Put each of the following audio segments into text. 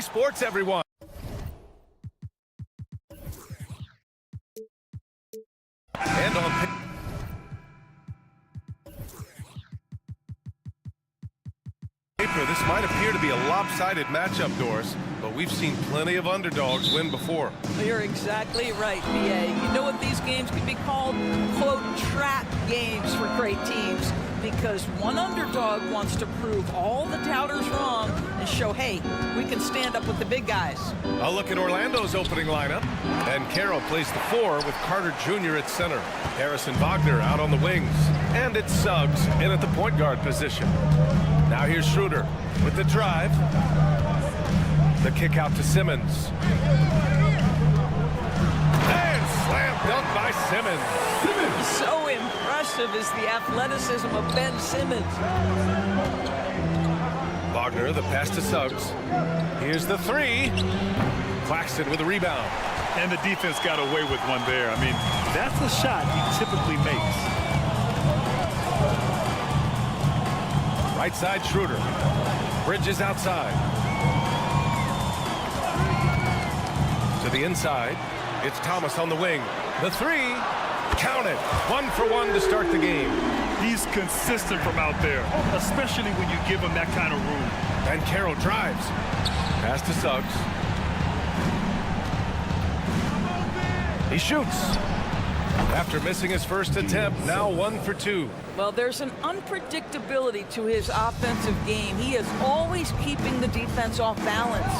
Sports, everyone. And on paper, this might appear to be a lopsided matchup, Doris, but we've seen plenty of underdogs win before. You're exactly right, BA. You know what these games can be called? Quote, trap games for great teams, because one underdog wants to prove all the doubters wrong and show, hey, we can stand up with the big guys. A look at Orlando's opening lineup. And Carroll plays the 4 with Carter Jr. at center. Harrison Wagner out on the wings. And it's Suggs in at the point guard position. Now here's Schroeder with the drive. The kick out to Simmons. And slam dunk by Simmons. So impressive is the athleticism of Ben Simmons. Wagner, the pass to Suggs. Here's the 3. Claxton with a rebound. And the defense got away with one there. I mean, that's a shot he typically makes. Right side, Schroeder. Bridges outside. To the inside. It's Thomas on the wing. The 3. Count it. 1 for 1 to start the game. He's consistent from out there, especially when you give him that kind of room. And Carroll drives. Pass to Suggs. He shoots. After missing his first attempt, now 1 for 2. Well, there's an unpredictability to his offensive game. He is always keeping the defense off balance.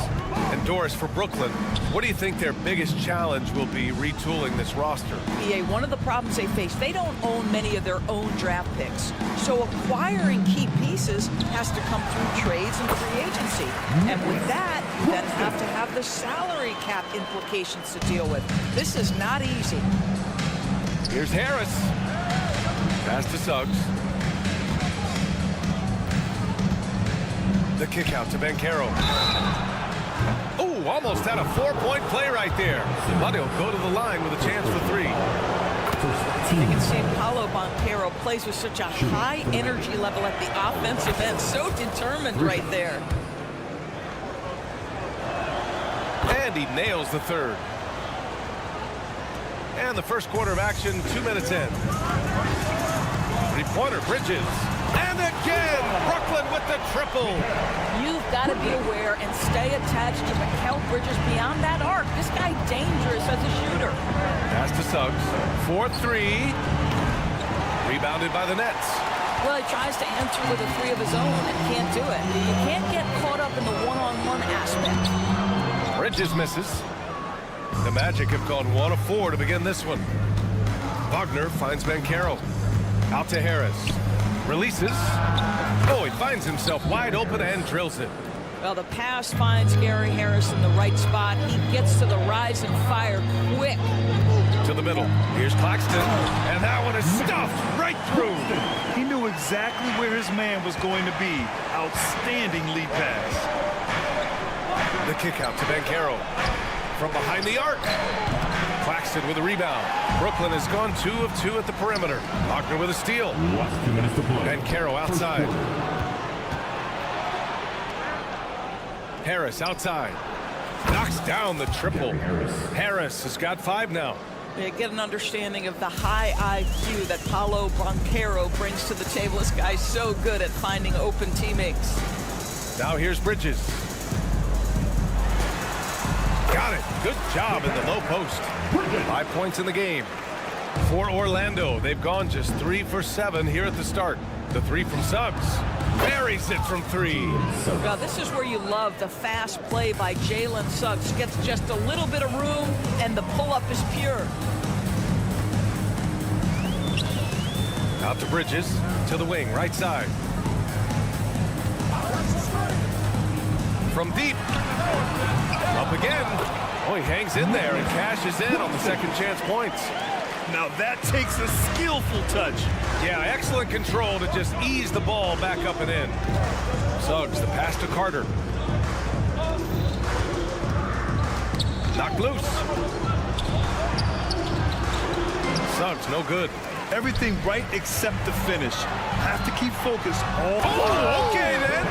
And Doris, for Brooklyn, what do you think their biggest challenge will be retooling this roster? BA, one of the problems they face, they don't own many of their own draft picks. So acquiring key pieces has to come through trades and free agency. And with that, you then have to have the salary cap implications to deal with. This is not easy. Here's Harris. Pass to Suggs. The kick out to Ben Carroll. Oh, almost had a 4-point play right there. But he'll go to the line with a chance for 3. You can see Paolo Banchero plays with such a high energy level at the offensive end. So determined right there. And he nails the 3rd. And the first quarter of action, 2 minutes in. Three-pointer, Bridges. And again, Brooklyn with the triple. You've got to be aware and stay attached to Mikal Bridges beyond that arc. This guy dangerous as a shooter. Pass to Suggs. 4-3. Rebounded by the Nets. Well, he tries to answer with a 3 of his own and can't do it. You can't get caught up in the one-on-one aspect. Bridges misses. The Magic have gone 1 of 4 to begin this one. Wagner finds Ben Carroll. Out to Harris. Releases. Oh, he finds himself wide open and drills it. Well, the pass finds Gary Harris in the right spot. He gets to the rise and fire quick. To the middle. Here's Claxton. And that one is stuffed right through. He knew exactly where his man was going to be. Outstanding lead pass. The kick out to Ben Carroll. From behind the arc. Claxton with a rebound. Brooklyn has gone 2 of 2 at the perimeter. Wagner with a steal. And Carroll outside. Harris outside. Knocks down the triple. Harris has got 5 now. You get an understanding of the high IQ that Paolo Banchero brings to the table. This guy's so good at finding open teammates. Now here's Bridges. Got it. Good job in the low post. 5 points in the game. For Orlando, they've gone just 3 for 7 here at the start. The 3 from Suggs. Buries it from 3. Now, this is where you love the fast play by Jalen Suggs. Gets just a little bit of room, and the pull-up is pure. Out to Bridges. To the wing, right side. From deep. Up again. Oh, he hangs in there and cashes in on the second chance points. Now that takes a skillful touch. Yeah, excellent control to just ease the ball back up and in. Suggs, the pass to Carter. Knocked loose. Suggs, no good. Everything right except the finish. Have to keep focused all. Oh, okay then.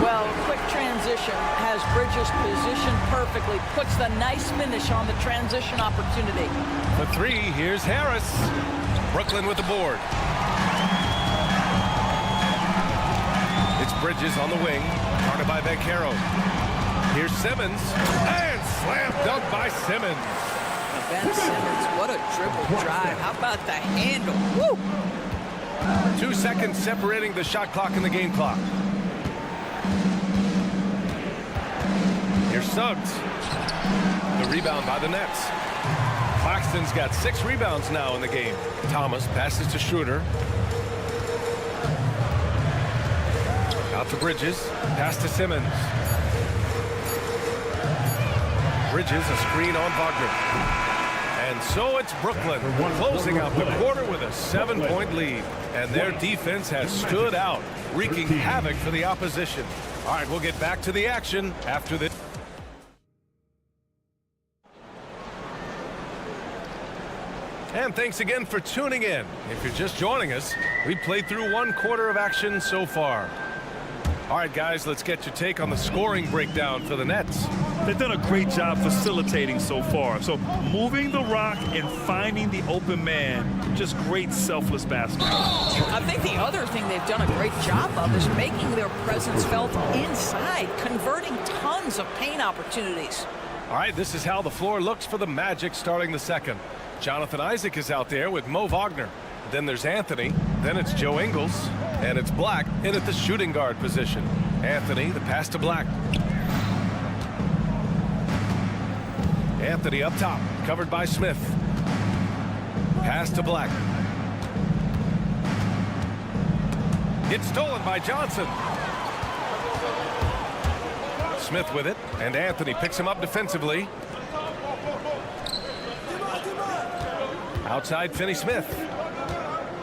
Well, quick transition position, has Bridges positioned perfectly, puts the nice finish on the transition opportunity. For three, here's Harris. Brooklyn with the board. It's Bridges on the wing, guarded by Vaquero. Here's Simmons, and slam dunk by Simmons. Ben Simmons, what a dribble drive. How about the handle? Woo! 2 seconds separating the shot clock and the game clock. Here's Suggs. The rebound by the Nets. Claxton's got 6 rebounds now in the game. Thomas passes to Schroeder. Out to Bridges. Pass to Simmons. Bridges, a screen on Wagner. And so it's Brooklyn closing out the quarter with a 7-point lead. And their defense has stood out, wreaking havoc for the opposition. All right, we'll get back to the action after this. And thanks again for tuning in. If you're just joining us, we played through 1 quarter of action so far. All right, guys, let's get your take on the scoring breakdown for the Nets. They've done a great job facilitating so far. So moving the rock and finding the open man, just great selfless basketball. I think the other thing they've done a great job of is making their presence felt inside, converting tons of paint opportunities. All right, this is how the floor looks for the Magic starting the second. Jonathan Isaac is out there with Mo Wagner. Then there's Anthony. Then it's Joe Ingles. And it's Black in at the shooting guard position. Anthony, the pass to Black. Anthony up top, covered by Smith. Pass to Black. It's stolen by Johnson. Smith with it, and Anthony picks him up defensively. Outside Finney-Smith.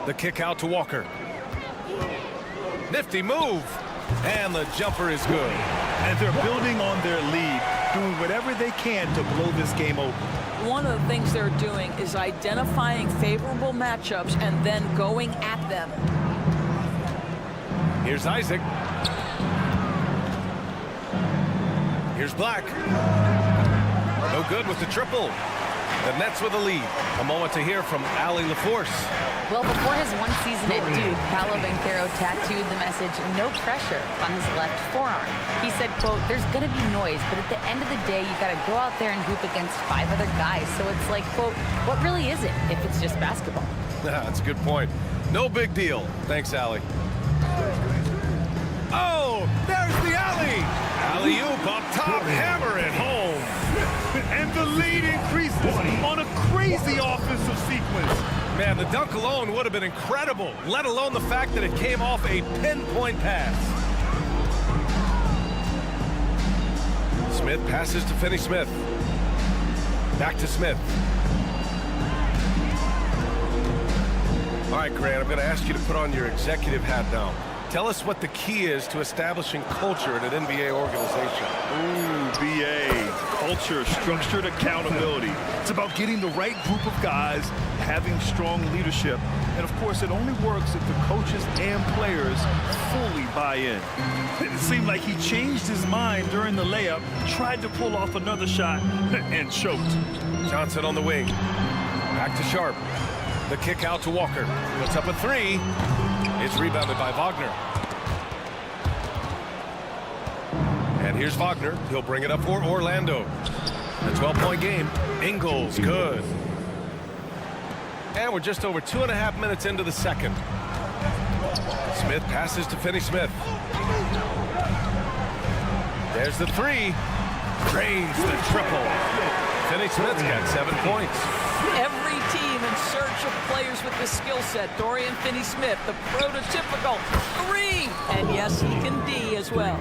The kick out to Walker. Nifty move. And the jumper is good. And they're building on their lead, doing whatever they can to blow this game open. One of the things they're doing is identifying favorable matchups and then going at them. Here's Isaac. Here's Black. No good with the triple. The Nets with the lead. A moment to hear from Allie LaForce. Well, before his 1 season at Duke, Paolo Banchero tattooed the message, "No pressure," on his left forearm. He said, quote, "There's going to be noise, but at the end of the day, you got to go out there and hoop against 5 other guys." So it's like, quote, what really is it if it's just basketball? That's a good point. No big deal. Thanks, Allie. Oh, there's the alley. Alley-oop up top, hammer it home. And the lead increases on a crazy offensive sequence. Man, the dunk alone would have been incredible, let alone the fact that it came off a pinpoint pass. Smith passes to Finney-Smith. Back to Smith. All right, Grant, I'm going to ask you to put on your executive hat now. Tell us what the key is to establishing culture in an NBA organization. Ooh, BA. Culture, structured accountability. It's about getting the right group of guys, having strong leadership. And, of course, it only works if the coaches and players fully buy in. It seemed like he changed his mind during the layup, tried to pull off another shot, and choked. Johnson on the wing. Back to Sharp. The kick out to Walker. Puts up a 3. It's rebounded by Wagner. And here's Wagner. He'll bring it up for Orlando. A 12-point game. Ingles, good. And we're just over 2.5 minutes into the second. Smith passes to Finney-Smith. There's the 3. Drains the triple. Finney-Smith's got 7 points. Every team in search of players with the skill set. Dorian Finney-Smith, the prototypical 3. And yes, he can D as well.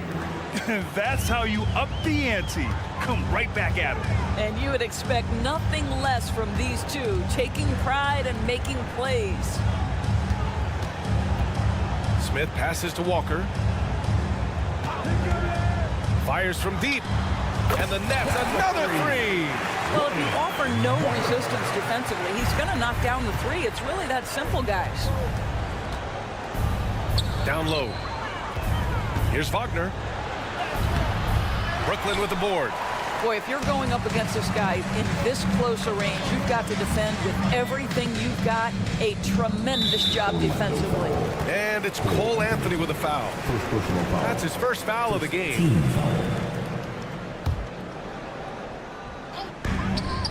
That's how you up the ante. Come right back at him. And you would expect nothing less from these two, taking pride and making plays. Smith passes to Walker. Fires from deep. And the Nets, another 3. Well, if you offer no resistance defensively, he's going to knock down the 3. It's really that simple, guys. Down low. Here's Wagner. Brooklyn with the board. Boy, if you're going up against this guy in this close a range, you've got to defend with everything you've got. A tremendous job defensively. And it's Cole Anthony with a foul. That's his first foul of the game.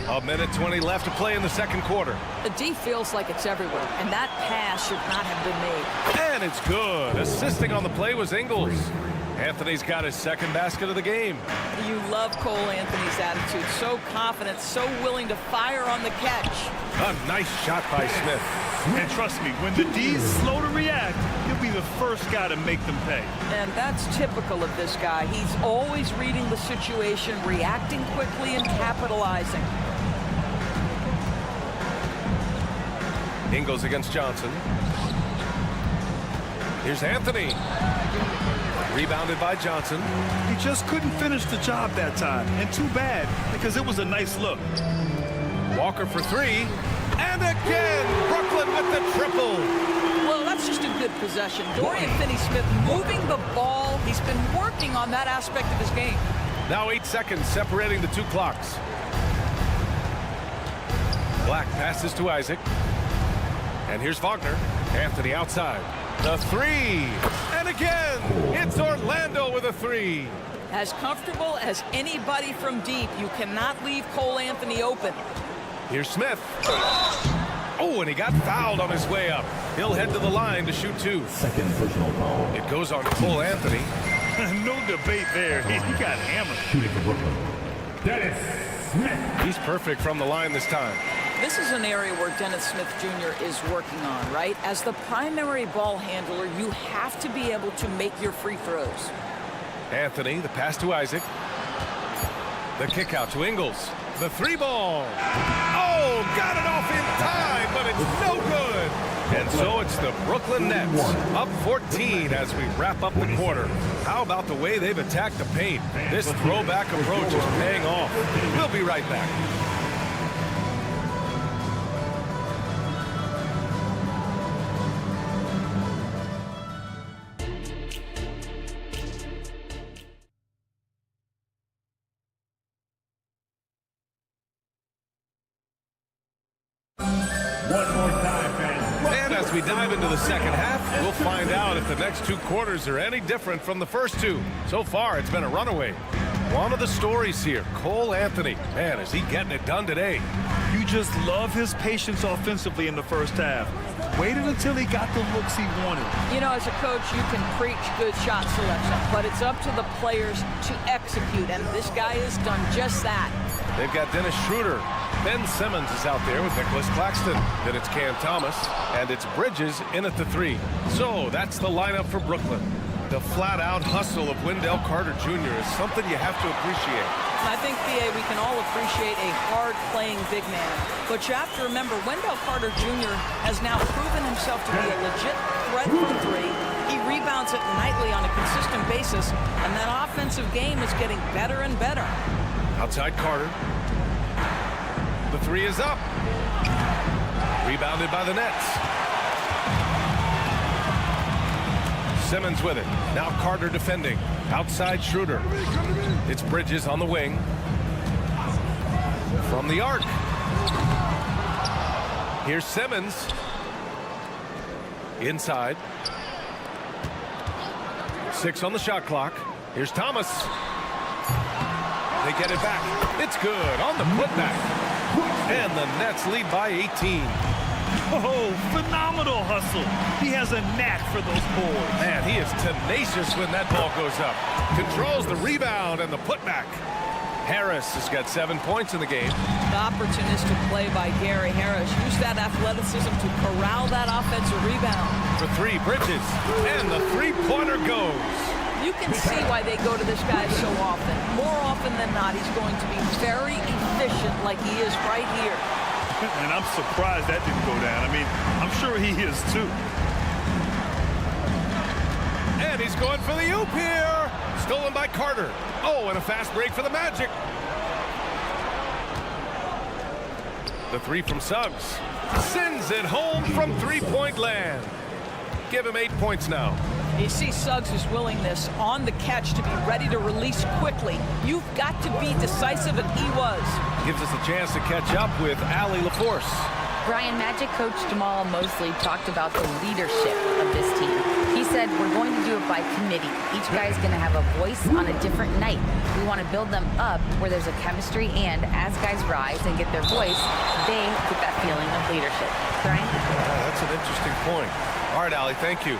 A minute 20 left to play in the second quarter. The D feels like it's everywhere, and that pass should not have been made. And it's good. Assisting on the play was Ingles. Anthony's got his second basket of the game. You love Cole Anthony's attitude. So confident, so willing to fire on the catch. A nice shot by Smith. And trust me, when the D's slow to react, he'll be the first guy to make them pay. And that's typical of this guy. He's always reading the situation, reacting quickly, and capitalizing. Ingles against Johnson. Here's Anthony. Rebounded by Johnson. He just couldn't finish the job that time. And too bad, because it was a nice look. Walker for three. And again, Brooklyn with the triple. Well, that's just a good possession. Dorian Finney-Smith moving the ball. He's been working on that aspect of his game. Now 8 seconds separating the two clocks. Black passes to Isaac. And here's Wagner. Anthony outside. The three. And again, it's Orlando with a three. As comfortable as anybody from deep, you cannot leave Cole Anthony open. Here's Smith. Oh, and he got fouled on his way up. He'll head to the line to shoot two. Second personal foul. It goes on Cole Anthony. No debate there. He got hammered. Shooting for Brooklyn. Dennis Smith. He's perfect from the line this time. This is an area where Dennis Smith Jr. is working on, right? As the primary ball handler, you have to be able to make your free throws. Anthony, the pass to Isaac. The kick out to Ingles. The three ball. Oh, got it off in time, but it's no good. And so it's the Brooklyn Nets up 14 as we wrap up the quarter. How about the way they've attacked the paint? This throwback approach is paying off. We'll be right back. One more time, fans. And as we dive into the second half, we'll find out if the next two quarters are any different from the first two. So far, it's been a runaway. One of the stories here, Cole Anthony. Man, is he getting it done today. You just love his patience offensively in the first half. Waited until he got the looks he wanted. You know, as a coach, you can preach good shot selection, but it's up to the players to execute, and this guy has done just that. They've got Dennis Schroeder. Ben Simmons is out there with Nicholas Claxton. Then it's Cam Thomas, and it's Bridges in at the three. So that's the lineup for Brooklyn. The flat-out hustle of Wendell Carter Jr. is something you have to appreciate. I think, B.A., we can all appreciate a hard-playing big man. But you have to remember, Wendell Carter Jr. has now proven himself to be a legit threat from three. He rebounds it nightly on a consistent basis, and that offensive game is getting better and better. Outside Carter. The three is up. Rebounded by the Nets. Simmons with it. Now Carter defending. Outside Schroeder. It's Bridges on the wing. From the arc. Here's Simmons. Inside. 6 on the shot clock. Here's Thomas. They get it back. It's good on the putback. And the Nets lead by 18. Oh, phenomenal hustle. He has a knack for those boards. Man, he is tenacious when that ball goes up. Controls the rebound and the putback. Harris has got 7 points in the game. The opportunistic play by Gary Harris. Use that athleticism to corral that offensive rebound. For three, Bridges. And the three-pointer goes. You can see why they go to this guy so often. More often than not, he's going to be very efficient like he is right here. And I'm surprised that didn't go down. I mean, I'm sure he is too. And he's going for the oop here. Stolen by Carter. Oh, and a fast break for the Magic. The three from Suggs. Sends it home from three-point land. Give him 8 points now. You see Suggs' willingness on the catch to be ready to release quickly. You've got to be decisive, and he was. Gives us a chance to catch up with Allie LaForce. Brian, Magic coach Jamal Mosley talked about the leadership of this team. He said, we're going to do it by committee. Each guy's going to have a voice on a different night. We want to build them up where there's a chemistry, and as guys rise and get their voice, they get that feeling of leadership. Brian? That's an interesting point. All right, Allie, thank you.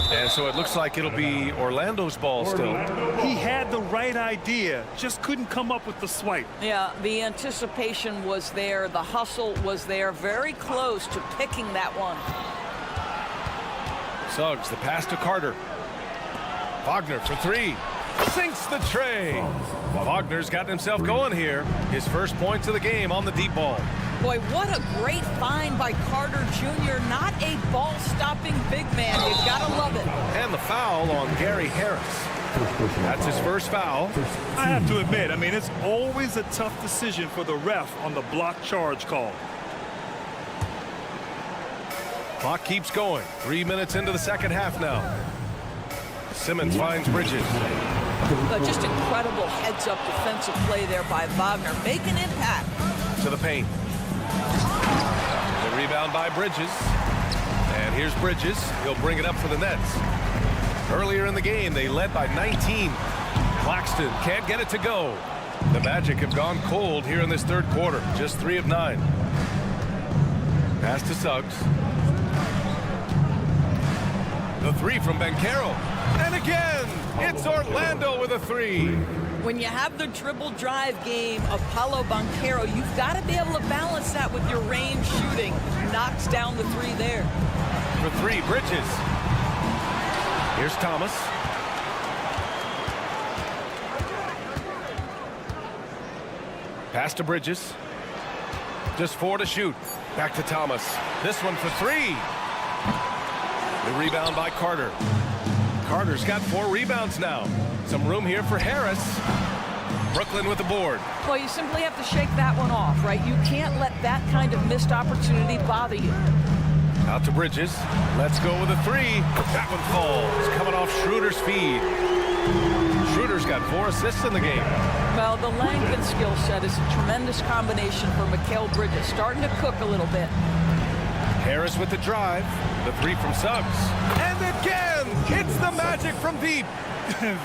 And so it looks like it'll be Orlando's ball still. He had the right idea, just couldn't come up with the swipe. Yeah, the anticipation was there. The hustle was there. Very close to picking that one. Suggs, the pass to Carter. Wagner for three. Sinks the tray. Wagner's gotten himself going here. His first points of the game on the deep ball. Boy, what a great find by Carter Jr. Not a ball-stopping big man. You've got to love it. And the foul on Gary Harris. That's his first foul. I have to admit, I mean, it's always a tough decision for the ref on the block charge call. Clock keeps going. 3 minutes into the second half now. Simmons finds Bridges. Just incredible heads-up defensive play there by Wagner. Make an impact. To the paint. The rebound by Bridges. And here's Bridges. He'll bring it up for the Nets. Earlier in the game, they led by 19. Claxton can't get it to go. The Magic have gone cold here in this third quarter. Just 3 of 9. Pass to Suggs. The three from Banchero. And again, it's Orlando with a three. When you have the dribble drive game of Paolo Banchero, you've got to be able to balance that with your range shooting. Knocks down the three there. For three, Bridges. Here's Thomas. Pass to Bridges. Just 4 to shoot. Back to Thomas. This one for three. The rebound by Carter. Carter's got 4 rebounds now. Some room here for Harris. Brooklyn with the board. Well, you simply have to shake that one off, right? You can't let that kind of missed opportunity bother you. Out to Bridges. Let's go with a three. That one falls. Coming off Schroeder's feed. Schroeder's got 4 assists in the game. Well, the length and skill set is a tremendous combination for Mikal Bridges. Starting to cook a little bit. Harris with the drive. The three from Suggs. And again, it's the Magic from deep.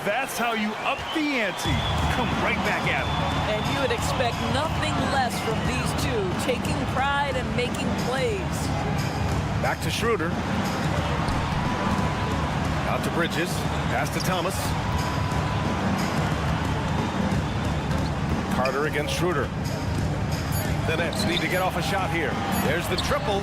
That's how you up the ante. Come right back at him. And you would expect nothing less from these two, taking pride and making plays. Back to Schroeder. Out to Bridges. Pass to Thomas. Carter against Schroeder. The Nets need to get off a shot here. There's the triple.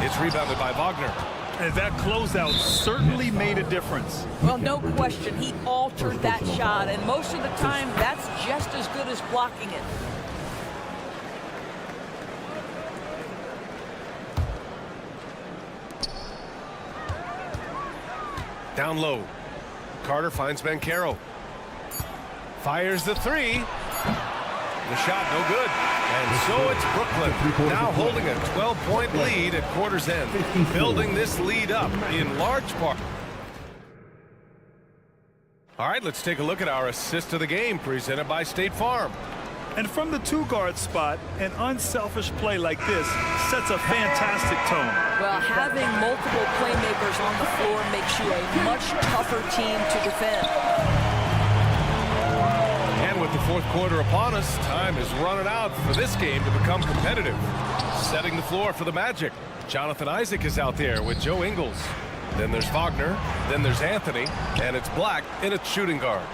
It's rebounded by Wagner. And that closeout certainly made a difference. Well, no question. He altered that shot, and most of the time, that's just as good as blocking it. Down low. Carter finds Banchero. Fires the three. The shot no good. And so it's Brooklyn now holding a 12-point lead at quarter's end. Building this lead up in large part. All right, let's take a look at our assist of the game presented by State Farm. And from the two-guard spot, an unselfish play like this sets a fantastic tone. Well, having multiple playmakers on the floor makes you a much tougher team to defend. And with the fourth quarter upon us, time is running out for this game to become competitive. Setting the floor for the Magic. Jonathan Isaac is out there with Joe Ingles. Then there's Wagner. Then there's Anthony. And it's Black in a shooting guard.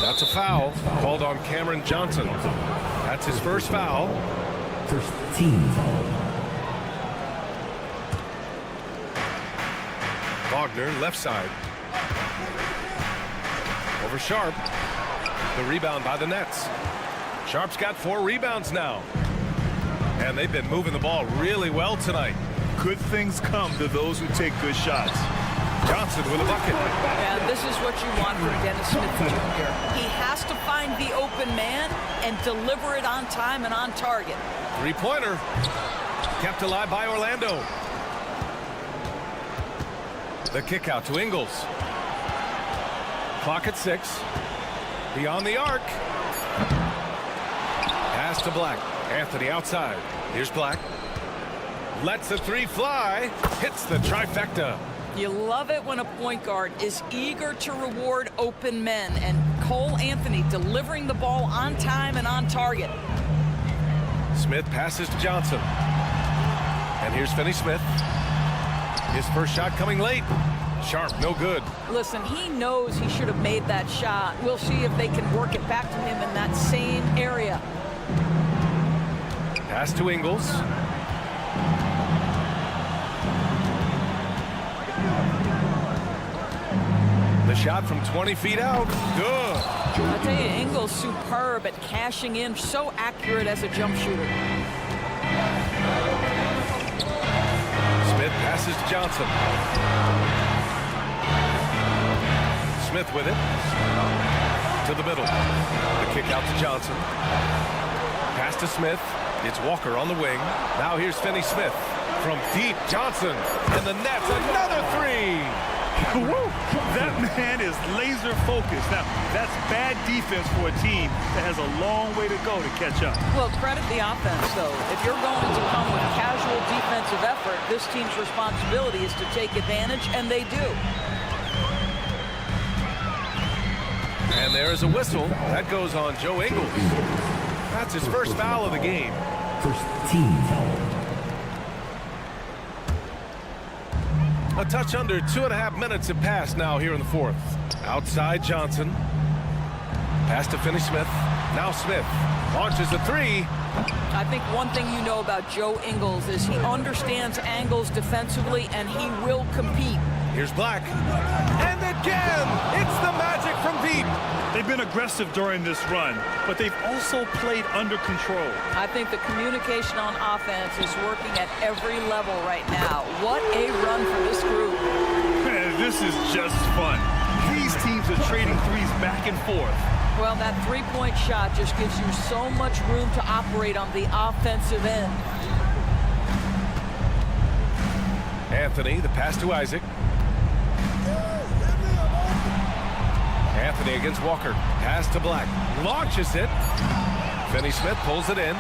That's a foul called on Cameron Johnson. That's his first foul. First team foul. Wagner, left side. Over Sharp. The rebound by the Nets. Sharp's got 4 rebounds now. And they've been moving the ball really well tonight. Good things come to those who take good shots. Johnson with a bucket. And this is what you want from Dennis Smith Jr. He has to find the open man and deliver it on time and on target. Three-pointer. Kept alive by Orlando. The kick out to Ingles. Clock at 6. Beyond the arc. Pass to Black. Anthony outside. Here's Black. Lets the three fly. Hits the trifecta. You love it when a point guard is eager to reward open men, and Cole Anthony delivering the ball on time and on target. Smith passes to Johnson. And here's Finney Smith. His first shot coming late. Sharp, no good. Listen, he knows he should have made that shot. We'll see if they can work it back to him in that same area. Pass to Ingles. The shot from 20 feet out. Good. I tell you, Ingles superb at cashing in, so accurate as a jump shooter. Smith passes to Johnson. Smith with it. To the middle. The kick out to Johnson. Pass to Smith. It's Walker on the wing. Now here's Finney Smith. From deep, Johnson. And the net's another three. Woo! That man is laser focused. Now, that's bad defense for a team that has a long way to go to catch up. Well, credit the offense, though. If you're going to come with casual defensive effort, this team's responsibility is to take advantage, and they do. And there is a whistle. That goes on Joe Ingles. That's his first foul of the game. First team foul. A touch under 2.5 minutes have passed now here in the fourth. Outside Johnson. Pass to Finney Smith. Now Smith launches a three. I think one thing you know about Joe Ingles is he understands angles defensively, and he will compete. Here's Black. And again, it's the Magic from deep. They've been aggressive during this run, but they've also played under control. I think the communication on offense is working at every level right now. What a run for this group. Man, this is just fun. These teams are trading threes back and forth. Well, that three-point shot just gives you so much room to operate on the offensive end. Anthony, the pass to Isaac. Anthony against Walker. Pass to Black. Launches it. Finney Smith pulls it in.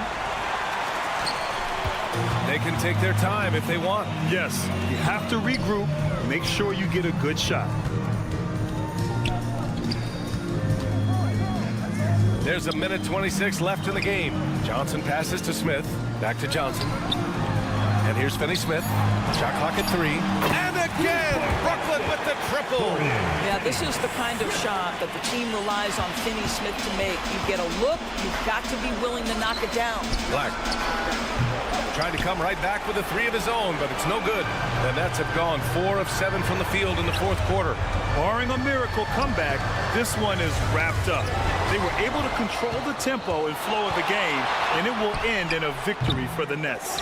They can take their time if they want. Yes, you have to regroup. Make sure you get a good shot. There's 1:26 left in the game. Johnson passes to Smith. Back to Johnson. And here's Finney Smith. Shot clock at 3. And again, Brooklyn with the triple. Yeah, this is the kind of shot that the team relies on Finney Smith to make. You get a look, you've got to be willing to knock it down. Black trying to come right back with a three of his own, but it's no good. The Nets have gone 4 of 7 from the field in the fourth quarter. Barring a miracle comeback, this one is wrapped up. They were able to control the tempo and flow of the game, and it will end in a victory for the Nets.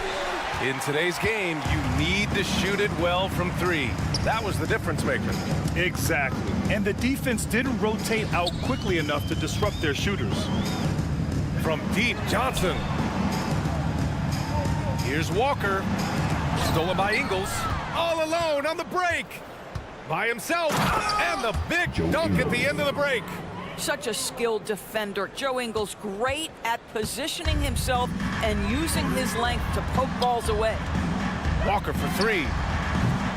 In today's game, you need to shoot it well from 3. That was the difference maker. Exactly. And the defense didn't rotate out quickly enough to disrupt their shooters. From deep, Johnson. Here's Walker. Stolen by Ingles. All alone on the break. By himself. And the big dunk at the end of the break. Such a skilled defender. Joe Ingles great at positioning himself and using his length to poke balls away. Walker for 3.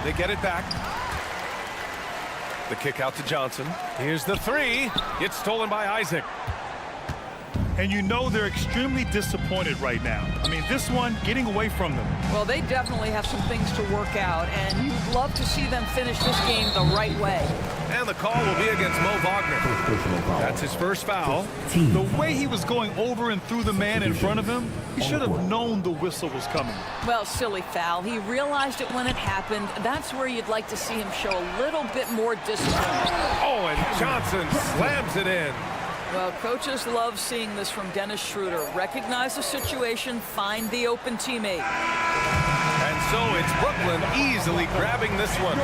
They get it back. The kick out to Johnson. Here's the 3. It's stolen by Isaac. And you know they're extremely disappointed right now. I mean, this one getting away from them. Well, they definitely have some things to work out, and you'd love to see them finish this game the right way. And the call will be against Mo Wagner. That's his first foul. The way he was going over and through the man in front of him, he should have known the whistle was coming. Well, silly foul. He realized it when it happened. That's where you'd like to see him show a little bit more discipline. Oh, and Johnson slams it in. Well, coaches love seeing this from Dennis Schroeder. Recognize the situation, find the open teammate. And so it's Brooklyn easily grabbing this one.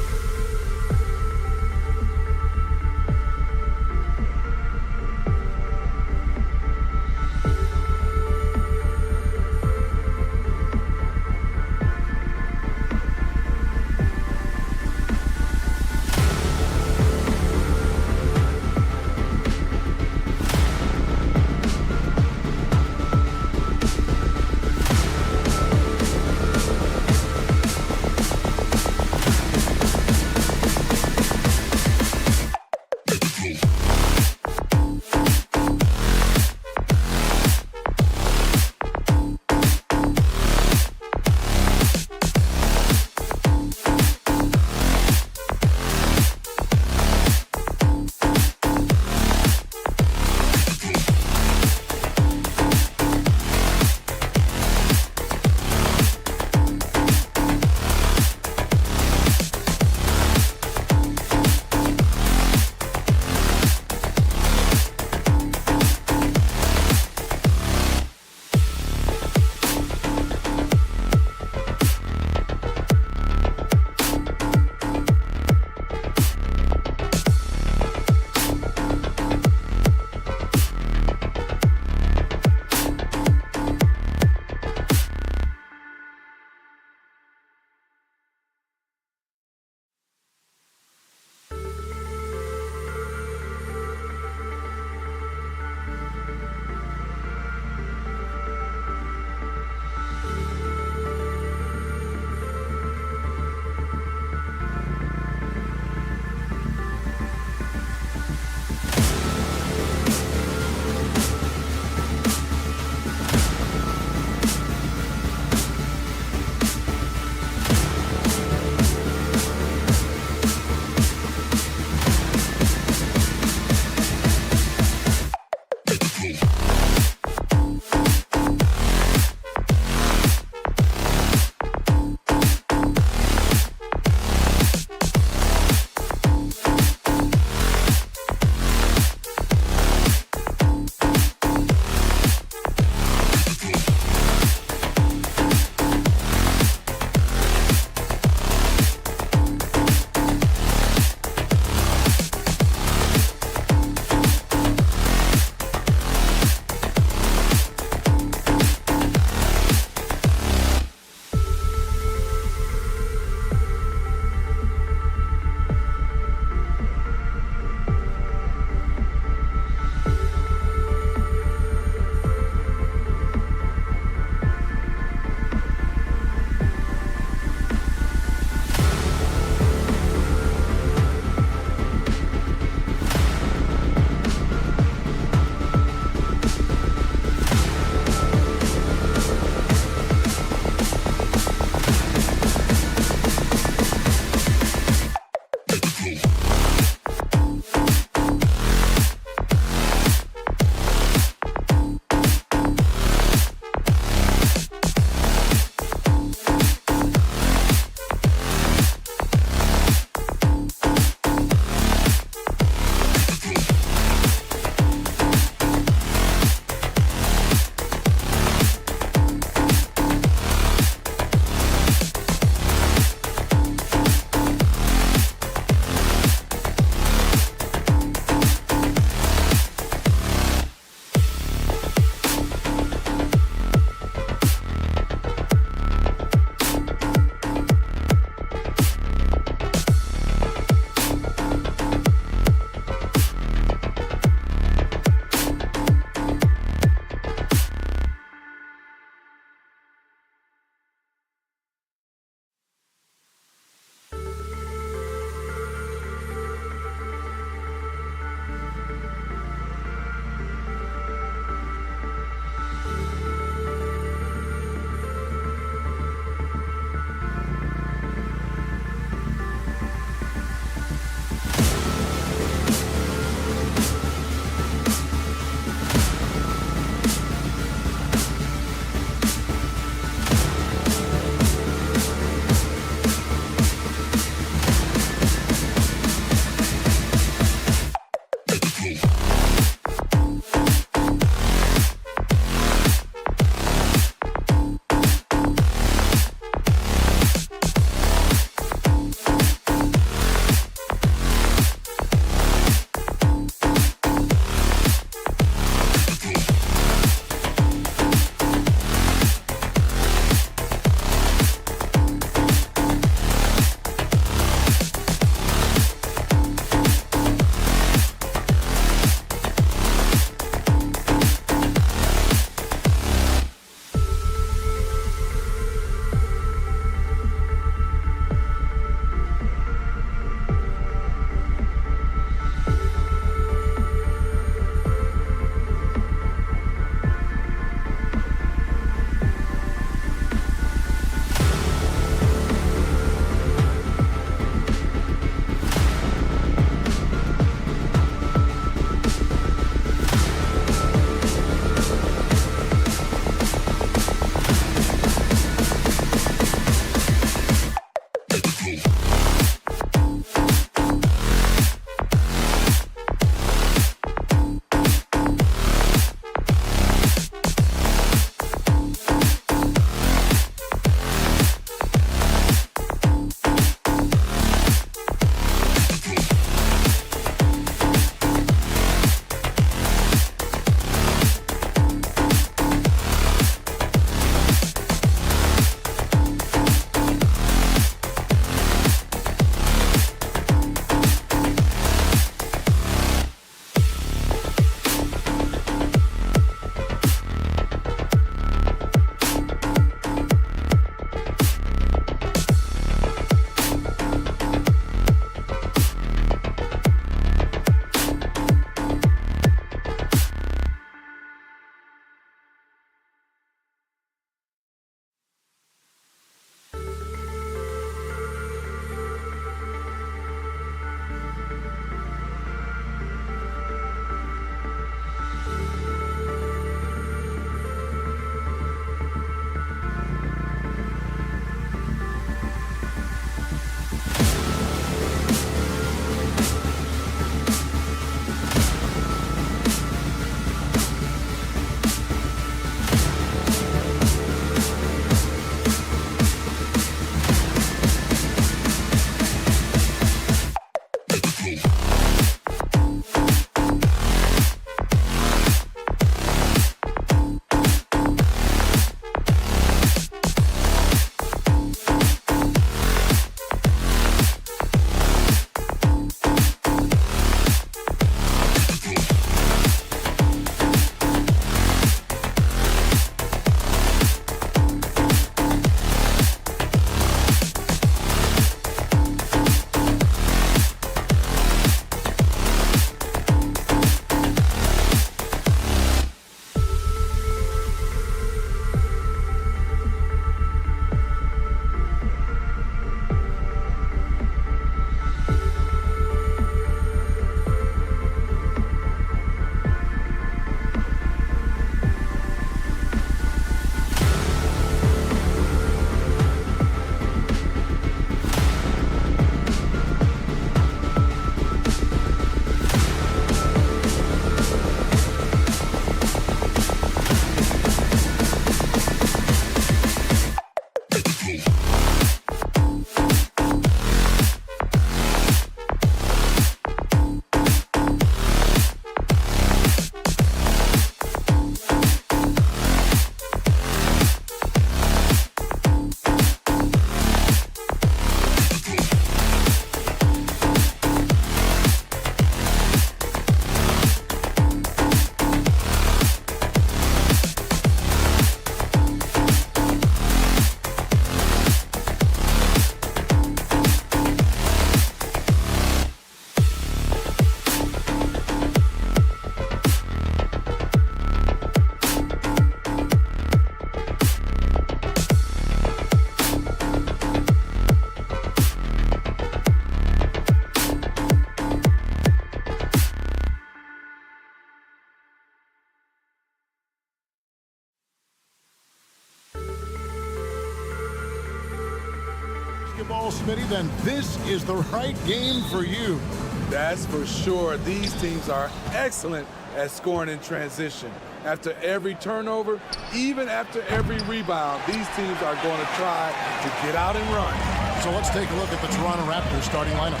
basketball, Smitty, then this is the right game for you. That's for sure. These teams are excellent at scoring in transition. After every turnover, even after every rebound, these teams are going to try to get out and run. So let's take a look at the Toronto Raptors starting lineup.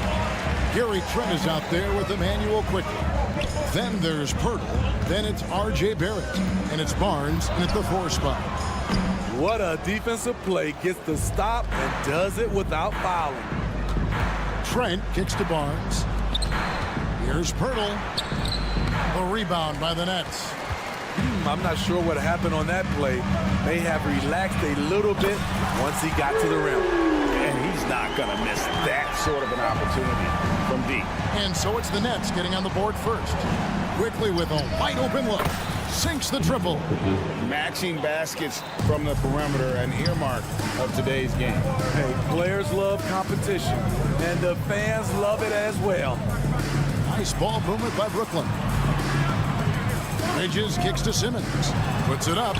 Gary Trent is out there with Emmanuel Quickly. Then there's Pirtle. Then it's R.J. Barrett. And it's Barnes in at the 4 spot. What a defensive play. Gets the stop and does it without fouling. Trent kicks to Barnes. Here's Pirtle. A rebound by the Nets. I'm not sure what happened on that play. May have relaxed a little bit once he got to the rim. And he's not going to miss that sort of an opportunity from deep. And so it's the Nets getting on the board first. Quickly with a wide open look. Sinks the triple. Matching baskets from the perimeter, an earmark of today's game. Hey, players love competition, and the fans love it as well. Nice ball movement by Brooklyn. Bridges kicks to Simmons. Puts it up.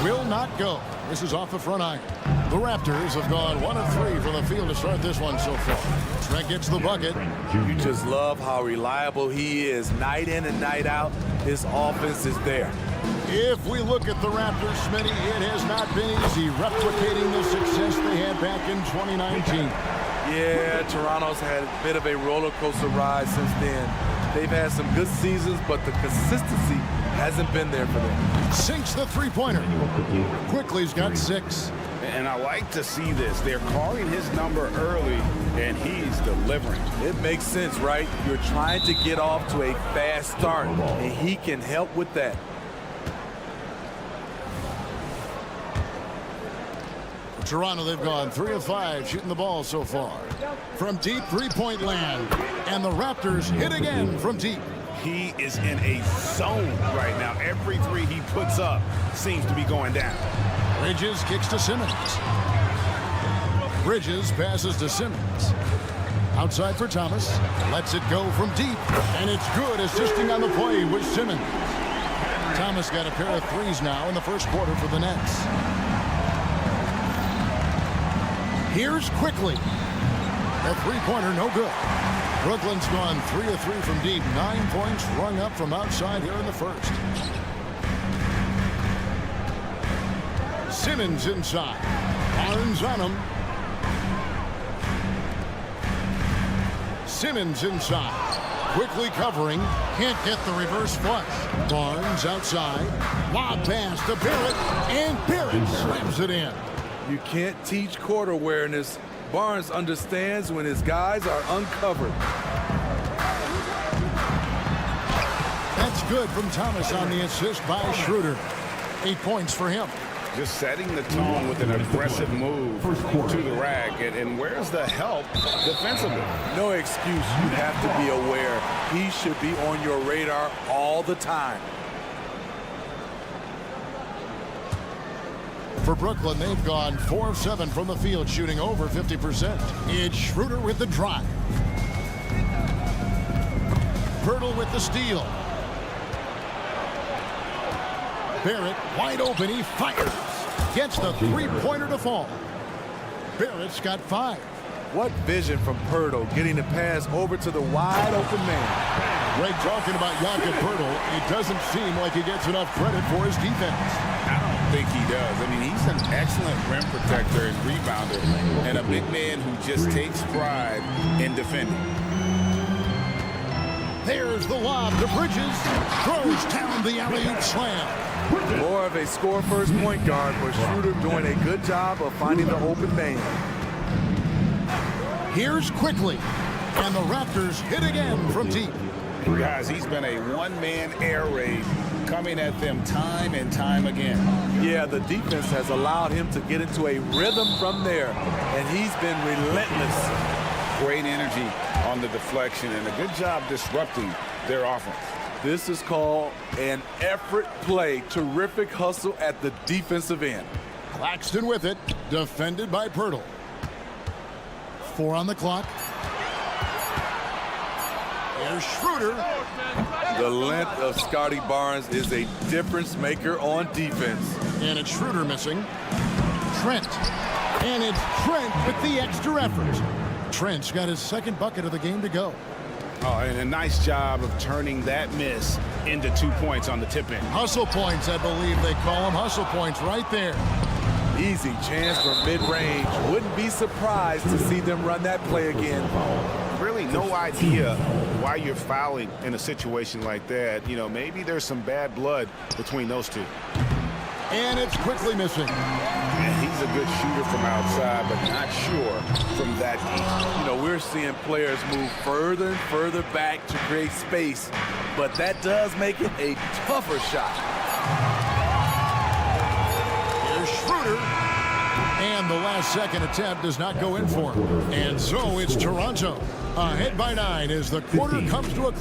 Will not go. This is off the front iron. The Raptors have gone 1 of 3 from the field to start this one so far. Trent gets the bucket. You just love how reliable he is. Night in and night out, his offense is there. If we look at the Raptors, Smitty, it has not been easy replicating the success they had back in 2019. Yeah, Toronto's had a bit of a roller coaster ride since then. They've had some good seasons, but the consistency hasn't been there for them. Sinks the three-pointer. Quickly's got 6. And I like to see this. They're calling his number early, and he's delivering. It makes sense, right? You're trying to get off to a fast start, and he can help with that. For Toronto, they've gone 3 of 5 shooting the ball so far. From deep three-point land. And the Raptors hit again from deep. He is in a zone right now. Every three he puts up seems to be going down. Bridges kicks to Simmons. Bridges passes to Simmons. Outside for Thomas. Lets it go from deep. And it's good, assisting on the play with Simmons. Thomas got a pair of threes now in the first quarter for the Nets. Here's Quickly. A three-pointer, no good. Brooklyn's gone 3 of 3 from deep. 9 points rung up from outside here in the first. Simmons inside. Barnes on him. Simmons inside. Quickly covering. Can't get the reverse flush. Barnes outside. Lob pass to Barrett. And Barrett slams it in. You can't teach court awareness. Barnes understands when his guys are uncovered. That's good from Thomas on the assist by Schroeder. 8 points for him. Just setting the tone with an aggressive move to the rack. And where's the help defensively? No excuse. You have to be aware. He should be on your radar all the time. For Brooklyn, they've gone 4 of 7 from the field, shooting over 50%. It's Schroeder with the drive. Pirtle with the steal. Barrett wide open. He fires. Gets the three-pointer to fall. Barrett's got 5. What vision from Pirtle, getting the pass over to the wide open man. Greg talking about Jakob Pirtle. It doesn't seem like he gets enough credit for his defense. I don't think he does. I mean, he's an excellent rim protector and rebounder, and a big man who just takes pride in defending. There's the lob to Bridges. Throws down the alley-oop slam. More of a score-first point guard, but Schroeder doing a good job of finding the open man. Here's Quickly. And the Raptors hit again from deep. Guys, he's been a one-man air raid coming at them time and time again. Yeah, the defense has allowed him to get into a rhythm from there, and he's been relentless. Great energy on the deflection and a good job disrupting their offense. This is called an effort play. Terrific hustle at the defensive end. Claxton with it, defended by Pirtle. 4 on the clock. There's Schroeder. The length of Scotty Barnes is a difference maker on defense. And it's Schroeder missing. Trent. And it's Trent with the extra effort. Trent's got his second bucket of the game to go. Oh, and a nice job of turning that miss into 2 points on the tip-in. Hustle points, I believe they call them. Hustle points right there. Easy chance for mid-range. Wouldn't be surprised to see them run that play again. Really no idea why you're fouling in a situation like that. You know, maybe there's some bad blood between those two. And it's quickly missing. And he's a good shooter from outside, but not sure from that deep. You know, we're seeing players move further and further back to create space, but that does make it a tougher shot. Here's Schroeder. And the last second attempt does not go in for him. And so it's Toronto ahead by 9 as the quarter comes to a...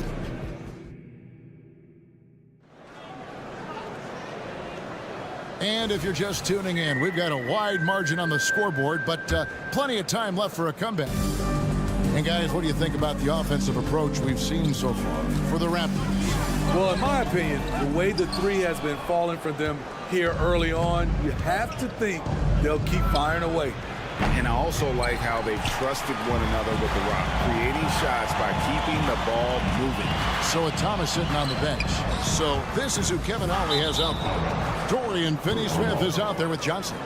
And if you're just tuning in, we've got a wide margin on the scoreboard, but plenty of time left for a comeback. And guys, what do you think about the offensive approach we've seen so far for the Raptors? Well, in my opinion, the way the three has been falling for them here early on, you have to think they'll keep firing away. And I also like how they've trusted one another with the rock, creating shots by keeping the ball moving. So with Thomas sitting on the bench. So this is who Kevin Ollie has out there. Dorian Finney-Smith is out there with Johnson.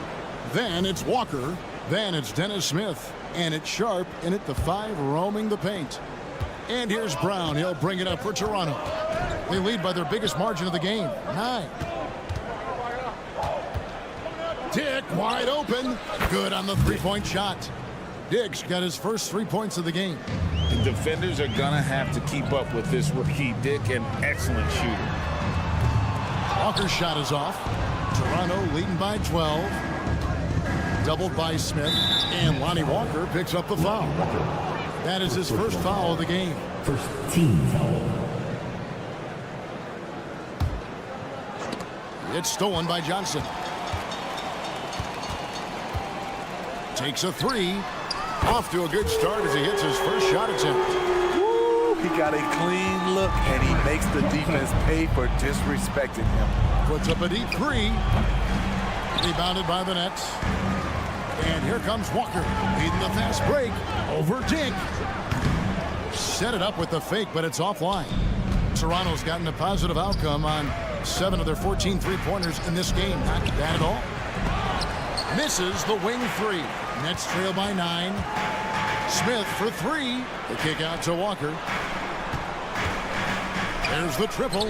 Then it's Walker. Then it's Dennis Smith. And it's Sharp in at the 5 roaming the paint. And here's Brown. He'll bring it up for Toronto. They lead by their biggest margin of the game, 9. Dick wide open. Good on the three-point shot. Dick's got his first 3 points of the game. The defenders are going to have to keep up with this rookie. Dick, an excellent shooter. Walker's shot is off. Toronto leading by 12. Doubled by Smith. And Lonnie Walker picks up the foul. That is his first foul of the game. First team foul. It's stolen by Johnson. Takes a 3. Off to a good start as he hits his first shot attempt. Woo, he got a clean look, and he makes the defense pay for disrespecting him. Puts up a deep 3. Rebounded by the Nets. And here comes Walker, leading the fast break over Dick. Set it up with the fake, but it's offline. Toronto's gotten a positive outcome on 7 of their 14 three-pointers in this game. Not bad at all. Misses the wing 3. Nets trail by 9. Smith for 3. The kick out to Walker. There's the triple.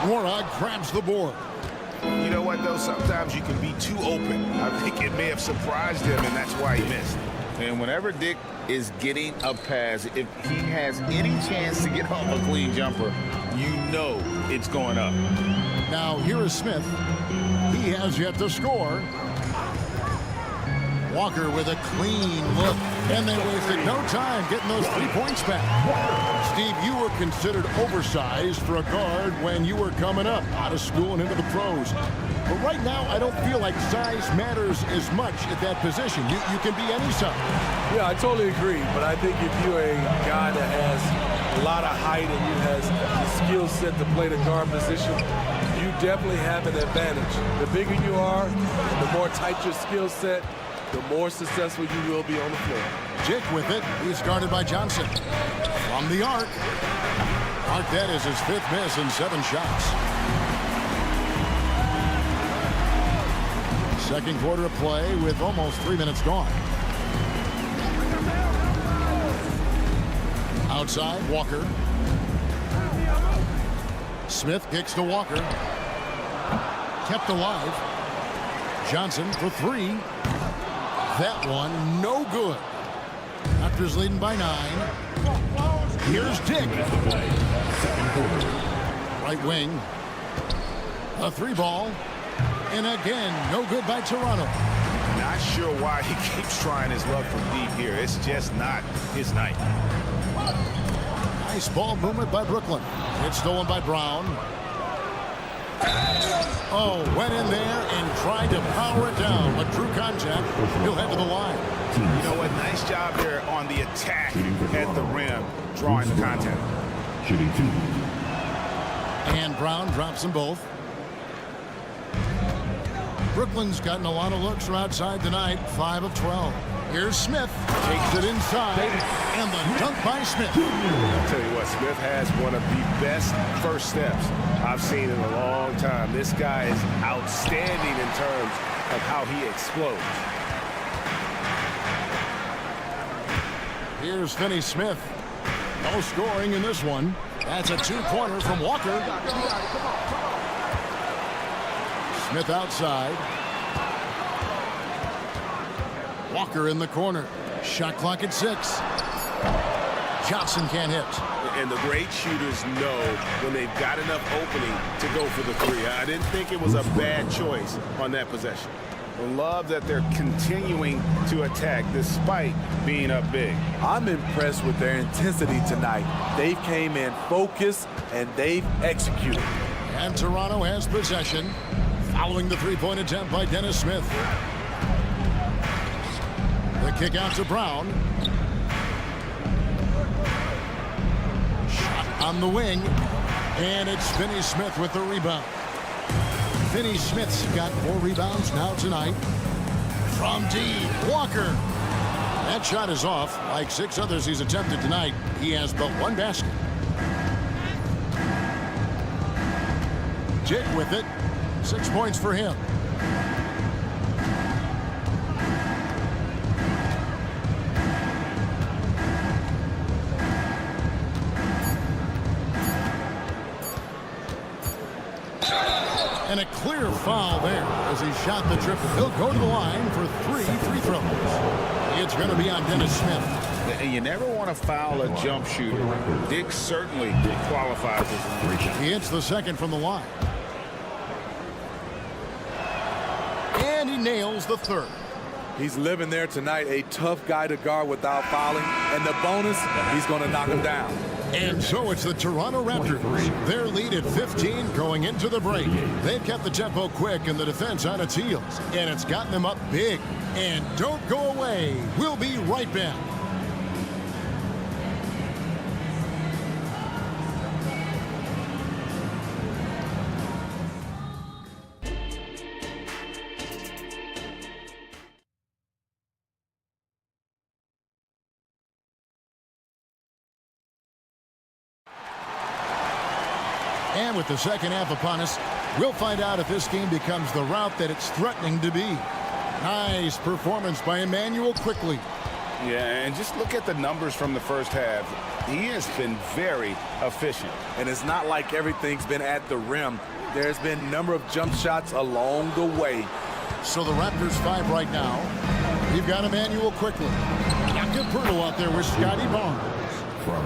Warog grabs the board. You know what, though? Sometimes you can be too open. I think it may have surprised him, and that's why he missed. And whenever Dick is getting a pass, if he has any chance to get off a clean jumper, you know it's going up. Now, here is Smith. He has yet to score. Walker with a clean look. And they wasted no time getting those 3 points back. Steve, you were considered oversized for a guard when you were coming up out of school and into the pros. But right now, I don't feel like size matters as much at that position. You can be any size. Yeah, I totally agree. But I think if you're a guy that has a lot of height and you has the skill set to play the guard position, you definitely have an advantage. The bigger you are, the more tight your skill set, the more successful you will be on the floor. Dick with it. He's guarded by Johnson. From the arc. That is his 5th miss in 7 shots. Second quarter of play with almost 3 minutes gone. Outside, Walker. Smith kicks to Walker. Kept alive. Johnson for 3. That one, no good. Raptors leading by 9. Here's Dick. Right wing. A 3-ball. And again, no good by Toronto. Not sure why he keeps trying his luck from deep here. It's just not his night. Nice ball movement by Brooklyn. It's stolen by Brown. Oh, went in there and tried to power it down, but drew contact. He'll head to the line. You know what? Nice job there on the attack at the rim, drawing the contact. Shooting 2. And Brown drops them both. Brooklyn's gotten a lot of looks from outside tonight, 5 of 12. Here's Smith, takes it inside, and the dunk by Smith. I'll tell you what, Smith has one of the best first steps I've seen in a long time. This guy is outstanding in terms of how he explodes. Here's Finney Smith. No scoring in this one. That's a two-pointer from Walker. Smith outside. Walker in the corner. Shot clock at 6. Johnson can't hit. And the great shooters know when they've got enough opening to go for the three. I didn't think it was a bad choice on that possession. I love that they're continuing to attack despite being up big. I'm impressed with their intensity tonight. They came in focused and they've executed. And Toronto has possession following the three-point attempt by Dennis Smith. The kick out to Brown. Shot on the wing. And it's Finney Smith with the rebound. Finney Smith's got 4 rebounds now tonight. From deep, Walker. That shot is off. Like 6 others he's attempted tonight, he has but 1 basket. Jake with it. 6 points for him. And a clear foul there as he shot the triple. He'll go to the line for 3 free throws. It's going to be on Dennis Smith. And you never want to foul a jump shooter. Dick certainly qualifies as a He hits the second from the line. And he nails the third. He's living there tonight, a tough guy to guard without fouling. And the bonus, he's going to knock him down. And so it's the Toronto Raptors. Their lead at 15 going into the break. They've kept the tempo quick and the defense on its heels. And it's gotten them up big. And don't go away. We'll be right back. And with the second half upon us, we'll find out if this game becomes the route that it's threatening to be. Nice performance by Emmanuel quickly. Yeah, and just look at the numbers from the first half. He has been very efficient. And it's not like everything's been at the rim. There's been a number of jump shots along the way. So the Raptors 5 right now. We've got Emmanuel quickly. Yakapurto out there with Scotty Barnes.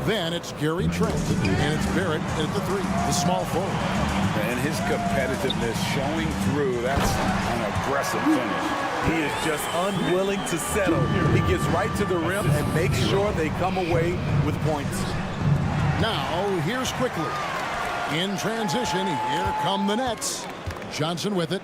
Then it's Gary Trent, and it's Barrett at the 3, the small forward. And his competitiveness showing through. That's an aggressive finish. He is just unwilling to settle. He gets right to the rim and makes sure they come away with points. Now, here's quickly. In transition, here come the Nets. Johnson with it.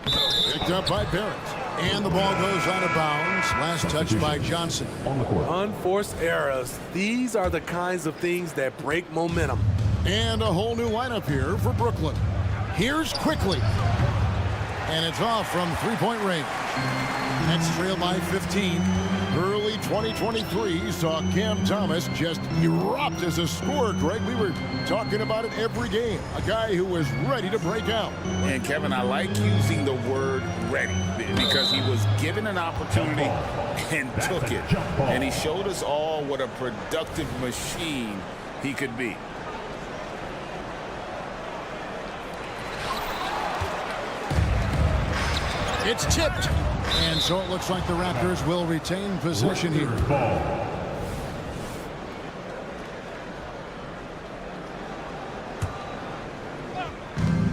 Picked up by Barrett. And the ball goes out of bounds. Last touch by Johnson. Unforced errors. These are the kinds of things that break momentum. And a whole new lineup here for Brooklyn. Here's quickly. And it's off from three-point range. Nets trail by 15. Early 2023 saw Cam Thomas just erupt as a scorer, Greg. We were talking about it every game. A guy who was ready to break out. And Kevin, I like using the word ready because he was given an opportunity and took it. And he showed us all what a productive machine he could be. It's tipped. And so it looks like the Raptors will retain possession here.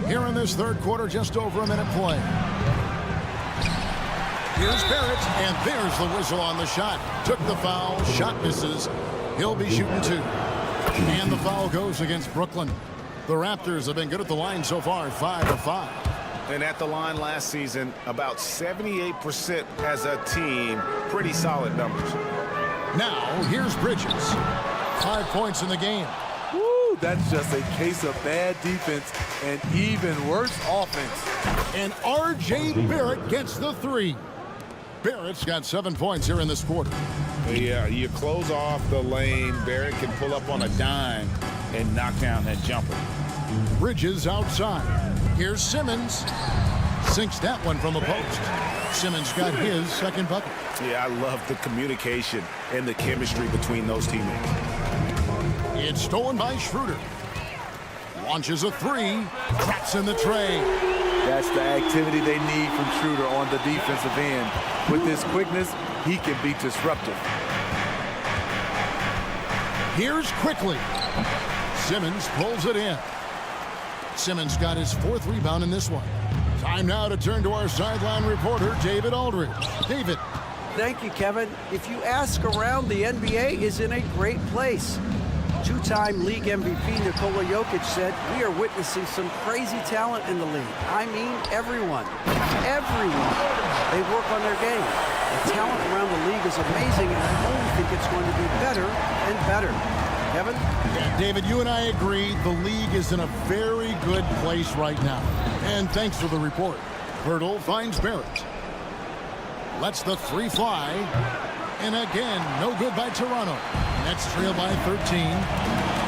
Here in this third quarter, just over a minute play. Here's Barrett, and there's the whistle on the shot. Took the foul, shot misses. He'll be shooting 2. And the foul goes against Brooklyn. The Raptors have been good at the line so far, 5 of 5. And at the line last season, about 78% as a team. Pretty solid numbers. Now, here's Bridges. 5 points in the game. Woo! Woo, that's just a case of bad defense and even worse offense. And R.J. Barrett gets the three. Barrett's got 7 points here in this quarter. Yeah, you close off the lane. Barrett can pull up on a dime and knock down that jumper. Bridges outside. Here's Simmons. Sinks that one from the post. Simmons got his second bucket. Yeah, I love the communication and the chemistry between those teammates. It's stolen by Schroeder. Launches a three. Traps in the tray. That's the activity they need from Schroeder on the defensive end. With his quickness, he can be disruptive. Here's Quickly. Simmons pulls it in. Simmons got his 4th rebound in this one. Time now to turn to our sideline reporter, David Aldridge. David. Thank you, Kevin. If you ask around, the NBA is in a great place. Two-time league MVP Nikola Jokic said, "We are witnessing some crazy talent in the league." I mean everyone. Everyone. They work on their game. The talent around the league is amazing, and I only think it's going to be better and better. Kevin? Yeah, David, you and I agree the league is in a very good place right now. And thanks for the report. Hurdle finds Barrett. Lets the three fly. And again, no good by Toronto. Nets trail by 13.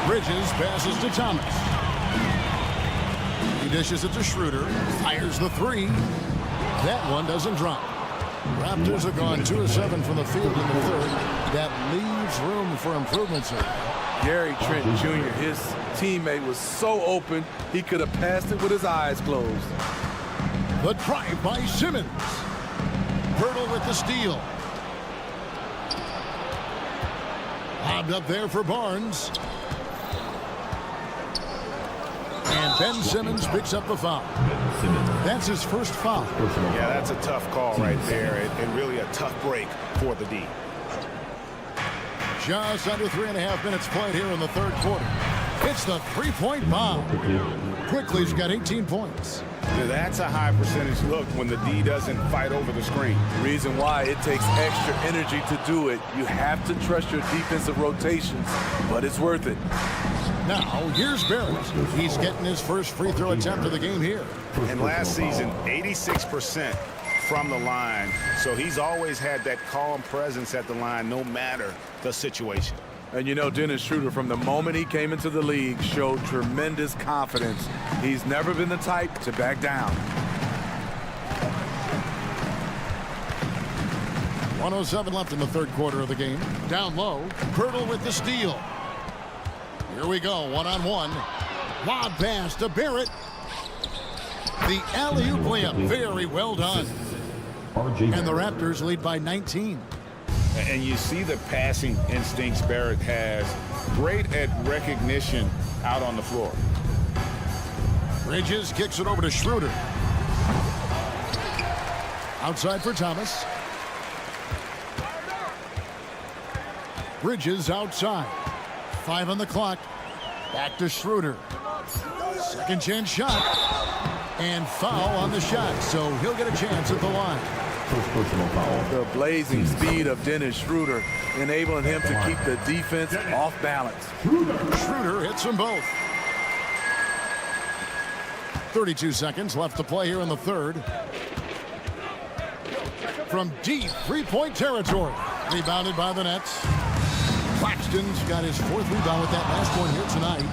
Bridges passes to Thomas. He dishes it to Schroeder. Fires the three. That one doesn't drop. Raptors have gone 2 of 7 from the field in the third. That leaves room for improvements here. Gary Trent Jr., his teammate, was so open, he could have passed it with his eyes closed. The drive by Simmons. Hurdle with the steal. Lobbed up there for Barnes. And Ben Simmons picks up the foul. That's his first foul. Yeah, that's a tough call right there, and really a tough break for the D. Just under 3.5 minutes played here in the third quarter. It's the three-point bomb. Quickly's got 18 points. That's a high percentage look when the D doesn't fight over the screen. Reason why it takes extra energy to do it. You have to trust your defensive rotations, but it's worth it. Now, here's Barrett. He's getting his first free throw attempt of the game here. And last season, 86% from the line. So he's always had that calm presence at the line no matter the situation. And you know, Dennis Schroeder, from the moment he came into the league, showed tremendous confidence. He's never been the type to back down. 1:07 left in the third quarter of the game. Down low, Hurdle with the steal. Here we go, one-on-one. Lob pass to Barrett. The alley-oop layup, very well done. And the Raptors lead by 19. And you see the passing instincts Barrett has. Great at recognition out on the floor. Bridges kicks it over to Schroeder. Outside for Thomas. Bridges outside. 5 on the clock. Back to Schroeder. Second chance shot. And foul on the shot, so he'll get a chance at the line. First personal foul. The blazing speed of Dennis Schroeder, enabling him to keep the defense off balance. Schroeder hits them both. 32 seconds left to play here in the third. From deep three-point territory. Rebounded by the Nets. Claxton's got his 4th rebound with that last one here tonight.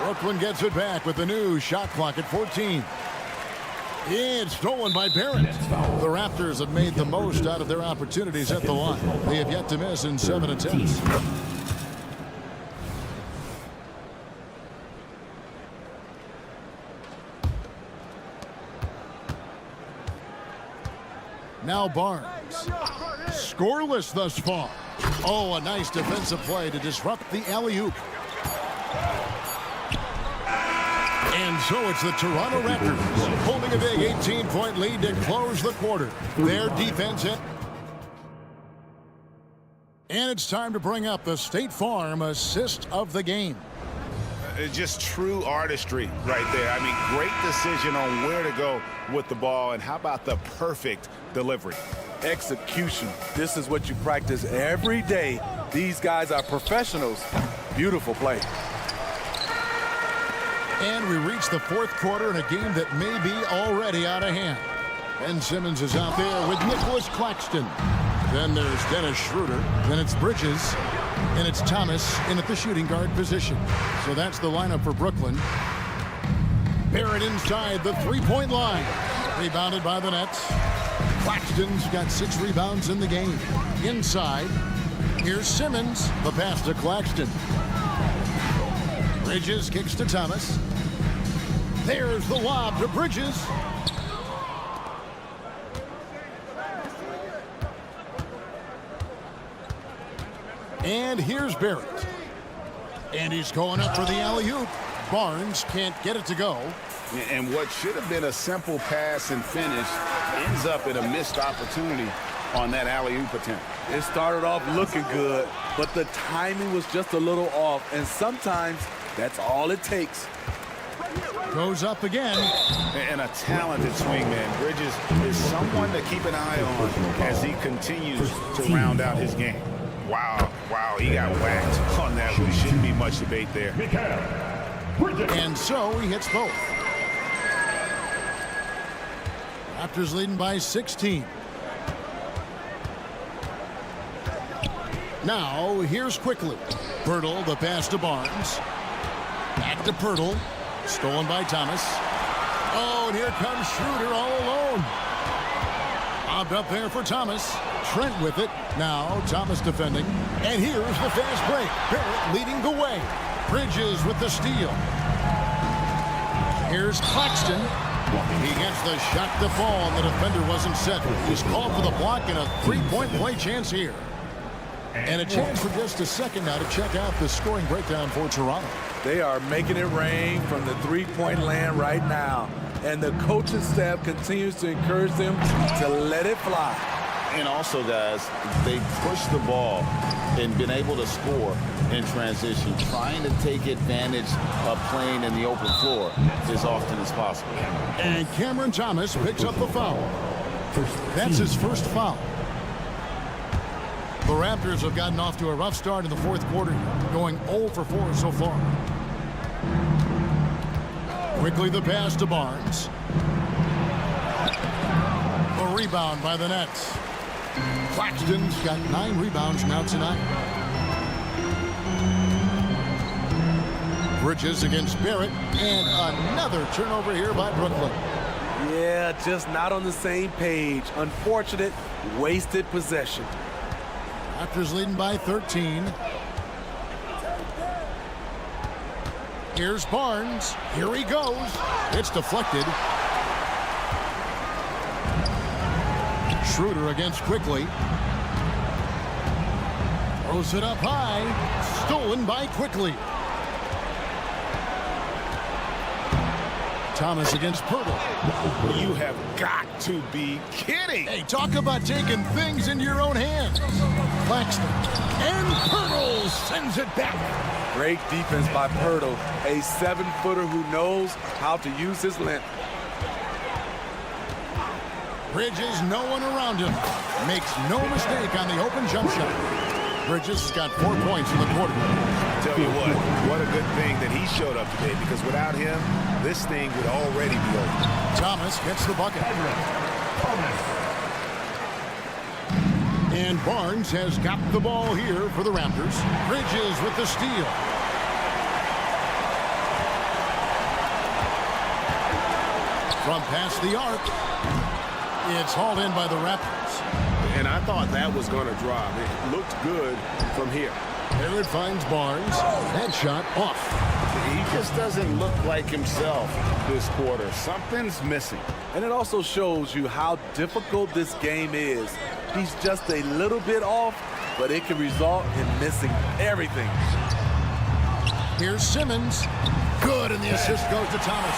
Brooklyn gets it back with the new shot clock at 14. It's stolen by Barrett. The Raptors have made the most out of their opportunities at the line. They have yet to miss in 7 attempts. Now Barnes. Scoreless thus far. Oh, a nice defensive play to disrupt the alley-oop. And so it's the Toronto Raptors holding a big 18-point lead to close the quarter. Their defense hit. And it's time to bring up the State Farm assist of the game. It's just true artistry right there. I mean, great decision on where to go with the ball, and how about the perfect delivery? Execution. This is what you practice every day. These guys are professionals Beautiful play. And we reach the fourth quarter in a game that may be already out of hand. Ben Simmons is out there with Nicholas Claxton. Then there's Dennis Schroeder. Then it's Bridges. And it's Thomas in at the shooting guard position. So that's the lineup for Brooklyn. Barrett inside the three-point line. Rebounded by the Nets. Claxton's got 6 rebounds in the game. Inside, here's Simmons. The pass to Claxton. Bridges kicks to Thomas. There's the lob to Bridges. And here's Barrett. And he's going up for the alley-oop. Barnes can't get it to go. And what should have been a simple pass and finish ends up in a missed opportunity on that alley-oop attempt. It started off looking good, but the timing was just a little off, and sometimes that's all it takes. Goes up again. And a talented swingman. Bridges is someone to keep an eye on as he continues to round out his game. Wow, he got whacked on that one. Shouldn't be much debate there. And so he hits both. Raptors leading by 16. Now, here's quickly. Pirtle, the pass to Barnes. Back to Pirtle. Stolen by Thomas. Oh, and here comes Schroeder all alone. Bobbed up there for Thomas. Trent with it. Now, Thomas defending. And here's the fast break. Barrett leading the way. Bridges with the steal. Here's Claxton. He gets the shot to fall, and the defender wasn't set. He's called for the block and a three-point play chance here. And a chance for just a second now to check out the scoring breakdown for Toronto. They are making it rain from the three-point land right now. And the coaching staff continues to encourage them to let it fly. And also, guys, they pushed the ball and been able to score in transition, trying to take advantage of playing in the open floor as often as possible. And Cameron Thomas picks up the foul. That's his first foul. The Raptors have gotten off to a rough start in the fourth quarter, going 0 for 4 so far. Quickly the pass to Barnes. A rebound by the Nets. Claxton's got 9 rebounds now tonight. Bridges against Barrett, and another turnover here by Brooklyn. Yeah, just not on the same page. Unfortunate, wasted possession. Raptors leading by 13. Here's Barnes. Here he goes. It's deflected. Schroeder against Quickly. Throws it up high. Stolen by Quickly. Thomas against Pirtle. You have got to be kidding. Hey, talk about taking things into your own hands. Claxton. And Pirtle sends it back. Great defense by Pirtle, a 7-footer who knows how to use his length. Bridges, no one around him. Makes no mistake on the open jump shot. Bridges got 4 points in the quarter. Tell you what a good thing that he showed up today, because without him, this thing would already be over. Thomas gets the bucket. And Barnes has got the ball here for the Raptors. Bridges with the steal. From past the arc. It's hauled in by the Raptors. And I thought that was going to drop. It looked good from here. There it finds Barnes. That shot off. He just doesn't look like himself this quarter. Something's missing. And it also shows you how difficult this game is. He's just a little bit off, but it can result in missing everything. Here's Simmons. Good, and the assist goes to Thomas.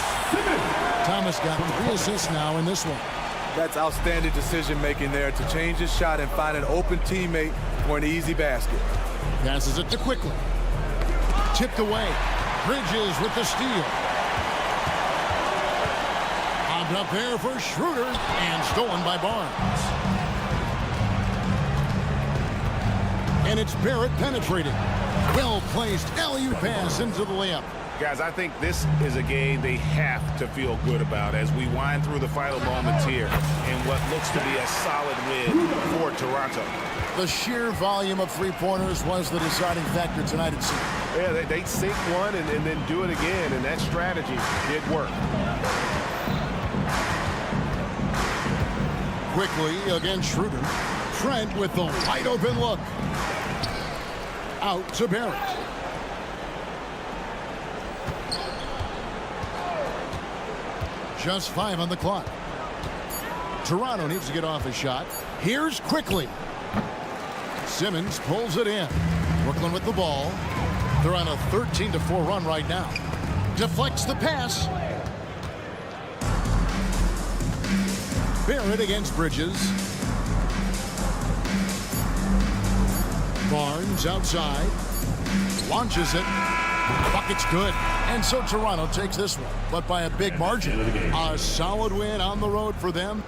Thomas got 3 assists now in this one. That's outstanding decision-making there to change his shot and find an open teammate for an easy basket. Passes it to Quickly. Tipped away. Bridges with the steal. Bobbed up there for Schroeder, and stolen by Barnes. And it's Barrett penetrating. Well-placed alley-oop pass into the layup. Guys, I think this is a game they have to feel good about as we wind through the final moments here in what looks to be a solid win for Toronto. The sheer volume of three-pointers was the deciding factor tonight, it seemed. Yeah, they sink one and then do it again, and that strategy did work. Quickly against Schroeder. Trent with the wide-open look. Out to Barrett. Just 5 on the clock. Toronto needs to get off a shot. Here's Quickly. Simmons pulls it in. Brooklyn with the ball. They're on a 13-4 run right now. Deflects the pass. Barrett against Bridges. Barnes outside. Launches it. Bucket's good. And so Toronto takes this one, but by a big margin. A solid win on the road for them.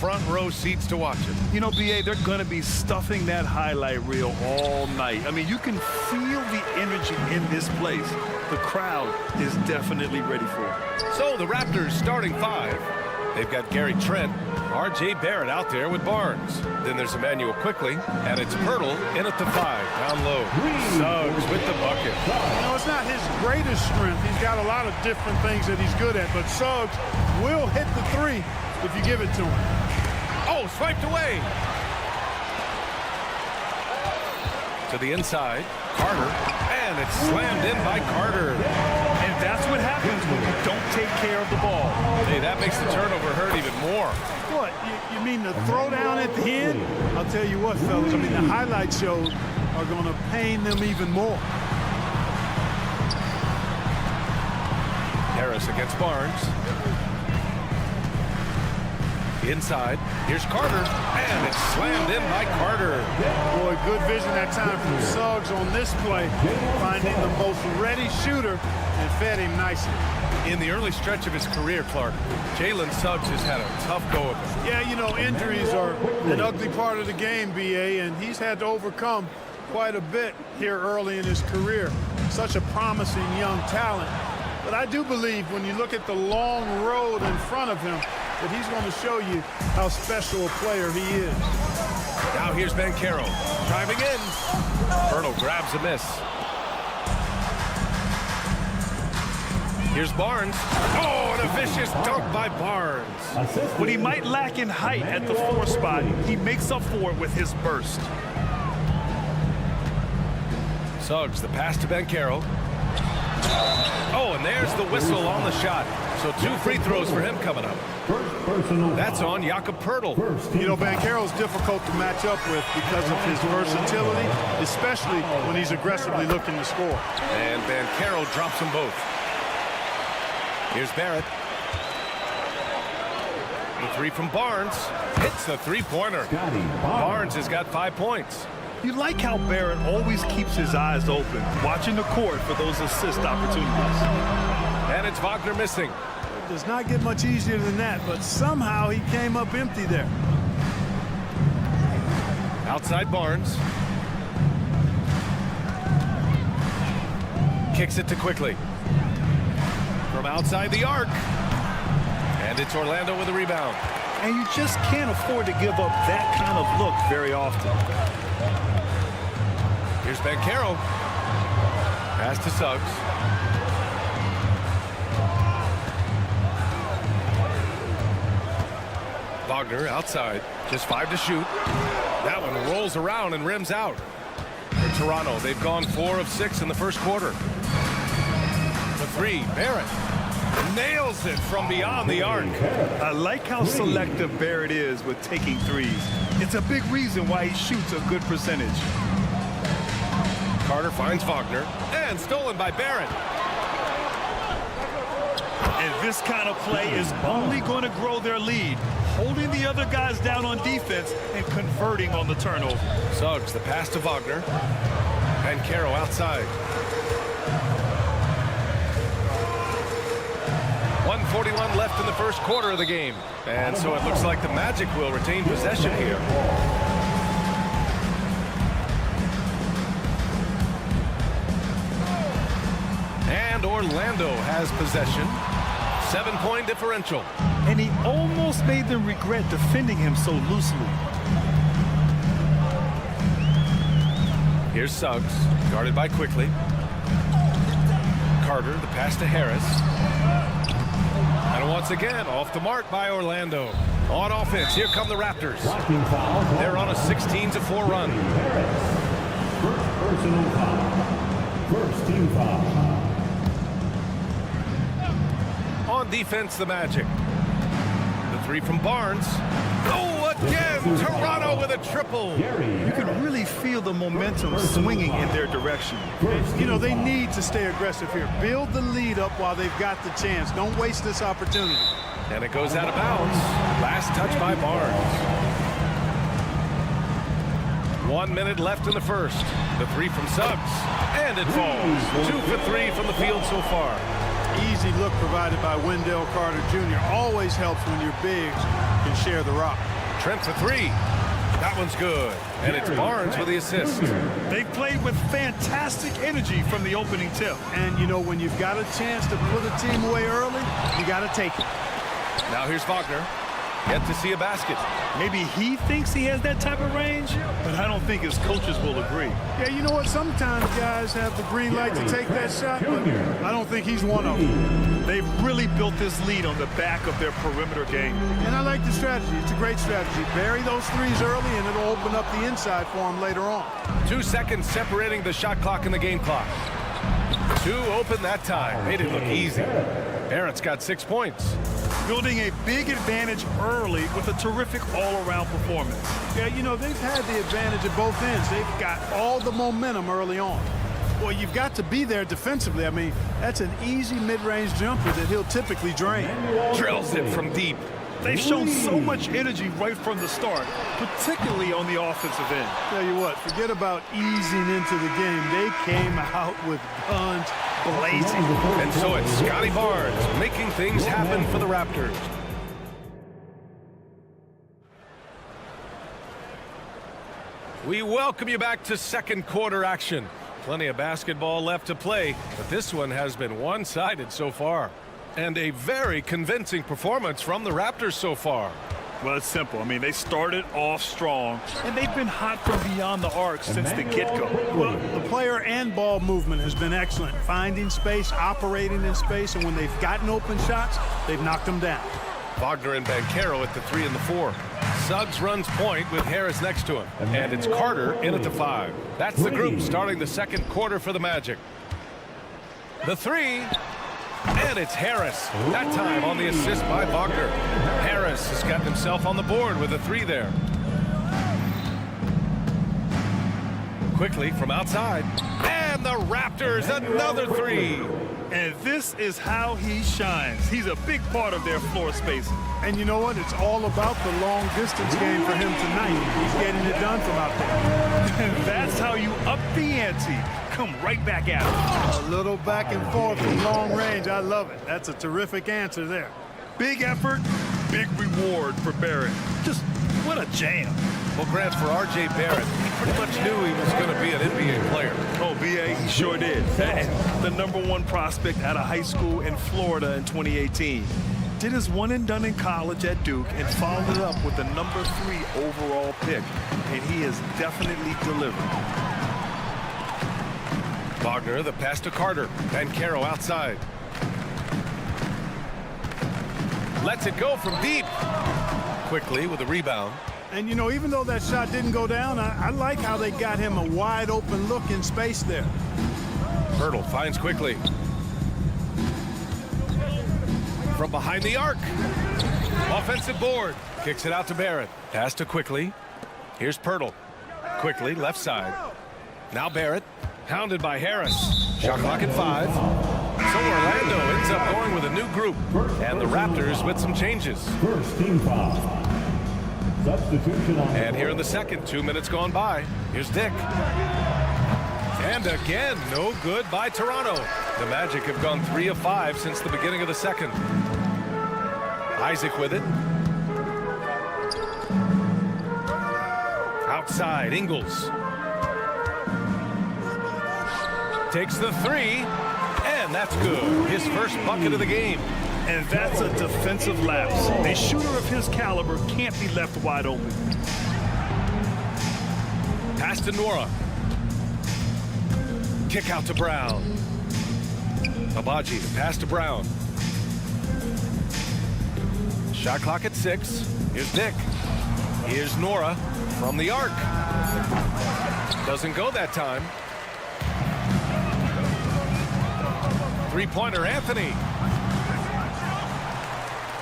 front row seats to watch it. You know, BA, they're going to be stuffing that highlight reel all night. I mean, you can feel the energy in this place. The crowd is definitely ready for it. So the Raptors starting five. They've got Gary Trent, R.J. Barrett out there with Barnes. Then there's Emmanuel Quickly, and it's Pirtle in at the 5, down low. Suggs with the bucket. You know, it's not his greatest strength. He's got a lot of different things that he's good at, but Suggs will hit the 3 if you give it to him. Oh, swiped away. To the inside, Carter, and it's slammed in by Carter. And that's what happens when you don't take care of the ball. Hey, that makes the turnover hurt even more. What, you mean the throwdown at the end? I'll tell you what, fellas, I mean, the highlight shows are going to pain them even more. Harris against Barnes. Inside, here's Carter, and it's slammed in by Carter. Boy, good vision that time from Suggs on this play, finding the most ready shooter and fed him nicely. In the early stretch of his career, Clark, Jalen Suggs has had a tough go of it. Yeah, you know, injuries are an ugly part of the game, BA, and he's had to overcome quite a bit here early in his career. Such a promising young talent. But I do believe when you look at the long road in front of him, that he's going to show you how special a player he is. Now here's Banchero driving in. Pirtle grabs a miss. Here's Barnes. Oh, and a vicious dunk by Barnes. When he might lack in height at the 4 spot, he makes up for it with his burst. Suggs, the pass to Banchero. Oh, and there's the whistle on the shot. So 2 free throws for him coming up. That's on Jakob Pirtle. You know, Banchero's difficult to match up with because of his versatility, especially when he's aggressively looking to score. And Banchero drops them both. Here's Barrett. The 3 from Barnes. Hits the 3-pointer. Barnes has got 5 points. You like how Barrett always keeps his eyes open, watching the court for those assist opportunities. And it's Wagner missing. Does not get much easier than that, but somehow he came up empty there. Outside Barnes. Kicks it to Quickly. From outside the arc. And it's Orlando with a rebound. And you just can't afford to give up that kind of look very often. Here's Banchero. Pass to Suggs. Wagner outside. Just 5 to shoot. That one rolls around and rims out. For Toronto, they've gone 4 of 6 in the first quarter. The 3, Barrett. Nails it from beyond the arc. I like how selective Barrett is with taking threes. It's a big reason why he shoots a good percentage. Carter finds Wagner. And stolen by Barrett. And this kind of play is only going to grow their lead, holding the other guys down on defense and converting on the turnover. Suggs, the pass to Wagner. And Caro outside. 1:41 left in the first quarter of the game. And so it looks like the Magic will retain possession here. And Orlando has possession. 7-point differential. And he almost made them regret defending him so loosely. Here's Suggs, guarded by Quickly. Carter, the pass to Harris. And once again, off the mark by Orlando. On offense, here come the Raptors. They're on a 16-4 run. First personal foul. First team foul. On defense, the Magic. The 3 from Barnes. Oh, again, Toronto with a triple. You can really feel the momentum swinging in their direction. You know, they need to stay aggressive here. Build the lead up while they've got the chance. Don't waste this opportunity. And it goes out of bounds. Last touch by Barnes. 1 minute left in the first. The 3 from Suggs. And it falls. 2 for 3 from the field so far. Easy look provided by Wendell Carter Jr. Always helps when your bigs can share the rock. Trent for 3. That one's good. And it's Barnes with the assist. They played with fantastic energy from the opening tip. And, you know, when you've got a chance to put a team away early, you got to take it. Now here's Wagner. Yet to see a basket. Maybe he thinks he has that type of range, but I don't think his coaches will agree. Yeah, you know what? Sometimes guys have the green light to take that shot, but I don't think he's one of them. They've really built this lead on the back of their perimeter game. And I like the strategy. It's a great strategy. Bury those threes early, and it'll open up the inside for him later on. 2 seconds separating the shot clock and the game clock. 2 open that time. Made it look easy. Barrett's got 6 points. Building a big advantage early with a terrific all-around performance. Yeah, you know, they've had the advantage at both ends. They've got all the momentum early on. Well, you've got to be there defensively. I mean, that's an easy mid-range jumper that he'll typically drain. Drills it from deep. They've shown so much energy right from the start, particularly on the offensive end. Tell you what, forget about easing into the game. They came out with guns blazing. And so it's Scotty Barnes making things happen for the Raptors. We welcome you back to second quarter action. Plenty of basketball left to play, but this one has been one-sided so far. And a very convincing performance from the Raptors so far. Well, it's simple. I mean, they started off strong, and they've been hot from beyond the arc since the get-go. Well, the player and ball movement has been excellent. Finding space, operating in space, and when they've gotten open shots, they've knocked them down. Wagner and Banchero at the 3 and the 4. Suggs runs point with Harris next to him. And it's Carter in at the 5. That's the group starting the second quarter for the Magic. The 3. And it's Harris. That time on the assist by Wagner. Harris has gotten himself on the board with a 3 there. Quickly from outside. And the Raptors, another 3. And this is how he shines. He's a big part of their floor spacing. And you know what? It's all about the long distance game for him tonight. He's getting it done from out there. And that's how you up the ante. Come right back at him. A little back and forth from long range. I love it. That's a terrific answer there. Big effort, big reward for Barrett. Just what a jam. Well, Grant, for R.J. Barrett, he pretty much knew he was going to be an NBA player. Oh, B.A., he sure did. And the #1 prospect out of high school in Florida in 2018. Did his one and done in college at Duke and followed it up with the #3 overall pick. And he has definitely delivered. Wagner, the pass to Carter. And Caro outside. Lets it go from deep. Quickly with a rebound. And, you know, even though that shot didn't go down, I like how they got him a wide open look in space there. Hurdle finds quickly. From behind the arc. Offensive board. Kicks it out to Barrett. Pass to Quickly. Here's Pirtle. Quickly, left side. Now Barrett. Hounded by Harris. Shot clock at 5. So Orlando ends up going with a new group. And the Raptors with some changes. First team foul. Substitution on. And here in the second, 2 minutes gone by. Here's Dick. And again, no good by Toronto. The Magic have gone 3 of 5 since the beginning of the second. Isaac with it. Outside, Ingles. Takes the 3, and that's good. His first bucket of the game. And that's a defensive lapse. A shooter of his caliber can't be left wide open. Pass to Nora. Kick out to Brown. Abaji, the pass to Brown. Shot clock at 6. Here's Dick. Here's Nora from the arc. Doesn't go that time. Three-pointer, Anthony.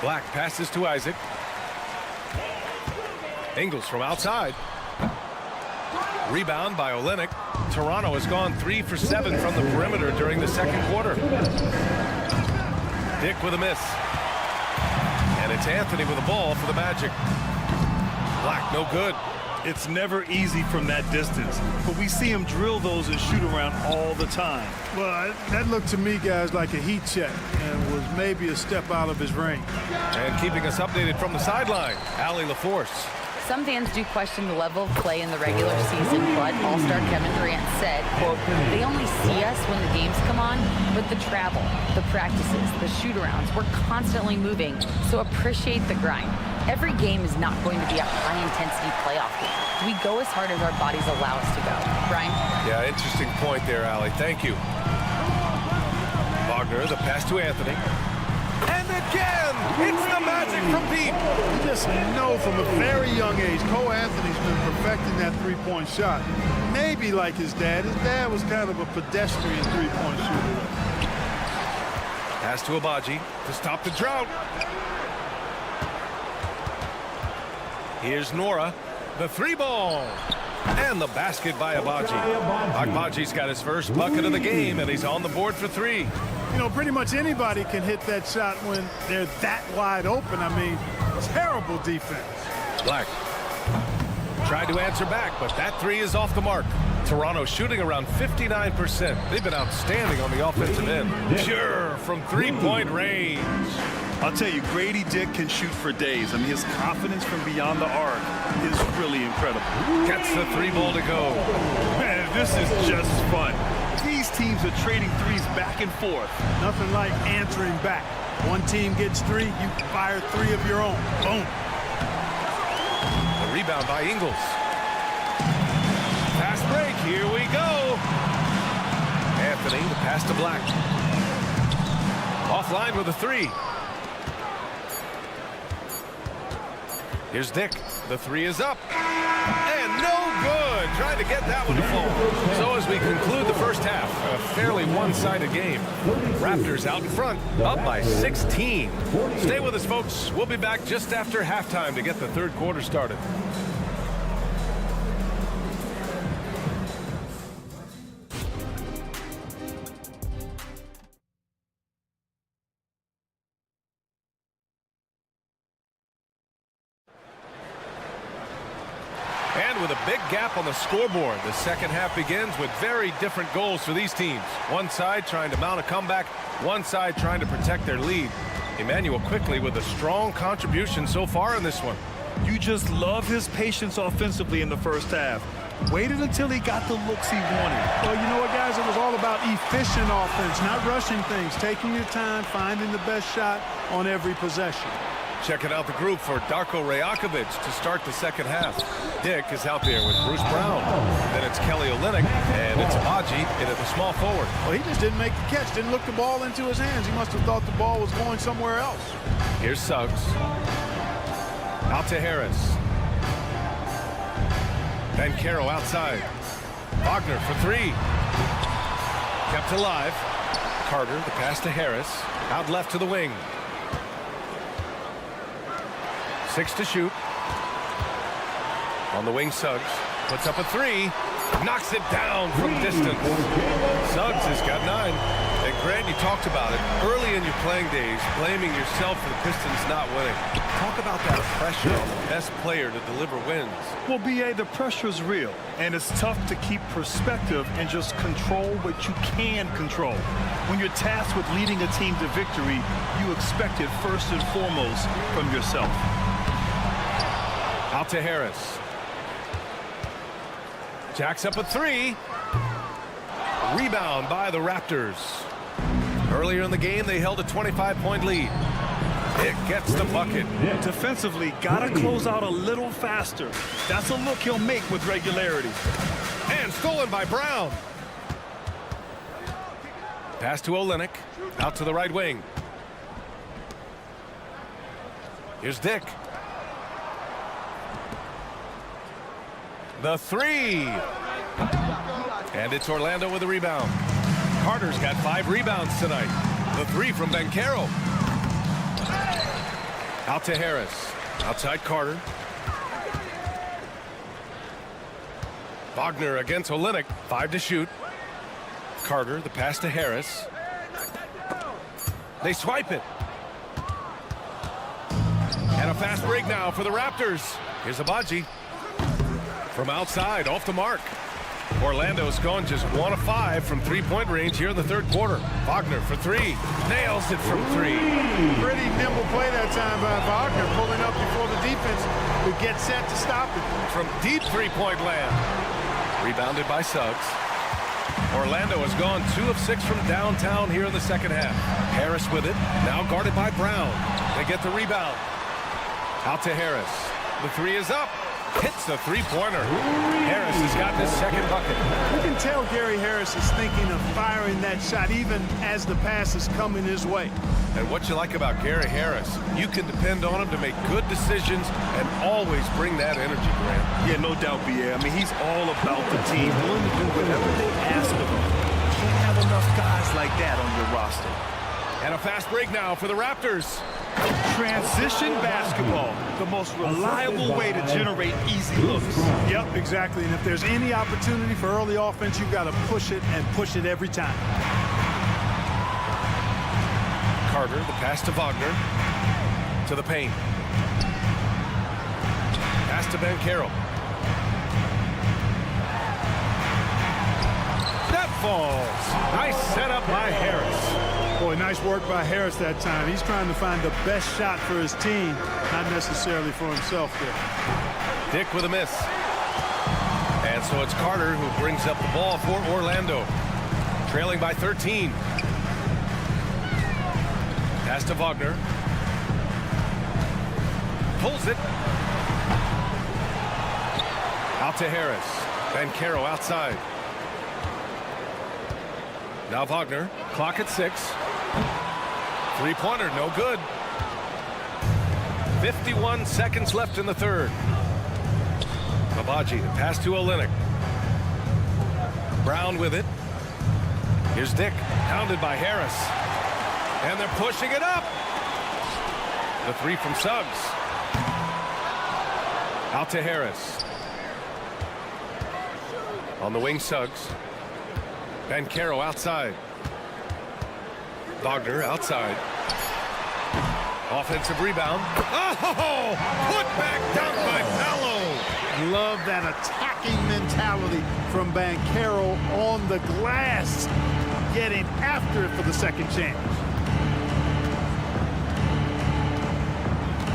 Black passes to Isaac. Ingles from outside. Rebound by Olynyk. Toronto has gone 3 for 7 from the perimeter during the second quarter. Dick with a miss. And it's Anthony with the ball for the Magic. Black, no good. It's never easy from that distance, but we see him drill those and shoot around all the time. Well, that looked to me, guys, like a heat check and was maybe a step out of his range. And keeping us updated from the sideline, Allie LaForce. Some fans do question the level of play in the regular season, but All-Star Kevin Durant said, quote, they only see us when the games come on, but the travel, the practices, the shoot-arounds, we're constantly moving, so appreciate the grind. Every game is not going to be a high-intensity playoff game. We go as hard as our bodies allow us to go. Brian? Yeah, interesting point there, Allie. Thank you. Wagner, the pass to Anthony. And again, it's the Magic from deep. You just know from a very young age, Cole Anthony's been perfecting that three-point shot. Maybe like his dad. His dad was kind of a pedestrian three-point shooter. Pass to Abaji to stop the drought. Here's Nora, the 3-ball. And the basket by Abaji. Abaji's got his first bucket of the game, and he's on the board for 3. You know, pretty much anybody can hit that shot when they're that wide open. I mean, terrible defense. Black tried to answer back, but that 3 is off the mark. Toronto shooting around 59%. They've been outstanding on the offensive end. Pure from 3-point range. I'll tell you, Grady Dick can shoot for days. I mean, his confidence from beyond the arc is really incredible. Gets the 3-ball to go. Man, this is just fun. These teams are trading threes back and forth. Nothing like answering back. One team gets 3, you fire 3 of your own. Boom. The rebound by Ingles. Fast break, here we go. Anthony, the pass to Black. Offline with a 3. Here's Dick. The 3 is up. And no good. Trying to get that one to fall. So as we conclude the first half, a fairly one-sided game. Raptors out in front, up by 16. Stay with us, folks. We'll be back just after halftime to get the third quarter started. And with a big gap on the scoreboard, the second half begins with very different goals for these teams. One side trying to mount a comeback, one side trying to protect their lead. Emmanuel quickly with a strong contribution so far in this one. You just love his patience offensively in the first half. Waited until he got the looks he wanted. Well, you know what, guys? It was all about efficient offense, not rushing things, taking your time, finding the best shot on every possession. Checking out the group for Darko Rajakovic to start the second half. Dick is out there with Bruce Brown. Then it's Kelly Olynyk, and it's Abaji in at the small forward. Well, he just didn't make the catch, didn't look the ball into his hands. He must have thought the ball was going somewhere else. Here's Suggs. Out to Harris. Banchero outside. Wagner for three. Kept alive. Carter, the pass to Harris. Out left to the wing. 6 to shoot. On the wing, Suggs puts up a three. Knocks it down from distance. Suggs has got 9. And Grant, you talked about it early in your playing days, blaming yourself for the Pistons not winning. Talk about that pressure on the best player to deliver wins. Well, B.A., the pressure's real, and it's tough to keep perspective and just control what you can control. When you're tasked with leading a team to victory, you expect it first and foremost from yourself. Out to Harris. Jacks up a three. Rebound by the Raptors. Earlier in the game, they held a 25-point lead. It gets the bucket. Defensively, gotta close out a little faster. That's a look he'll make with regularity. And stolen by Brown. Pass to Olynyk. Out to the right wing. Here's Dick. The three. And it's Orlando with a rebound. Carter's got 5 rebounds tonight. The three from Banchero. Out to Harris. Outside Carter. Wagner against Olynyk. 5 to shoot. Carter, the pass to Harris. They swipe it. And a fast break now for the Raptors. Here's Abaji. From outside, off the mark. Orlando's gone just 1 of 5 from three-point range here in the third quarter. Wagner for three. Nails it from 3. Pretty nimble play that time by Wagner, pulling up before the defense would get set to stop it. From deep three-point land. Rebounded by Suggs. Orlando has gone 2 of 6 from downtown here in the second half. Harris with it, now guarded by Brown. They get the rebound. Out to Harris. The three is up. Hits the three-pointer. Harris has got his second bucket. You can tell Gary Harris is thinking of firing that shot even as the pass is coming his way. And what you like about Gary Harris, you can depend on him to make good decisions and always bring that energy, Grant. Yeah, no doubt, B.A. I mean, he's all about the team, willing to do whatever they ask of him. You can't have enough guys like that on your roster. And a fast break now for the Raptors. Transition basketball, the most reliable way to generate easy looks. Yep, exactly. And if there's any opportunity for early offense, you've got to push it and push it every time. Carter, the pass to Wagner. To the paint. Pass to Banchero. That falls. Nice setup by Harris. Boy, nice work by Harris that time. He's trying to find the best shot for his team, not necessarily for himself there. Dick with a miss. And so it's Carter who brings up the ball for Orlando. Trailing by 13. Pass to Wagner. Pulls it. Out to Harris. Banchero outside. Now Wagner. Clock at 6. Three-pointer, no good. 51 seconds left in the third. Abaji, the pass to Olynyk. Brown with it. Here's Dick, pounded by Harris. And they're pushing it up. The three from Suggs. Out to Harris. On the wing, Suggs. Banchero outside. Wagner outside. Offensive rebound. Oh! Put back down by Paolo. Love that attacking mentality from Banchero on the glass, getting after it for the second chance.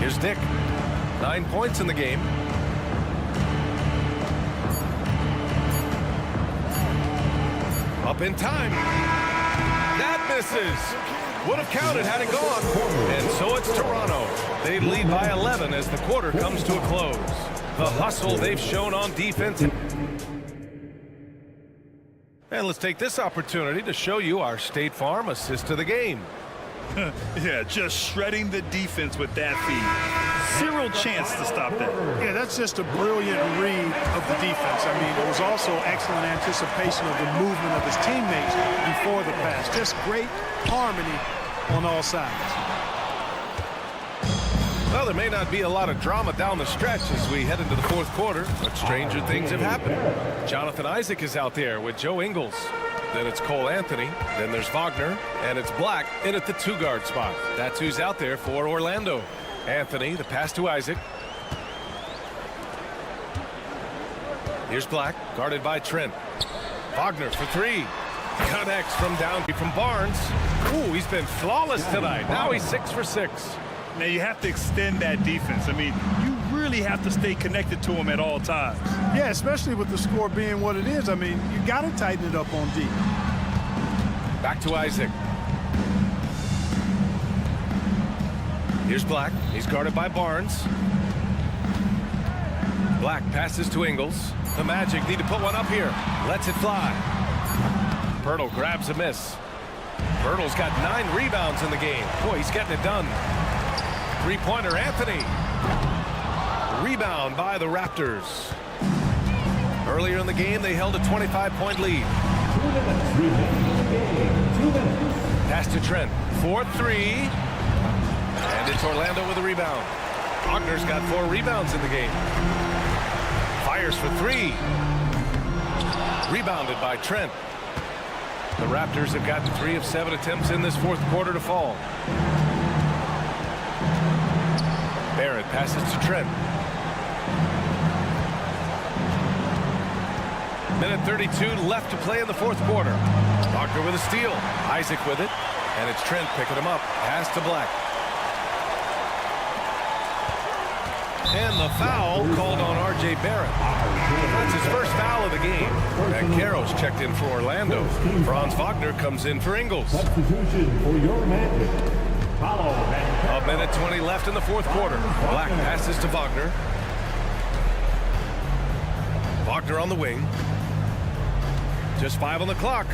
Here's Dick. 9 points in the game. Up in time. That misses. Would have counted had it gone. And so it's Toronto. They lead by 11 as the quarter comes to a close. The hustle they've shown on defense. And let's take this opportunity to show you our State Farm assist of the game. Yeah, just shredding the defense with that feed. Zero chance to stop that. Yeah, that's just a brilliant read of the defense. I mean, it was also excellent anticipation of the movement of his teammates before the pass. Just great harmony on all sides. Well, there may not be a lot of drama down the stretch as we head into the fourth quarter, but stranger things have happened. Jonathan Isaac is out there with Joe Ingles. Then it's Cole Anthony. Then there's Wagner. And it's Black in at the 2-guard spot. That's who's out there for Orlando. Anthony, the pass to Isaac. Here's Black, guarded by Trent. Wagner for 3. Connects from Barnes. Ooh, he's been flawless tonight. Now he's 6 for 6. Now you have to extend that defense. I mean, you really have to stay connected to him at all times. Yeah, especially with the score being what it is. I mean, you got to tighten it up on D. Back to Isaac. Here's Black. He's guarded by Barnes. Black passes to Ingles. The Magic need to put one up here. Lets it fly. Pirtle grabs a miss. Pirtle's got 9 rebounds in the game. Boy, he's getting it done. Three-pointer, Anthony. Rebound by the Raptors. Earlier in the game, they held a 25-point lead. Pass to Trent. 4-3. And it's Orlando with a rebound. Wagner's got 4 rebounds in the game. Fires for 3. Rebounded by Trent. The Raptors have gotten 3 of 7 attempts in this fourth quarter to fall. Barrett passes to Trent. Minute 32 left to play in the fourth quarter. Wagner with a steal. Isaac with it. And it's Trent picking him up. Pass to Black. And the foul called on R.J. Barrett. That's his first foul of the game. Banchero's checked in for Orlando. Franz Wagner comes in for Ingles. Substitution for your Magic. A minute 20 left in the fourth quarter. Black passes to Wagner. Wagner on the wing. Just 5 on the clock.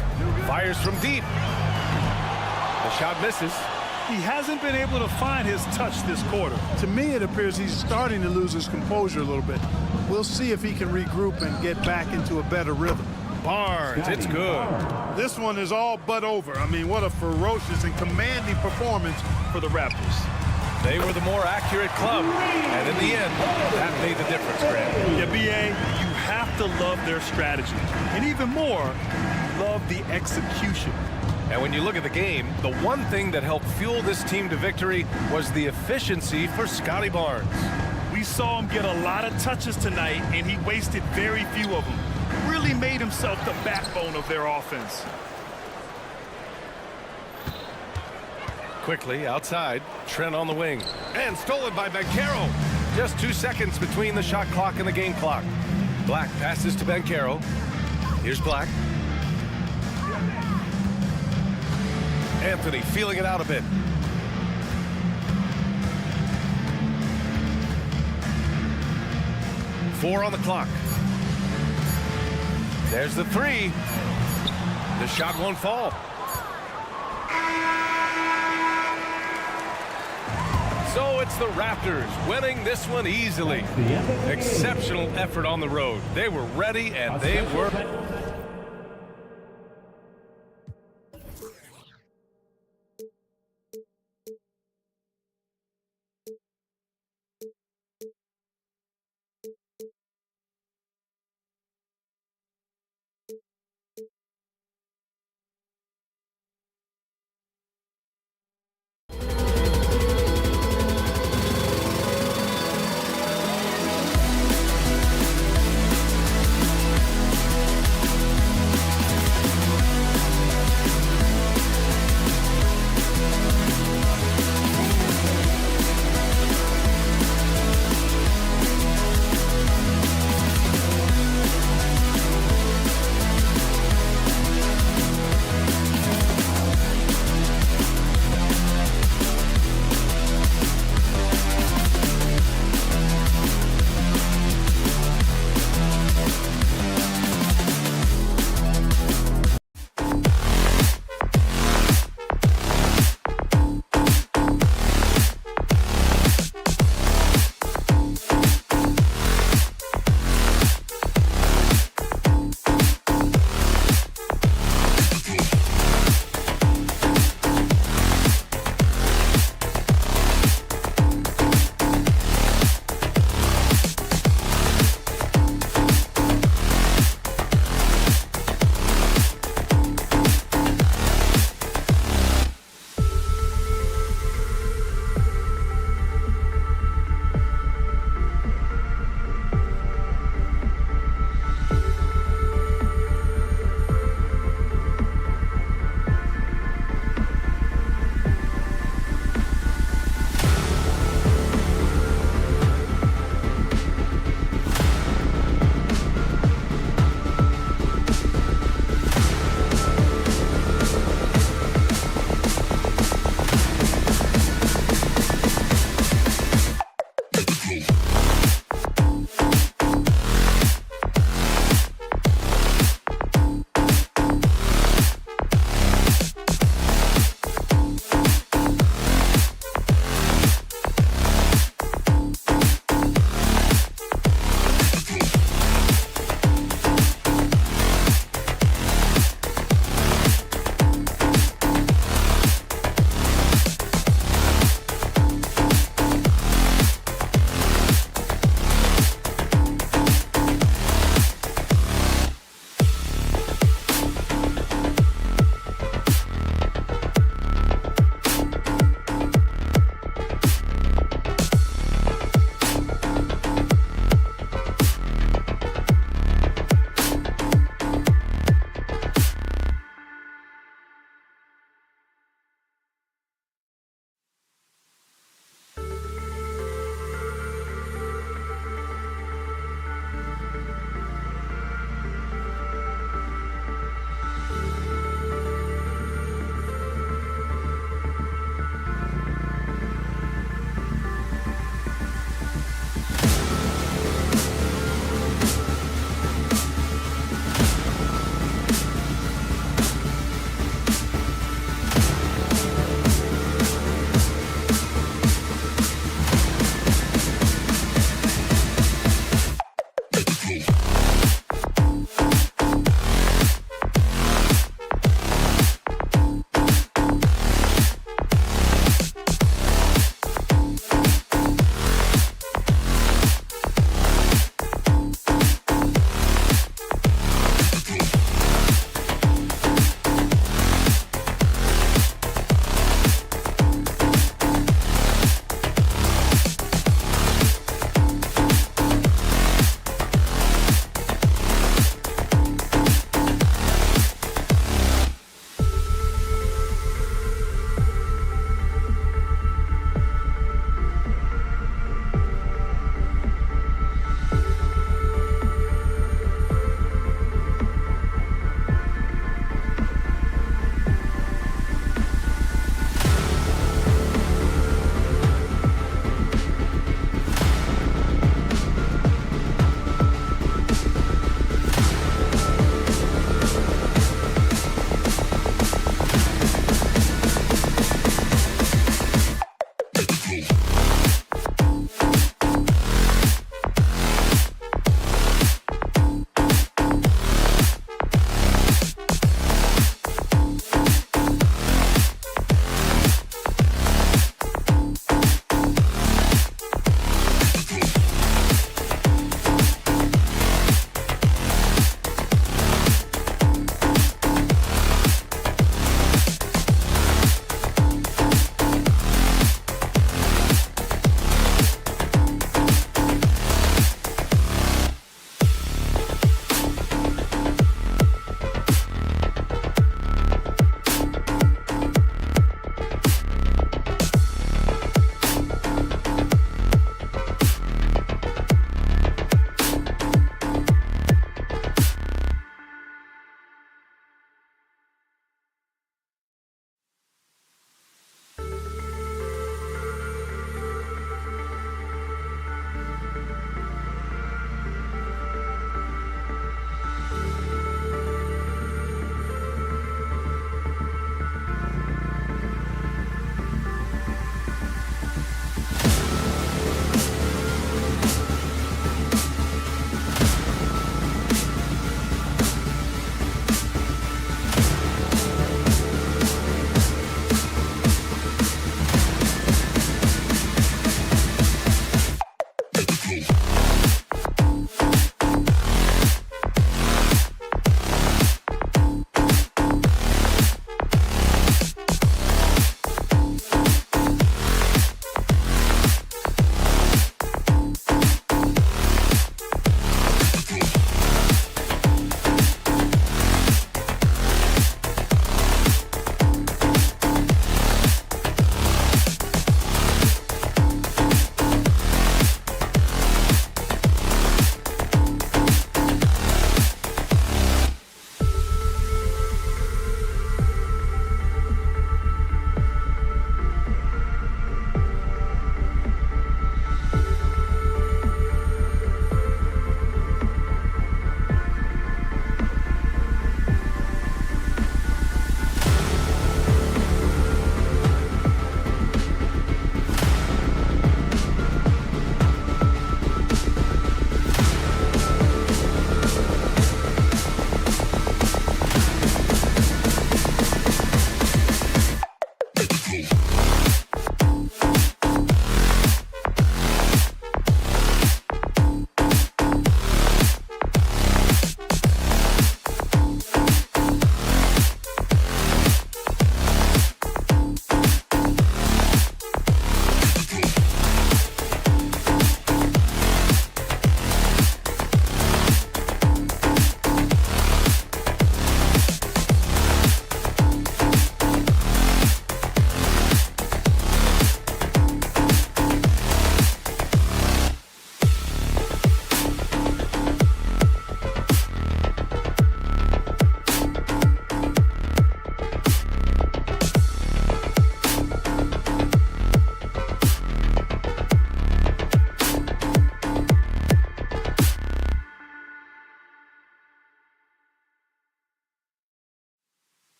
Fires from deep. The shot misses. He hasn't been able to find his touch this quarter. To me, it appears he's starting to lose his composure a little bit. We'll see if he can regroup and get back into a better rhythm. Barnes, it's good. This one is all but over. I mean, what a ferocious and commanding performance for the Raptors. They were the more accurate club, and in the end, that made the difference, Grant. Yeah, B.A., you have to love their strategy. And even more, love the execution. And when you look at the game, the one thing that helped fuel this team to victory was the efficiency for Scotty Barnes. We saw him get a lot of touches tonight, and he wasted very few of them. Really made himself the backbone of their offense. Quickly outside, Trent on the wing. And stolen by Banchero. Just 2 seconds between the shot clock and the game clock. Black passes to Banchero. Here's Black. Anthony feeling it out a bit. Four on the clock. There's the 3. The shot won't fall. So it's the Raptors winning this one easily. Exceptional effort on the road. They were ready and they were...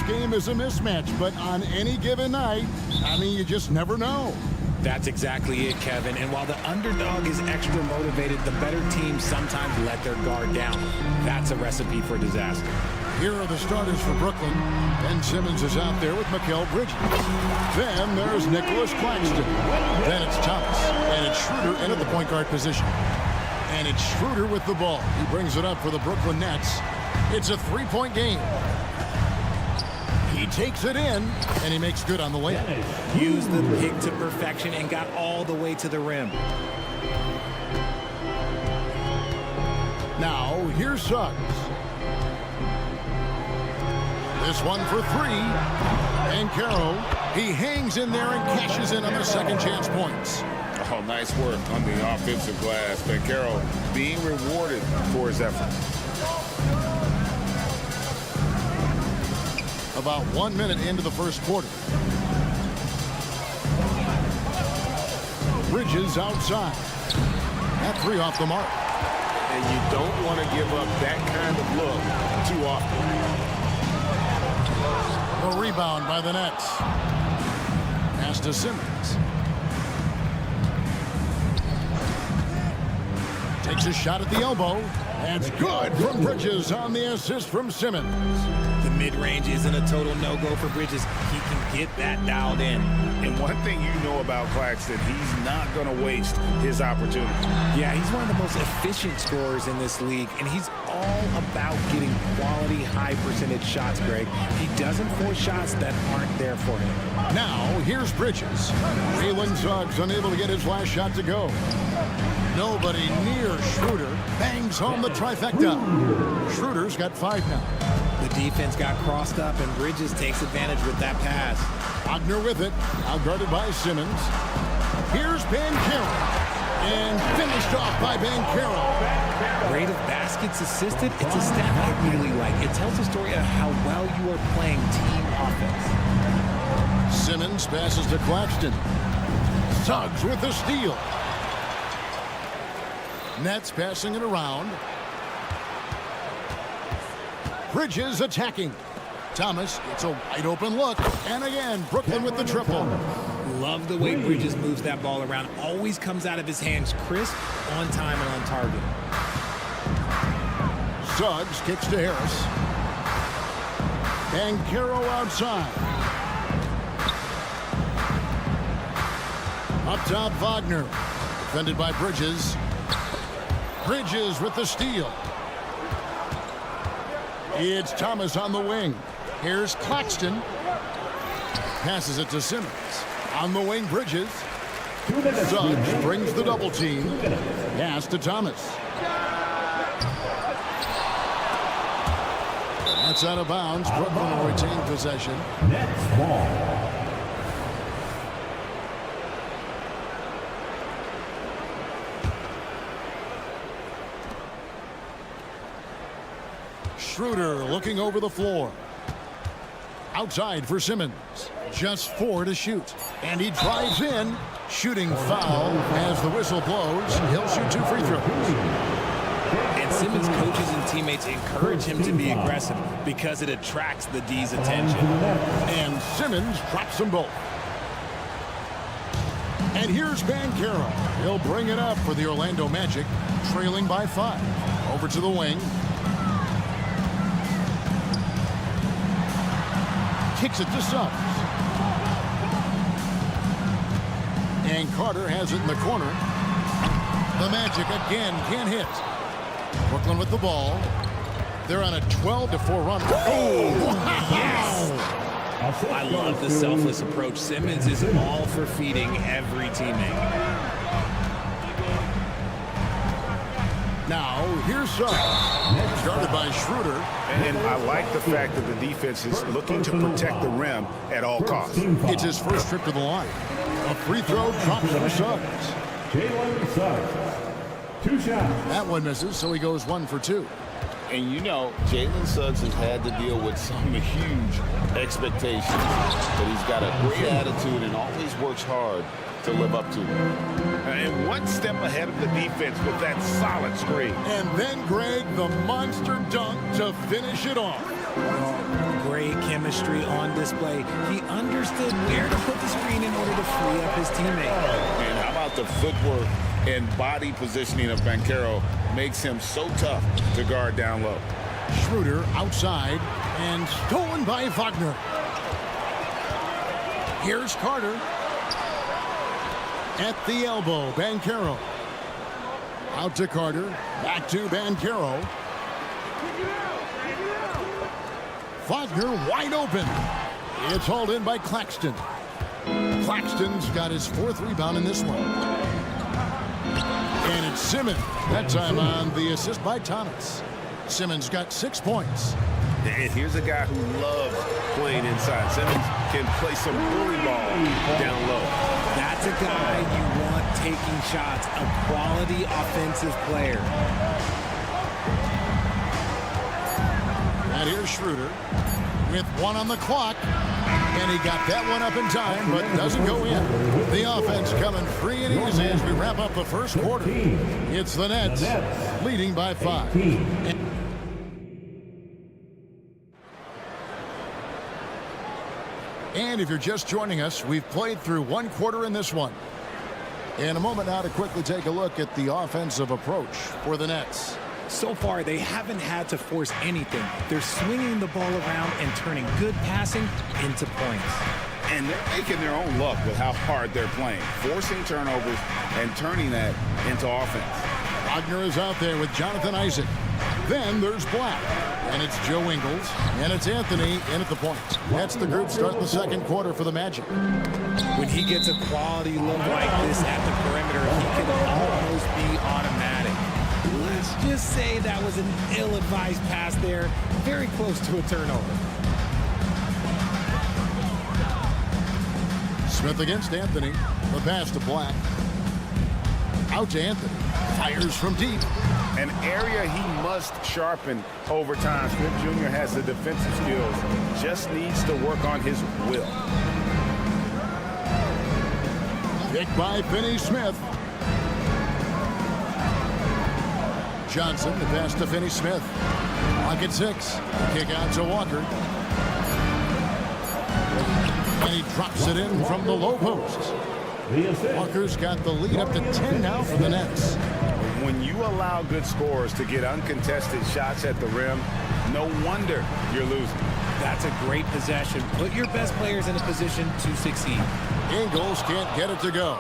game is a mismatch, but on any given night, I mean, you just never know. That's exactly it, Kevin. And while the underdog is extra motivated, the better teams sometimes let their guard down. That's a recipe for disaster. Here are the starters for Brooklyn. Ben Simmons is out there with Mikal Bridges. Then there's Nicholas Claxton. Then it's Thomas. And it's Schroeder in at the point guard position. And it's Schroeder with the ball. He brings it up for the Brooklyn Nets. It's a three-point game. He takes it in, and he makes good on the layup. Used the pick to perfection and got all the way to the rim. Now, here's Suggs. This one for three. And Caro, he hangs in there and cashes in on their second chance points. Oh, nice work on the offensive glass. Caro being rewarded for his effort. About 1 minute into the first quarter. Bridges outside. That three off the mark. And you don't want to give up that kind of look too often. A rebound by the Nets. Pass to Simmons. Takes a shot at the elbow. That's good from Bridges on the assist from Simmons. The mid-range isn't a total no-go for Bridges. He can get that dialed in. And one thing you know about Claxton, he's not going to waste his opportunity. Yeah, he's one of the most efficient scorers in this league, and he's all about getting quality, high-percentage shots, Greg. He doesn't force shots that aren't there for him. Now, here's Bridges. Jalen Suggs unable to get his last shot to go. Nobody near Schroeder. Bangs home the trifecta. Schroeder's got 5 now. The defense got crossed up, and Bridges takes advantage with that pass. Wagner with it. Now guarded by Simmons. Here's Banchero. And finished off by Banchero. Rate of baskets assisted, it's a stat I really like. It tells the story of how well you are playing team offense. Simmons passes to Claxton. Suggs with the steal. Nets passing it around. Bridges attacking. Thomas, it's a wide open look. And again, Brooklyn with the triple. Love the way Bridges moves that ball around. Always comes out of his hands crisp, on time, and on target. Suggs kicks to Harris. And Caro outside. Up top, Wagner. Defended by Bridges. Bridges with the steal. It's Thomas on the wing. Here's Claxton. Passes it to Simmons. On the wing, Bridges. Suggs brings the double team. Pass to Thomas. That's out of bounds. Brooklyn will retain possession. Next ball. Schroeder looking over the floor. Outside for Simmons. Just 4 to shoot. And he drives in. Shooting foul as the whistle blows. He'll shoot 2 free throws. And Simmons' coaches and teammates encourage him to be aggressive because it attracts the D's attention. And Simmons drops them both. And here's Banchero. He'll bring it up for the Orlando Magic, trailing by 5. Over to the wing. Kicks it to Suggs. And Carter has it in the corner. The Magic again can't hit. Brooklyn with the ball. They're on a 12-4 run. Oh, wow. Yes! I love the selfless approach. Simmons is all for feeding every teammate. Now, here's Suggs. Started by Schroeder. And I like the fact that the defense is looking to protect the rim at all costs. It's his first trip to the line. A free throw drops for Suggs. Jalen Suggs. 2 shots. That one misses, so he goes 1 for 2. And you know, Jalen Suggs has had to deal with some huge expectations. But he's got a great attitude and always works hard to live up to. And one step ahead of the defense with that solid screen. And then, Greg, the monster dunk to finish it off. Great chemistry on display. He understood where to put the screen in order to free up his teammate. And how about the footwork and body positioning of Banchero makes him so tough to guard down low. Schroeder outside and stolen by Wagner. Here's Carter. At the elbow, Banchero. Out to Carter. Back to Banchero. Wagner wide open. It's hauled in by Claxton. Claxton's got his 4th rebound in this one. And it's Simmons. That time on the assist by Thomas. Simmons got 6 points. And here's a guy who loves playing inside. Simmons can play some bully ball down low. That's a guy you want taking shots, a quality offensive player. And here's Schroeder with 1 on the clock. And he got that one up in time, but doesn't go in. The offense coming free and easy as we wrap up the first quarter. It's the Nets leading by 5. And if you're just joining us, we've played through 1 quarter in this one. In a moment now to quickly take a look at the offensive approach for the Nets. So far, they haven't had to force anything. They're swinging the ball around and turning good passing into points. And they're making their own luck with how hard they're playing, forcing turnovers and turning that into offense. Wagner is out there with Jonathan Isaac. Then there's Black. And it's Joe Ingles. And it's Anthony in at the point. That's the group starting the second quarter for the Magic. When he gets a quality look like this at the perimeter, he can almost be automatic. Let's just say that was an ill-advised pass there. Very close to a turnover. Smith against Anthony. The pass to Black. Out to Anthony. Fires from deep. An area he must sharpen over time. Smith Jr. has the defensive skills. Just needs to work on his will. Picked by Finney-Smith. Johnson, the pass to Finney-Smith. Lock at 6. Kick out to Walker. And he drops it in from the low post. Walker's got the lead up to 10 now for the Nets. When you allow good scorers to get uncontested shots at the rim, no wonder you're losing. That's a great possession. Put your best players in a position to succeed. Ingles can't get it to go.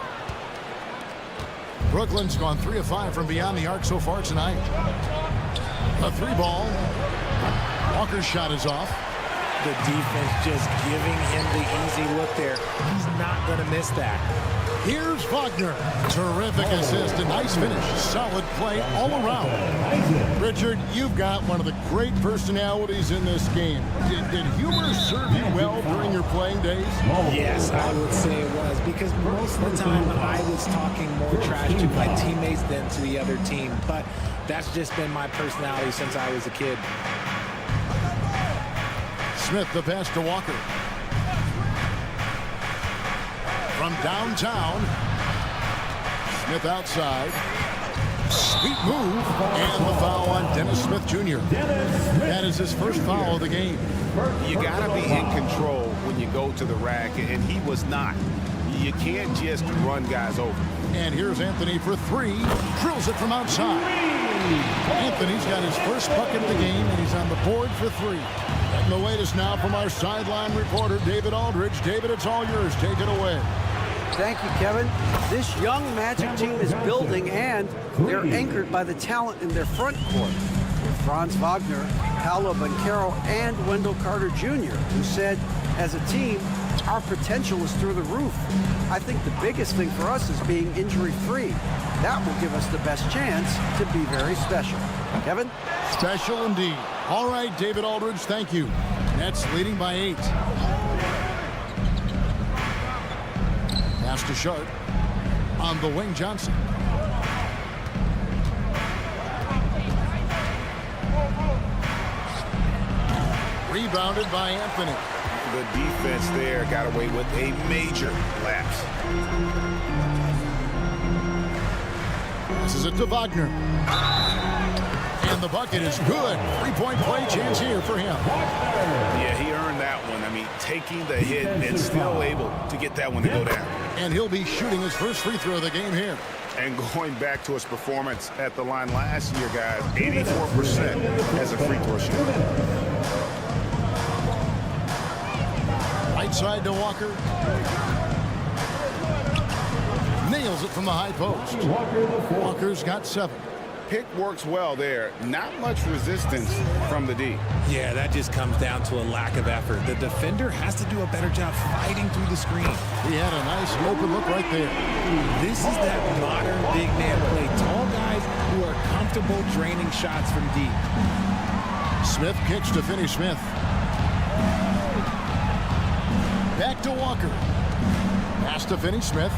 Brooklyn's gone 3 of 5 from beyond the arc so far tonight. A 3 ball. Walker's shot is off. The defense just giving him the easy look there. He's not going to miss that. Here's Wagner. Terrific assist. A nice finish. Solid play all around. Richard, you've got one of the great personalities in this game. Did humor serve you well during your playing days? Yes, I would say it was, because most of the time I was talking more trash to my teammates than to the other team. But that's just been my personality since I was a kid. Smith, the pass to Walker. From downtown. Smith outside. Sweet move. And the foul on Dennis Smith Jr. That is his first foul of the game. You got to be in control when you go to the rack, and he was not. You can't just run guys over. And here's Anthony for 3. Drills it from outside. Anthony's got his first bucket of the game, and he's on the board for 3. And the latest now from our sideline reporter, David Aldridge. David, it's all yours. Take it away. Thank you, Kevin. This young Magic team is building, and they're anchored by the talent in their front court. With Franz Wagner, Paolo Banchero, and Wendell Carter Jr., who said, as a team, our potential is through the roof. I think the biggest thing for us is being injury-free. That will give us the best chance to be very special. Kevin? Special indeed. All right, David Aldridge, thank you. Nets leading by 8. Pass to Sharp. On the wing, Johnson. Rebounded by Anthony. The defense there got away with a major lapse. This is it to Wagner. And the bucket is good. 3-point play chance here for him. Yeah, he earned that one. I mean, taking the hit and still able to get that one to go down. And he'll be shooting his first free throw of the game here. And going back to his performance at the line last year, guys, 84% as a free throw shooter. Right side to Walker. Nails it from the high post. Walker's got 7. Pick works well there. Not much resistance from the D. Yeah, that just comes down to a lack of effort. The defender has to do a better job fighting through the screen. He had a nice open look right there. This is that modern big man play. Tall guys who are comfortable draining shots from deep. Smith kicks to Finney Smith. Back to Walker. Pass to Finney Smith.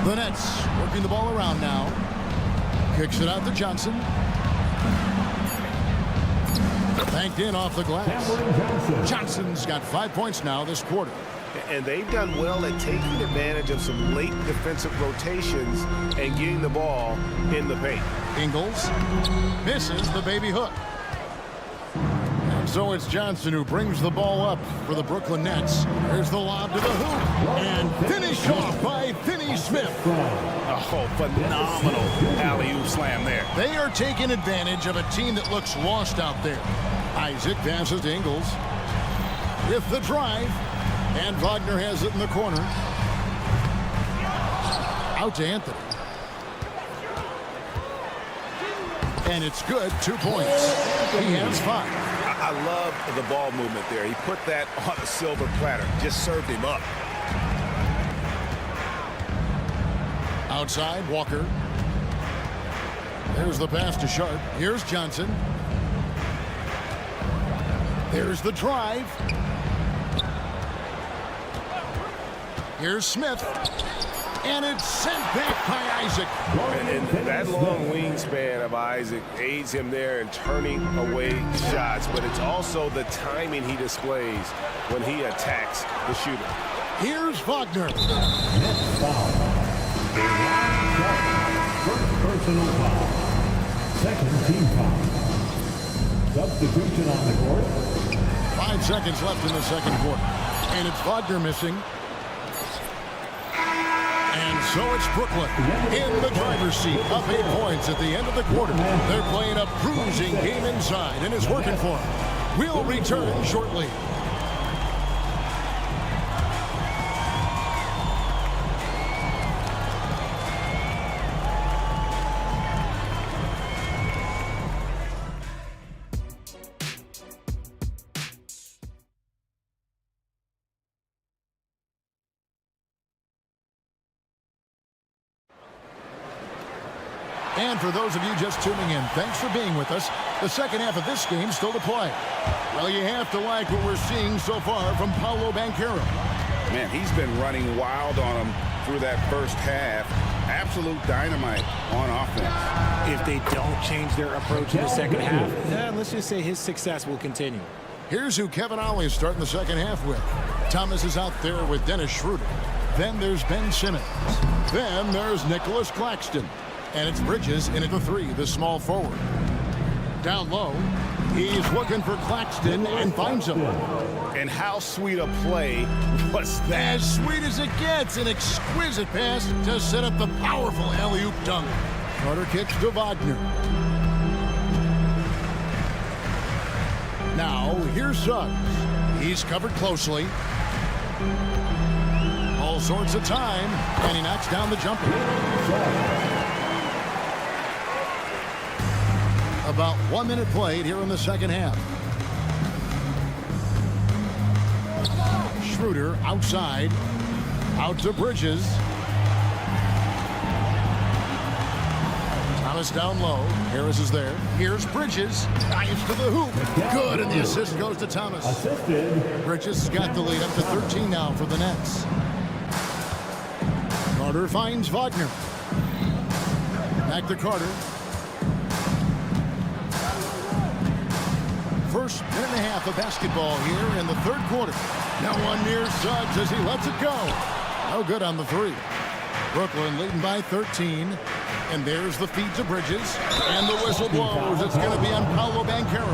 The Nets working the ball around now. Kicks it out to Johnson. Banked in off the glass. Johnson's got 5 points now this quarter. And they've done well at taking advantage of some late defensive rotations and getting the ball in the paint. Ingles misses the baby hook. And so it's Johnson who brings the ball up for the Brooklyn Nets. There's the lob to the hoop. And finished off by Finney Smith. Oh, phenomenal alley-oop slam there. They are taking advantage of a team that looks lost out there. Isaac passes to Ingles with the drive. And Wagner has it in the corner. Out to Anthony. And it's good. 2 points. He has 5. I love the ball movement there. He put that on a silver platter. Just served him up. Outside, Walker. There's the pass to Sharp. Here's Johnson. There's the drive. Here's Smith. And it's sent back by Isaac. And that long wingspan of Isaac aids him there in turning away shots, but it's also the timing he displays when he attacks the shooter. Here's Wagner. Next foul. First personal foul. Second team foul. Substitution on the court. 5 seconds left in the second quarter. And it's Wagner missing. And so it's Brooklyn in the driver's seat, up 8 points at the end of the quarter. They're playing a bruising game inside, and it's working for them. We'll return shortly. And for those of you just tuning in, thanks for being with us. The second half of this game still to play. Well, you have to like what we're seeing so far from Paolo Banchero. Man, he's been running wild on him through that first half. Absolute dynamite on offense. If they don't change their approach in the second half, let's just say his success will continue. Here's who Kevin Ollie is starting the second half with. Thomas is out there with Dennis Schroeder. Then there's Ben Simmons. Then there's Nicholas Claxton. And it's Bridges in at the 3, the small forward. Down low, he's looking for Claxton and finds him. And how sweet a play was that? As sweet as it gets, an exquisite pass to set up the powerful alley-oop dunk. Carter kicks to Wagner. Now, here's Suggs. He's covered closely. All sorts of time, and he knocks down the jumper. About 1 minute played here in the second half. Schroeder outside. Out to Bridges. Thomas down low. Harris is there. Here's Bridges. Dives to the hoop. Good, and the assist goes to Thomas. Bridges has got the lead up to 13 now for the Nets. Carter finds Wagner. Back to Carter. First minute and a half of basketball here in the third quarter. Now one near Suggs as he lets it go. No good on the 3. Brooklyn leading by 13. And there's the feed to Bridges. And the whistle blows. It's going to be on Paolo Banchero.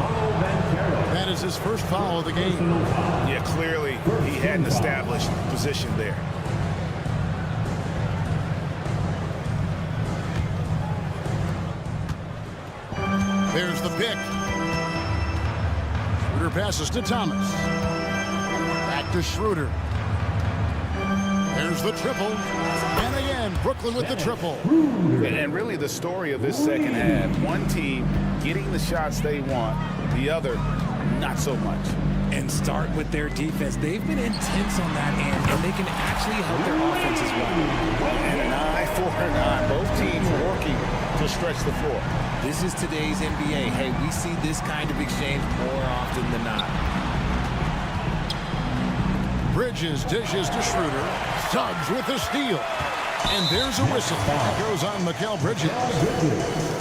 That is his first foul of the game. Yeah, clearly he had an established position there. There's the pick. Schroeder passes to Thomas. Back to Schroeder. There's the triple. And again, Brooklyn with the triple. And really the story of this second half, one team getting the shots they want, the other not so much. And start with their defense. They've been intense on that end, and they can actually help their offense as well. And an eye for an eye. Both teams working to stretch the floor. This is today's NBA. Hey, we see this kind of exchange more often than not. Bridges dishes to Schroeder. Suggs with the steal. And there's a whistle. That goes on Mikal Bridges.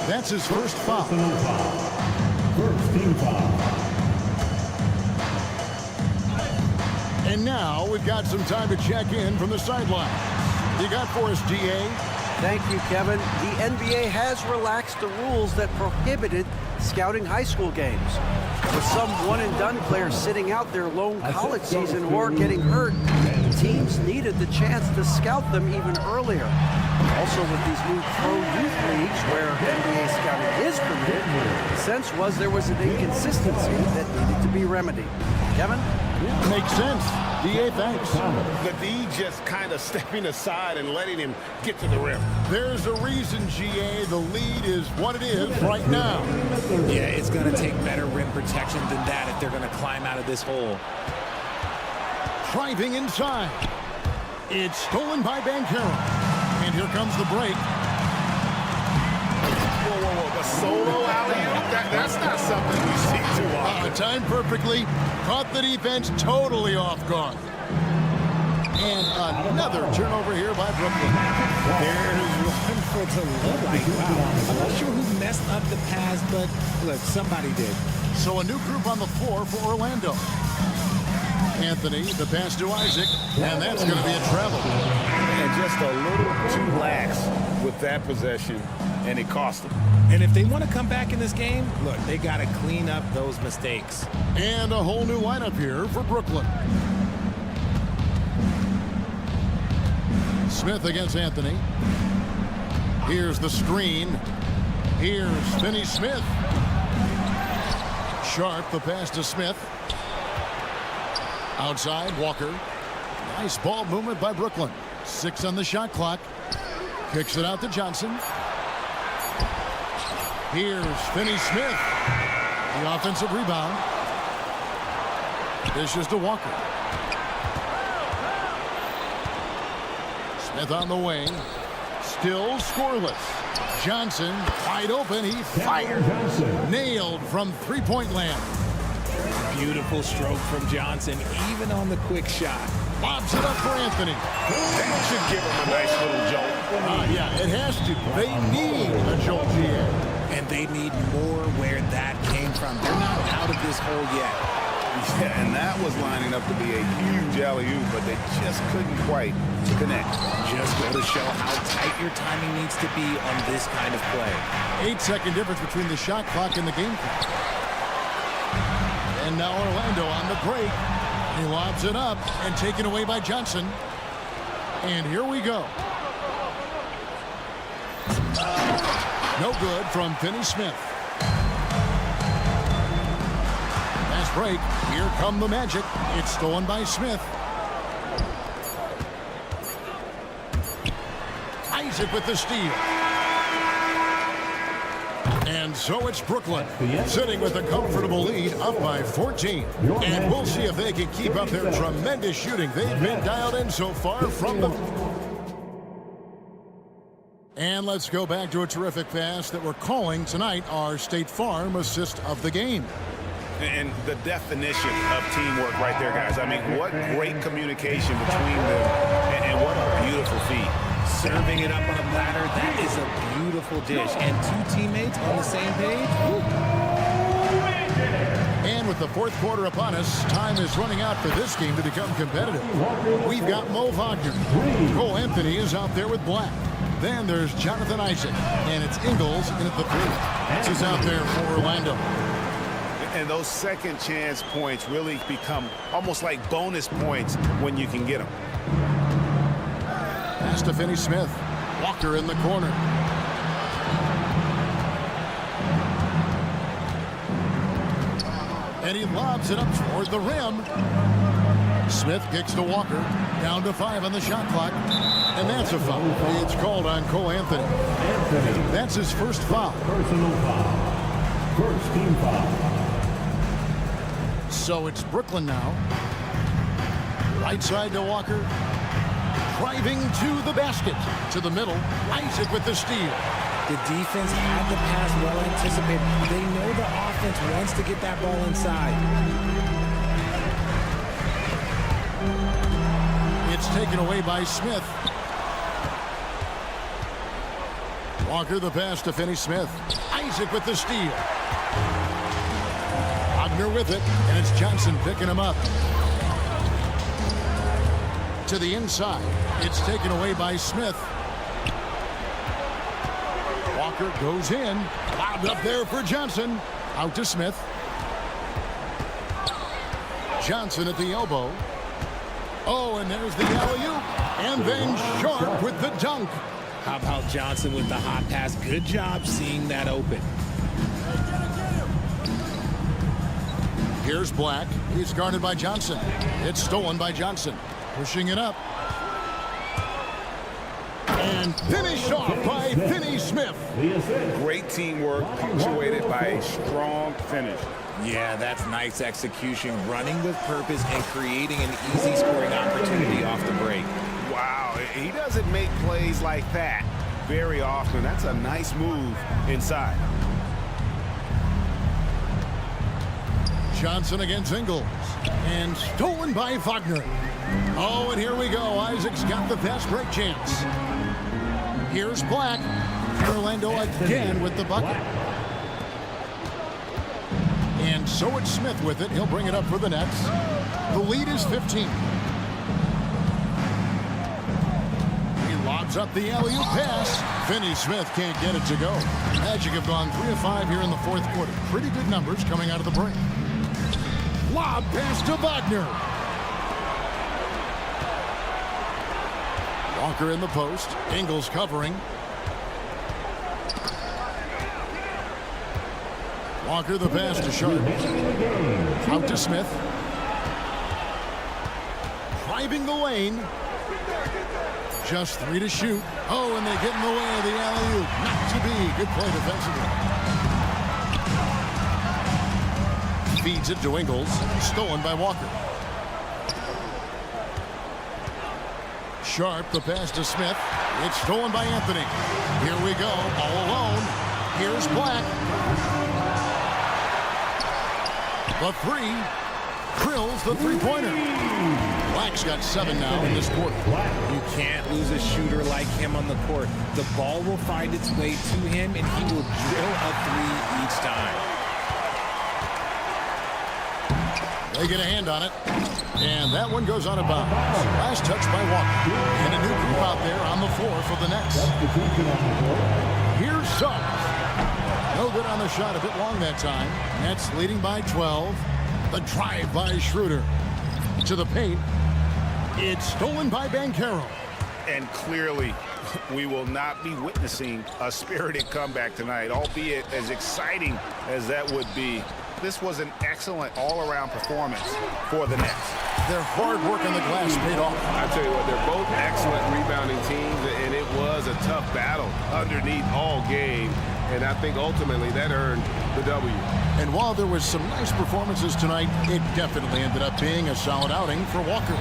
That's his first foul. First team foul. And now we've got some time to check in from the sideline. You got for us, DA? Thank you, Kevin. The NBA has relaxed the rules that prohibited scouting high school games. With some one-and-done players sitting out their lone college season or getting hurt, teams needed the chance to scout them even earlier. Also, with these new pro youth leagues where NBA scouting is permitted, the sense was there was an inconsistency that needed to be remedied. Kevin? Makes sense. DA, thanks. The D just kind of stepping aside and letting him get to the rim. There's a reason, GA, the lead is what it is right now. Yeah, it's going to take better rim protection than that if they're going to climb out of this hole. Driving inside. It's stolen by Banchero. And here comes the break. Whoa, the solo alley-oop? That's not something we see too often. Timed perfectly. Caught the defense totally off guard. And another turnover here by Brooklyn. There's one for the low. Wow. I'm not sure who messed up the pass, but look, somebody did. So a new group on the floor for Orlando. Anthony, the pass to Isaac, and that's going to be a travel. And just a little too lax with that possession, and it cost them. And if they want to come back in this game, look, they got to clean up those mistakes. And a whole new lineup here for Brooklyn. Smith against Anthony. Here's the screen. Here's Finney Smith. Sharp, the pass to Smith. Outside, Walker. Nice ball movement by Brooklyn. 6 on the shot clock. Kicks it out to Johnson. Here's Finney Smith. The offensive rebound. Dishes to Walker. Smith on the wing. Still scoreless. Johnson wide open. He fired. Nailed from three-point land. Beautiful stroke from Johnson, even on the quick shot. Lobs it up for Anthony. That should give him a nice little jolt. Yeah, it has to. They need a jolt here. And they need more where that came from. They're not out of this hole yet. Yeah, and that was lining up to be a huge alley-oop, but they just couldn't quite connect. Just go to show how tight your timing needs to be on this kind of play. 8-second difference between the shot clock and the game clock. And now Orlando on the break. He lobs it up and taken away by Johnson. And here we go. No good from Finney Smith. Fast break. Here come the Magic. It's stolen by Smith. Isaac with the steal. And so it's Brooklyn, sitting with a comfortable lead, up by 14. And we'll see if they can keep up their tremendous shooting. They've been dialed in so far from the... And let's go back to a terrific pass that we're calling tonight our State Farm assist of the game. And the definition of teamwork right there, guys. I mean, what great communication between them, and what a beautiful feed. Serving it up on a platter, that is a beautiful dish. And two teammates on the same page. Woo. And with the fourth quarter upon us, time is running out for this game to become competitive. We've got Mo Wagner. Cole Anthony is out there with Black. Then there's Jonathan Isaac, and it's Ingles in at the 3. He's out there for Orlando. And those second chance points really become almost like bonus points when you can get them. Pass to Finney-Smith. Walker in the corner. And he lobs it up toward the rim. Smith kicks to Walker. Down to 5 on the shot clock. And that's a foul. It's called on Cole Anthony. That's his first foul. Personal foul. First team foul. So it's Brooklyn now. Right side to Walker. Driving to the basket. To the middle. Isaac with the steal. The defense had the pass well anticipated. They know the offense wants to get that ball inside. It's taken away by Smith. Walker the pass to Finney-Smith. Isaac with the steal. Wagner with it, and it's Johnson picking him up. To the inside. It's taken away by Smith. Walker goes in. Lobbed up there for Johnson. Out to Smith. Johnson at the elbow. Oh, and there's the alley-oop. And then Sharp with the dunk. How about Johnson with the hot pass? Good job seeing that open. Here's Black. He's guarded by Johnson. It's stolen by Johnson. Pushing it up. And finished off by Finney-Smith. Great teamwork punctuated by a strong finish. Yeah, that's nice execution, running with purpose and creating an easy scoring opportunity off the break. Wow, he doesn't make plays like that very often. That's a nice move inside. Johnson against Ingles. And stolen by Wagner. Oh, and here we go. Isaac's got the fast break chance. Here's Black. Orlando again with the bucket. And so it's Smith with it. He'll bring it up for the Nets. The lead is 15. He lobs up the alley-oop pass. Finney-Smith can't get it to go. Magic have gone 3 of 5 here in the fourth quarter. Pretty good numbers coming out of the break. Lob pass to Wagner. Walker in the post. Ingles covering. Walker the pass to Sharp. Out to Smith. Driving the lane. Just 3 to shoot. Oh, and they get in the way of the alley-oop. Not to be. Good play defensively. Feeds it to Ingles. Stolen by Walker. Sharp, the pass to Smith. It's stolen by Anthony. Here we go, all alone. Here's Black. The 3. Drills the three-pointer. Black's got 7 now in this quarter. You can't lose a shooter like him on the court. The ball will find its way to him, and he will drill a 3 each time. They get a hand on it. And that one goes out of bounds. Last touch by Walker. And a new group out there on the floor for the Nets. Here's Suggs. No good on the shot. A bit long that time. Nets leading by 12. The drive by Schroeder. To the paint. It's stolen by Banchero. And clearly, we will not be witnessing a spirited comeback tonight, albeit as exciting as that would be. This was an excellent all-around performance for the Nets. Their hard work on the glass paid off. I tell you what, they're both excellent rebounding teams, and it was a tough battle underneath all game. And I think ultimately that earned the W. And while there was some nice performances tonight, it definitely ended up being a solid outing for Walker.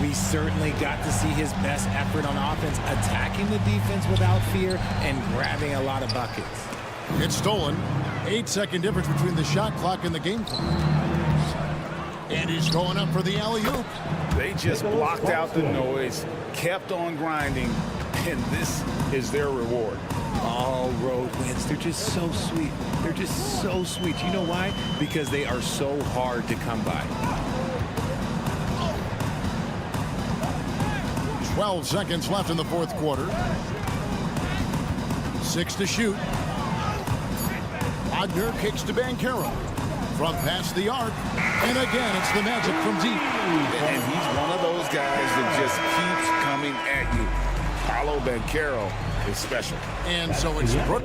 We certainly got to see his best effort on offense, attacking the defense without fear and grabbing a lot of buckets. It's stolen. 8-second difference between the shot clock and the game clock. And he's going up for the alley-oop. They just blocked out the noise, kept on grinding, and this is their reward. All road wins. They're just so sweet. They're just so sweet. You know why? Because they are so hard to come by. 12 seconds left in the fourth quarter. 6 to shoot. Wagner kicks to Banchero. From past the arc. And again, it's the Magic from deep. And he's one of those guys that just keeps coming at you. Paolo Banchero is special. And so it's Brook.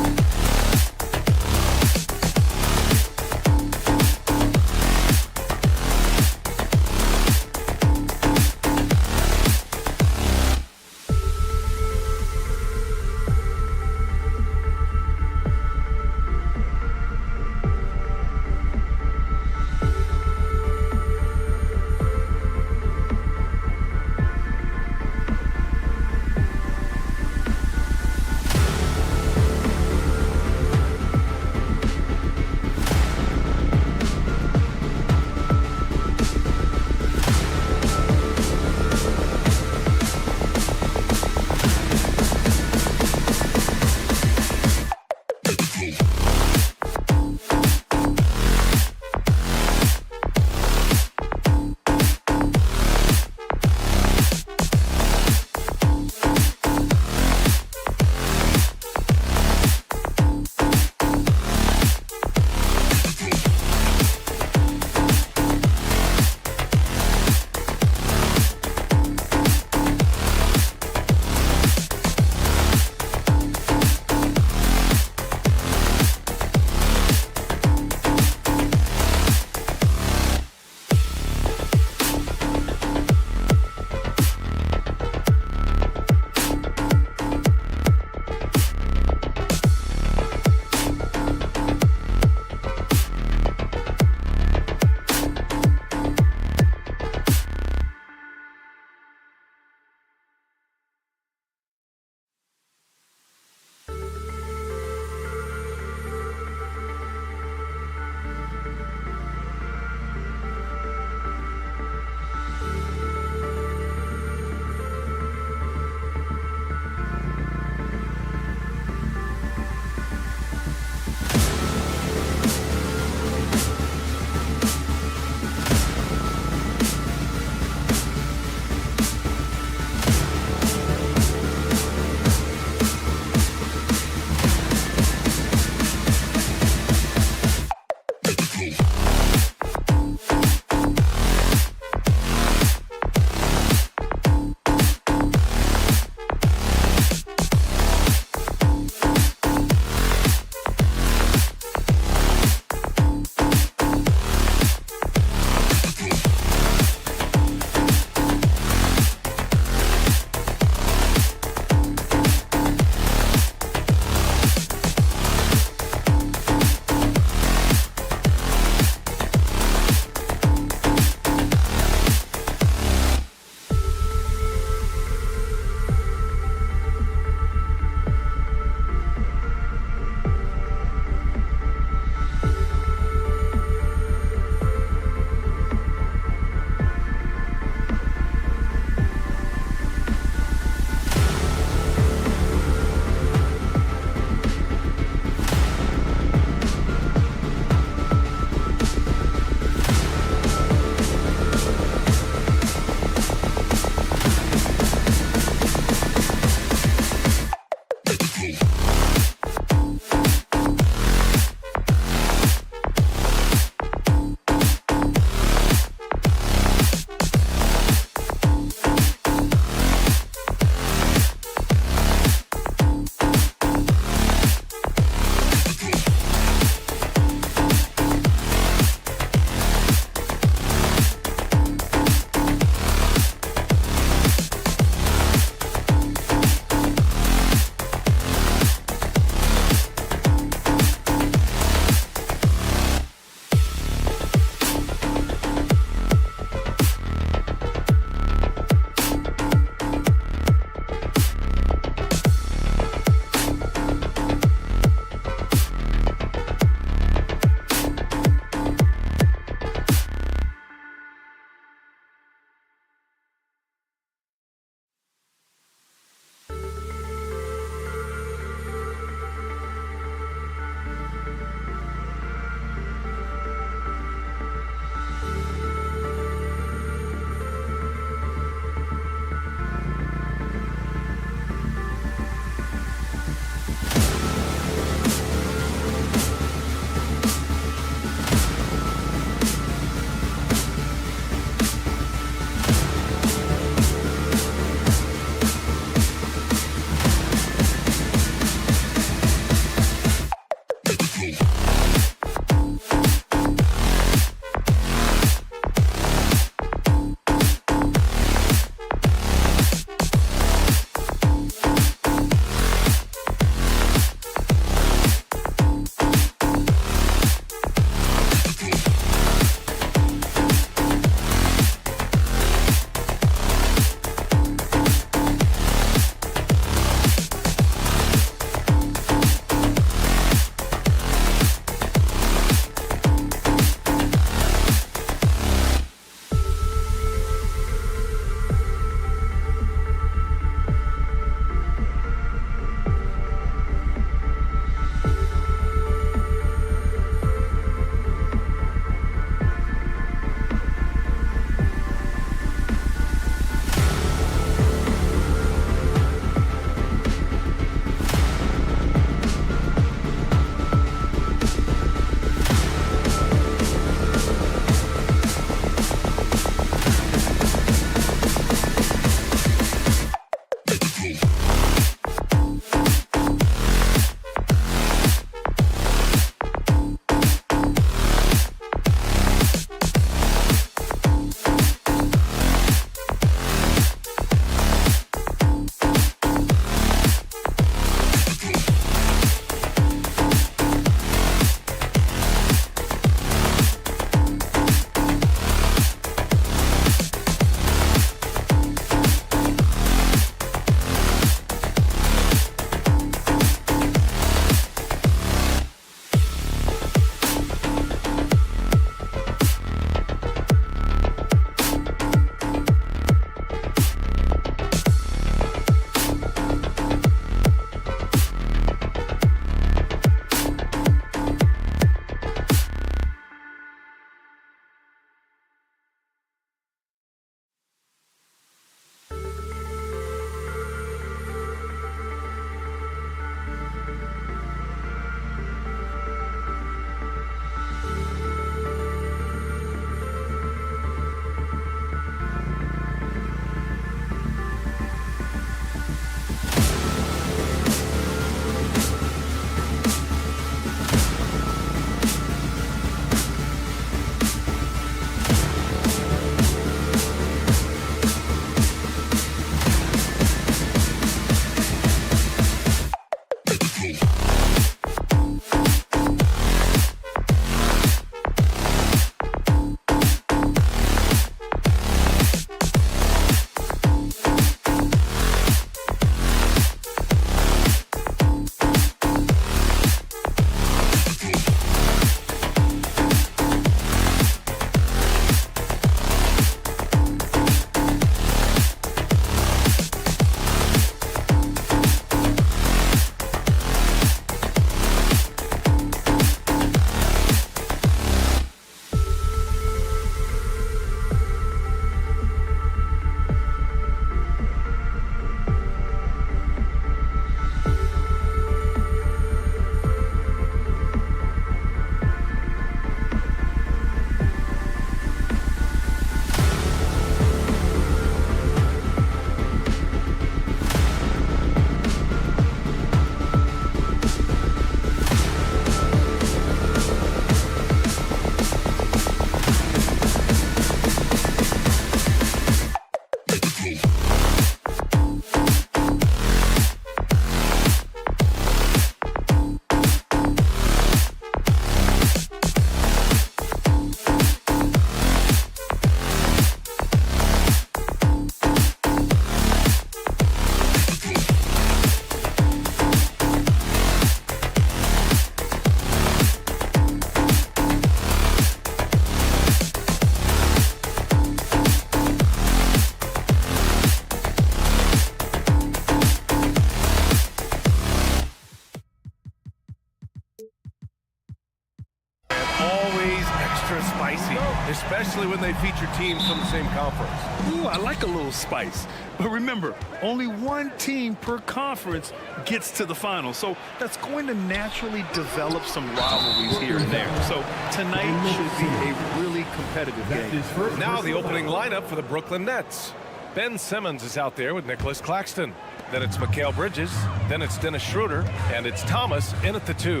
especially when they feature teams from the same conference. Ooh, I like a little spice. But remember, only one team per conference gets to the final, so that's going to naturally develop some rivalries here and there. So tonight should be a really competitive game. Now the opening lineup for the Brooklyn Nets. Ben Simmons is out there with Nicholas Claxton. Then it's Mikal Bridges. Then it's Dennis Schroeder. And it's Thomas in at the 2.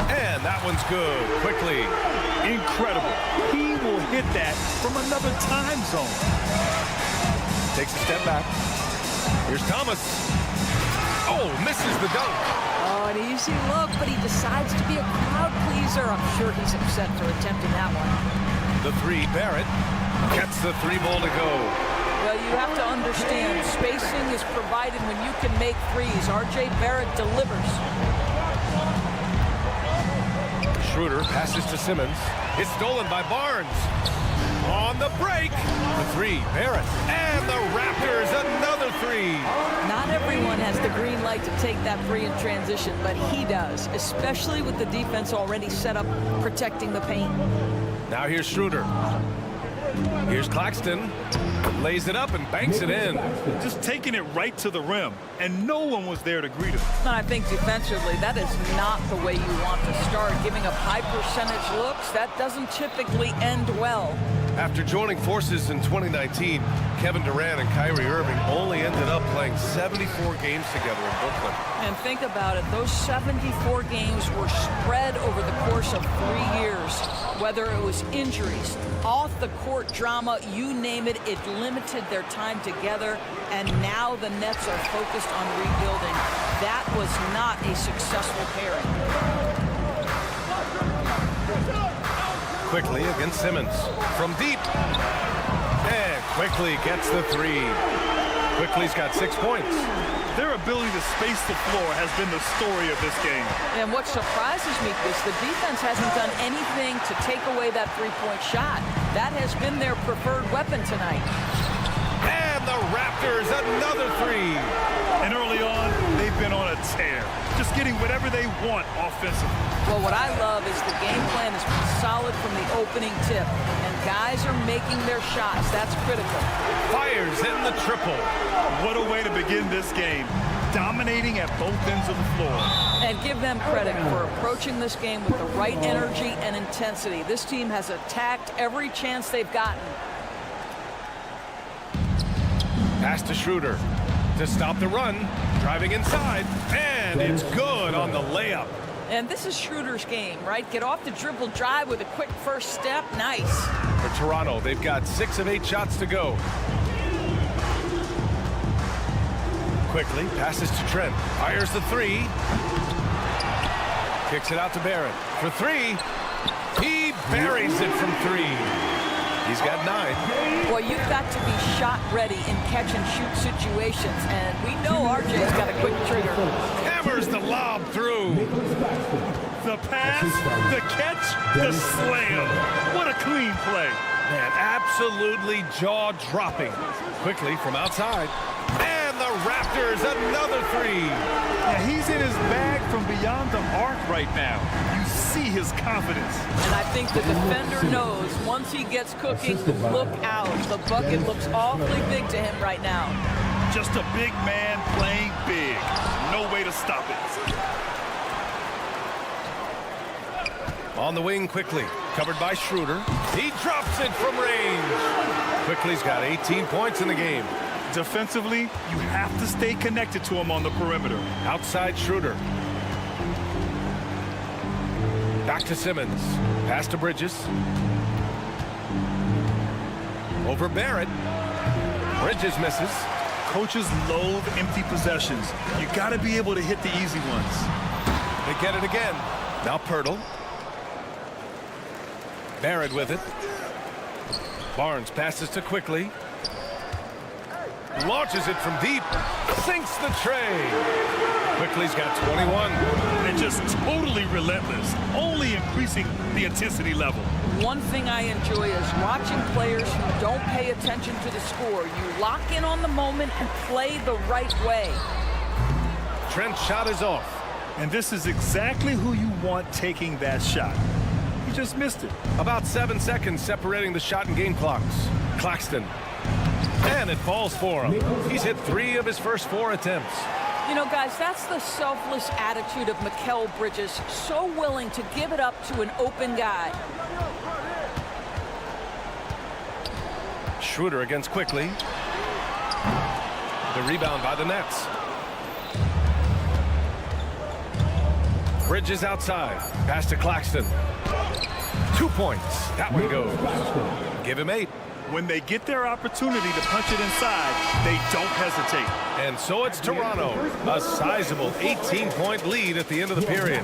And that one's good. Quickly. Incredible. He will hit that from another time zone. Takes a step back. Here's Thomas. Oh, misses the dunk. Oh, an easy look, but he decides to be a crowd pleaser. I'm sure he's upset for attempting that one. The 3, Barrett. Gets the 3 ball to go. Well, you have to understand, spacing is provided when you can make threes. R.J. Barrett delivers. Schroeder passes to Simmons. It's stolen by Barnes. On the break. The 3, Barrett. And the Raptors, another 3. Not everyone has the green light to take that 3 in transition, but he does, especially with the defense already set up protecting the paint. Now here's Schroeder. Here's Claxton. Lays it up and banks it in. Just taking it right to the rim, and no one was there to greet him. And I think defensively, that is not the way you want to start. Giving up high percentage looks, that doesn't typically end well. After joining forces in 2019, Kevin Durant and Kyrie Irving only ended up playing 74 games together in Brooklyn. And think about it, those 74 games were spread over the course of 3 years. Whether it was injuries, off-the-court drama, you name it, it limited their time together. And now the Nets are focused on rebuilding. That was not a successful pairing. Quickly against Simmons from deep. And Quickly gets the 3. Quickly's got 6 points. Their ability to space the floor has been the story of this game. And what surprises me is the defense hasn't done anything to take away that three-point shot. That has been their preferred weapon tonight. And the Raptors, another 3. And early on, they've been on a tear, just getting whatever they want offensively. Well, what I love is the game plan has been solid from the opening tip, and guys are making their shots. That's critical. Fires in the triple. What a way to begin this game, dominating at both ends of the floor. And give them credit for approaching this game with the right energy and intensity. This team has attacked every chance they've gotten. Pass to Schroeder to stop the run, driving inside, and it's good on the layup. And this is Schroeder's game, right? Get off the dribble drive with a quick first step. Nice. For Toronto, they've got 6 of 8 shots to go. Quickly passes to Trent. Fires the 3. Kicks it out to Barrett. For 3. He buries it from 3. He's got 9. Boy, you've got to be shot ready in catch-and-shoot situations, and we know RJ's got a quick trigger. Hammers the lob through. The pass, the catch, the slam. What a clean play. Man, absolutely jaw-dropping. Quickly from outside. And the Raptors, another 3. Yeah, he's in his bag from beyond the arc right now. You see his confidence. And I think the defender knows once he gets cooking, look out. The bucket looks awfully big to him right now. Just a big man playing big. No way to stop it. On the wing quickly, covered by Schroeder. He drops it from range. Quickly's got 18 points in the game. Defensively, you have to stay connected to him on the perimeter. Outside Schroeder. Back to Simmons. Pass to Bridges. Over Barrett. Bridges misses. Coaches loathe empty possessions. You got to be able to hit the easy ones. They get it again. Now Pirtle. Barrett with it. Barnes passes to Quickly. Launches it from deep. Sinks the tray. Quickly's got 21. And just totally relentless, only increasing the intensity level. One thing I enjoy is watching players who don't pay attention to the score. You lock in on the moment and play the right way. Trent's shot is off. And this is exactly who you want taking that shot. just missed it. About 7 seconds separating the shot and game clocks. Claxton. And it falls for him. He's hit 3 of his first 4 attempts. You know, guys, that's the selfless attitude of Mikal Bridges. So willing to give it up to an open guy. Schroeder against Quickly. The rebound by the Nets. Bridges outside. Pass to Claxton. 2 points. That one goes. Give him 8. When they get their opportunity to punch it inside, they don't hesitate. And so it's Toronto. A sizable 18-point lead at the end of the period.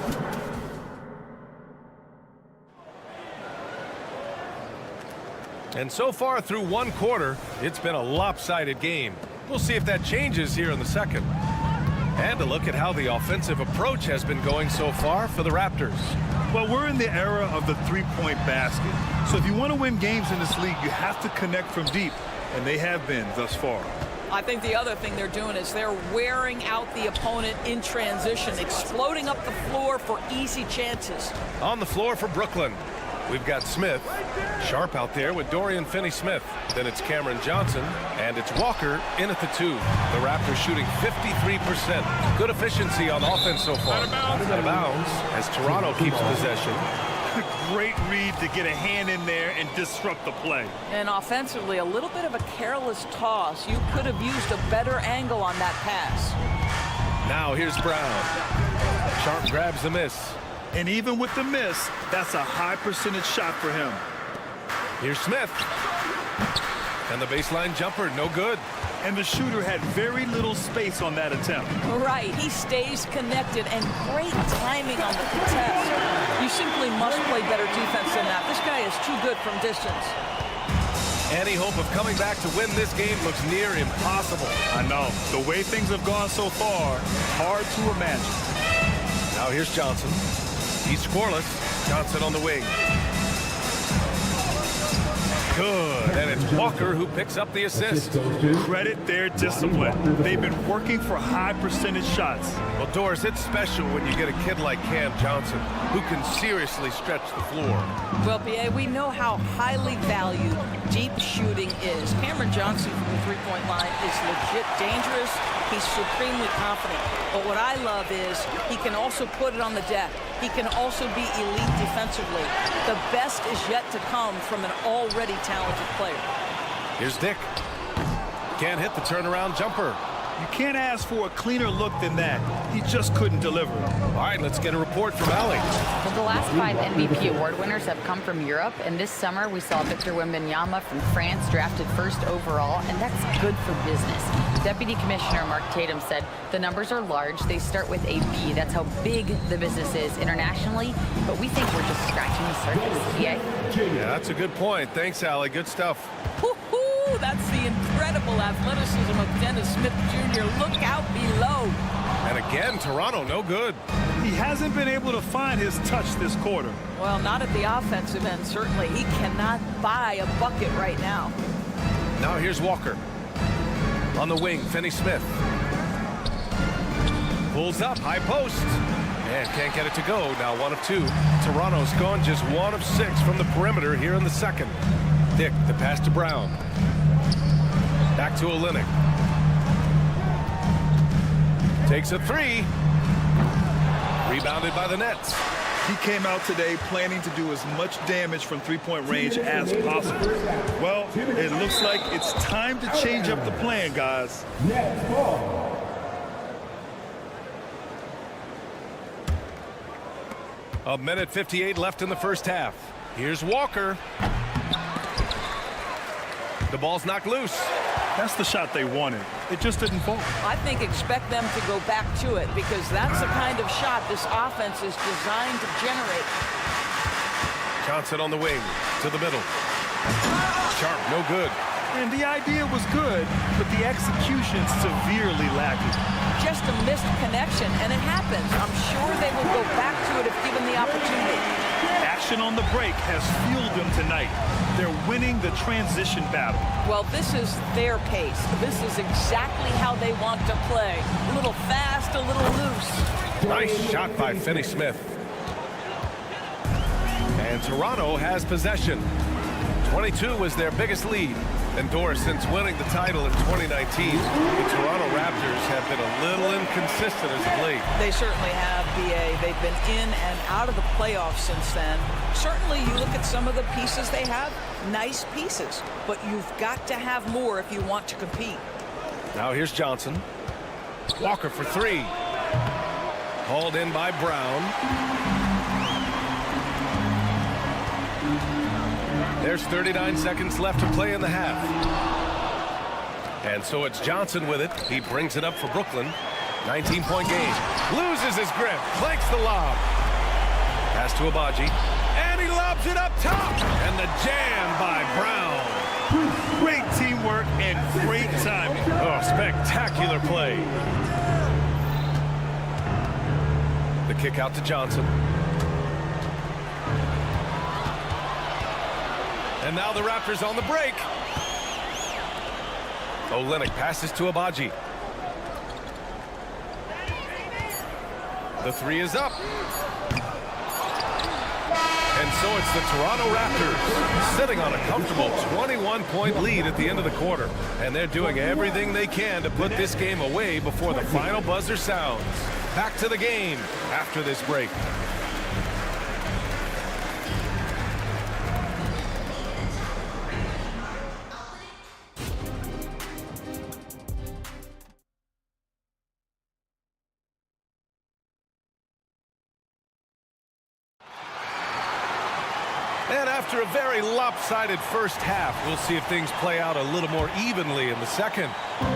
And so far through 1 quarter, it's been a lopsided game. We'll see if that changes here in the second. And a look at how the offensive approach has been going so far for the Raptors. Well, we're in the era of the three-point basket. So if you want to win games in this league, you have to connect from deep, and they have been thus far. I think the other thing they're doing is they're wearing out the opponent in transition, exploding up the floor for easy chances. On the floor for Brooklyn, we've got Smith. Sharp out there with Dorian Finney-Smith. Then it's Cameron Johnson, and it's Walker in at the 2. The Raptors shooting 53%. Good efficiency on offense so far. Out of bounds as Toronto keeps possession. Great read to get a hand in there and disrupt the play. And offensively, a little bit of a careless toss. You could have used a better angle on that pass. Now here's Brown. Sharp grabs the miss. And even with the miss, that's a high percentage shot for him. Here's Smith. And the baseline jumper, no good. And the shooter had very little space on that attempt. Right, he stays connected, and great timing on the contest. You simply must play better defense than that. This guy is too good from distance. Any hope of coming back to win this game looks near impossible. I know. The way things have gone so far, hard to imagine. Now here's Johnson. He's scoreless. Johnson on the wing. Good. And it's Walker who picks up the assist. Credit their discipline. They've been working for high percentage shots. Well, Doris, it's special when you get a kid like Cam Johnson who can seriously stretch the floor. Well, B.A., we know how highly valued deep shooting is. Cameron Johnson from the three-point line is legit dangerous. He's supremely confident. But what I love is he can also put it on the deck. He can also be elite defensively. The best is yet to come from an already talented player. Here's Dick. Can't hit the turnaround jumper. You can't ask for a cleaner look than that. He just couldn't deliver. All right, let's get a report from Allie. Well, the last 5 MVP award winners have come from Europe, and this summer we saw Victor Wembanyama from France drafted 1st overall, and that's good for business. Deputy Commissioner Mark Tatum said the numbers are large. They start with a B. That's how big the business is internationally, but we think we're just scratching the surface. Yeah, that's a good point. Thanks, Allie. Good stuff. That's the incredible athleticism of Dennis Smith Jr. Look out below. And again, Toronto, no good. He hasn't been able to find his touch this quarter. Well, not at the offensive end, certainly. He cannot buy a bucket right now. Now here's Walker. On the wing, Finney-Smith. Pulls up, high post. And can't get it to go. Now 1 of 2. Toronto's gone just 1 of 6 from the perimeter here in the second. Dick, the pass to Brown. Back to Olynyk. Takes a 3. Rebounded by the Nets. He came out today planning to do as much damage from three-point range as possible. Well, it looks like it's time to change up the plan, guys. A minute 58 left in the first half. Here's Walker. The ball's knocked loose. That's the shot they wanted. It just didn't fall. I think expect them to go back to it because that's the kind of shot this offense is designed to generate. Johnson on the wing to the middle. Sharp, no good. And the idea was good, but the execution severely lacking. Just a missed connection, and it happens. I'm sure they will go back to it if given the opportunity. Action on the break has fueled them tonight. They're winning the transition battle. Well, this is their pace. This is exactly how they want to play. A little fast, a little loose. Nice shot by Finney-Smith. And Toronto has possession. 22 was their biggest lead. And Doris, since winning the title in 2019, the Toronto Raptors have been a little inconsistent as of late. They certainly have, BA. They've been in and out of the playoffs since then. Certainly, you look at some of the pieces they have, nice pieces. But you've got to have more if you want to compete. Now here's Johnson. Walker for three. Hauled in by Brown. There's 39 seconds left to play in the half. And so it's Johnson with it. He brings it up for Brooklyn. 19-point game. Loses his grip. Clanks the lob. Pass to Abaji. And he lobs it up top. And the jam by Brown. Great teamwork and great timing. Oh, spectacular play. The kick out to Johnson. And now the Raptors on the break. Olynyk passes to Abaji. The three is up. And so it's the Toronto Raptors sitting on a comfortable 21-point lead at the end of the quarter. And they're doing everything they can to put this game away before the final buzzer sounds. Back to the game after this break. And after a very lopsided first half, we'll see if things play out a little more evenly in the second.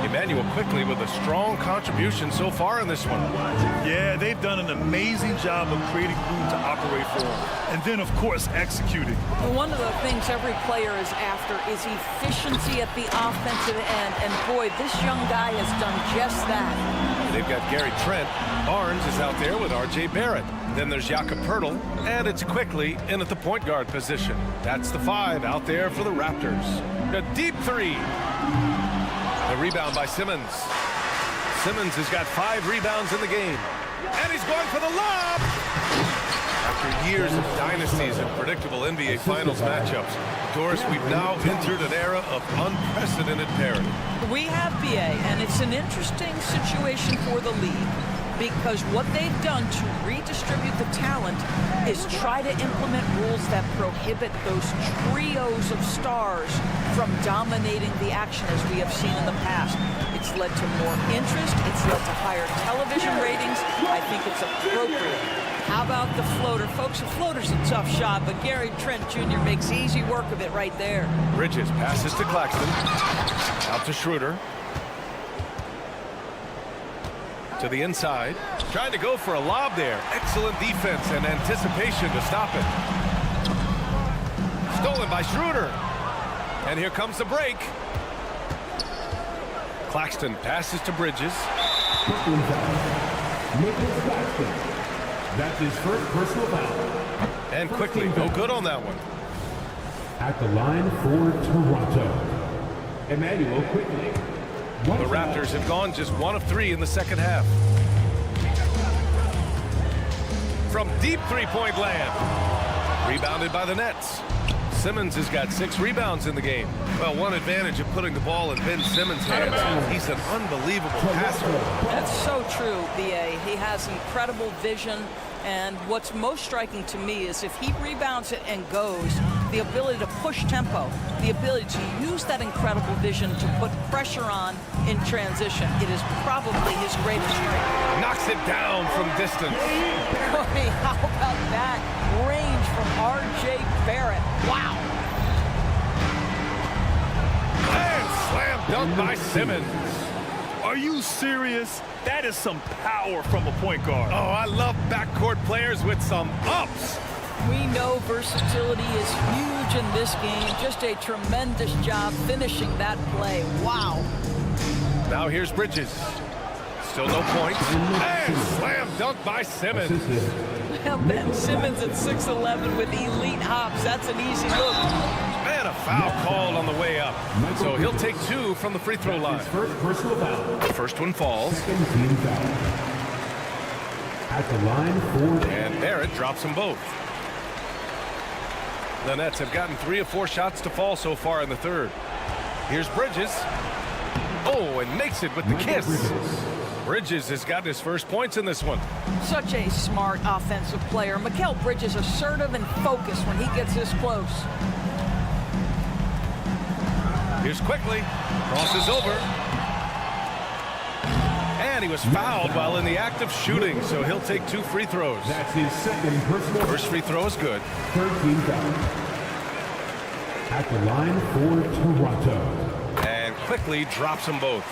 Emmanuel quickly with a strong contribution so far in this one. Yeah, they've done an amazing job of creating room to operate for him. And then, of course, executing. One of the things every player is after is efficiency at the offensive end. And boy, this young guy has done just that. They've got Gary Trent. Barnes is out there with R.J. Barrett. Then there's Jakob Poeltl, and it's quickly in at the point guard position. That's the five out there for the Raptors. A deep three. The rebound by Simmons. Simmons has got 5 rebounds in the game. And he's going for the lob! After years of dynasties and predictable NBA Finals matchups, Doris, we've now entered an era of unprecedented parity. We have, BA, and it's an interesting situation for the league because what they've done to redistribute the talent is try to implement rules that prohibit those trios of stars from dominating the action as we have seen in the past. It's led to more interest. It's led to higher television ratings. I think it's appropriate. How about the floater? Folks, a floater's a tough shot, but Gary Trent Jr. makes easy work of it right there. Bridges passes to Claxton. Out to Schroeder. To the inside. Trying to go for a lob there. Excellent defense and anticipation to stop it. Stolen by Schroeder. And here comes the break. Claxton passes to Bridges. That's his first personal foul. And quickly, no good on that one. At the line for Toronto, Emmanuel quickly. The Raptors have gone just 1 of 3 in the second half. From deep three-point land. Rebounded by the Nets. Simmons has got 6 rebounds in the game. Well, one advantage of putting the ball in Ben Simmons' hands. He's an unbelievable passer. That's so true, BA. He has incredible vision, and what's most striking to me is if he rebounds it and goes, the ability to push tempo, the ability to use that incredible vision to put pressure on in transition. It is probably his greatest strength. Knocks it down from distance. I mean, how about that range from R.J. Barrett? Wow. And slam dunk by Simmons. Are you serious? That is some power from a point guard. Oh, I love backcourt players with some ups. We know versatility is huge in this game. Just a tremendous job finishing that play. Wow. Now here's Bridges. Still no points. And slam dunk by Simmons. Ben Simmons at 6'11" with elite hops. That's an easy look. And a foul called on the way up. So he'll take 2 from the free throw line. First personal foul. The first one falls. Second team foul. At the line for And Barrett drops them both. The Nets have gotten 3 of 4 shots to fall so far in the third. Here's Bridges. Oh, and makes it with the kiss. Bridges has gotten his first points in this one. Such a smart offensive player. Mikal Bridges assertive and focused when he gets this close. Here's Quickly. Crosses over. And he was fouled while in the act of shooting, so he'll take 2 free throws. That's his second personal. First free throw is good. 13 foul. At the line for Toronto. And Quickly drops them both.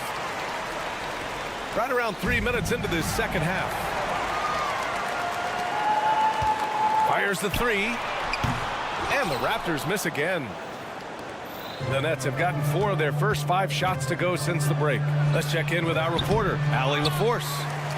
Right around 3 minutes into this second half. Fires the 3. And the Raptors miss again. The Nets have gotten 4 of their first 5 shots to go since the break. Let's check in with our reporter, Allie LaForce.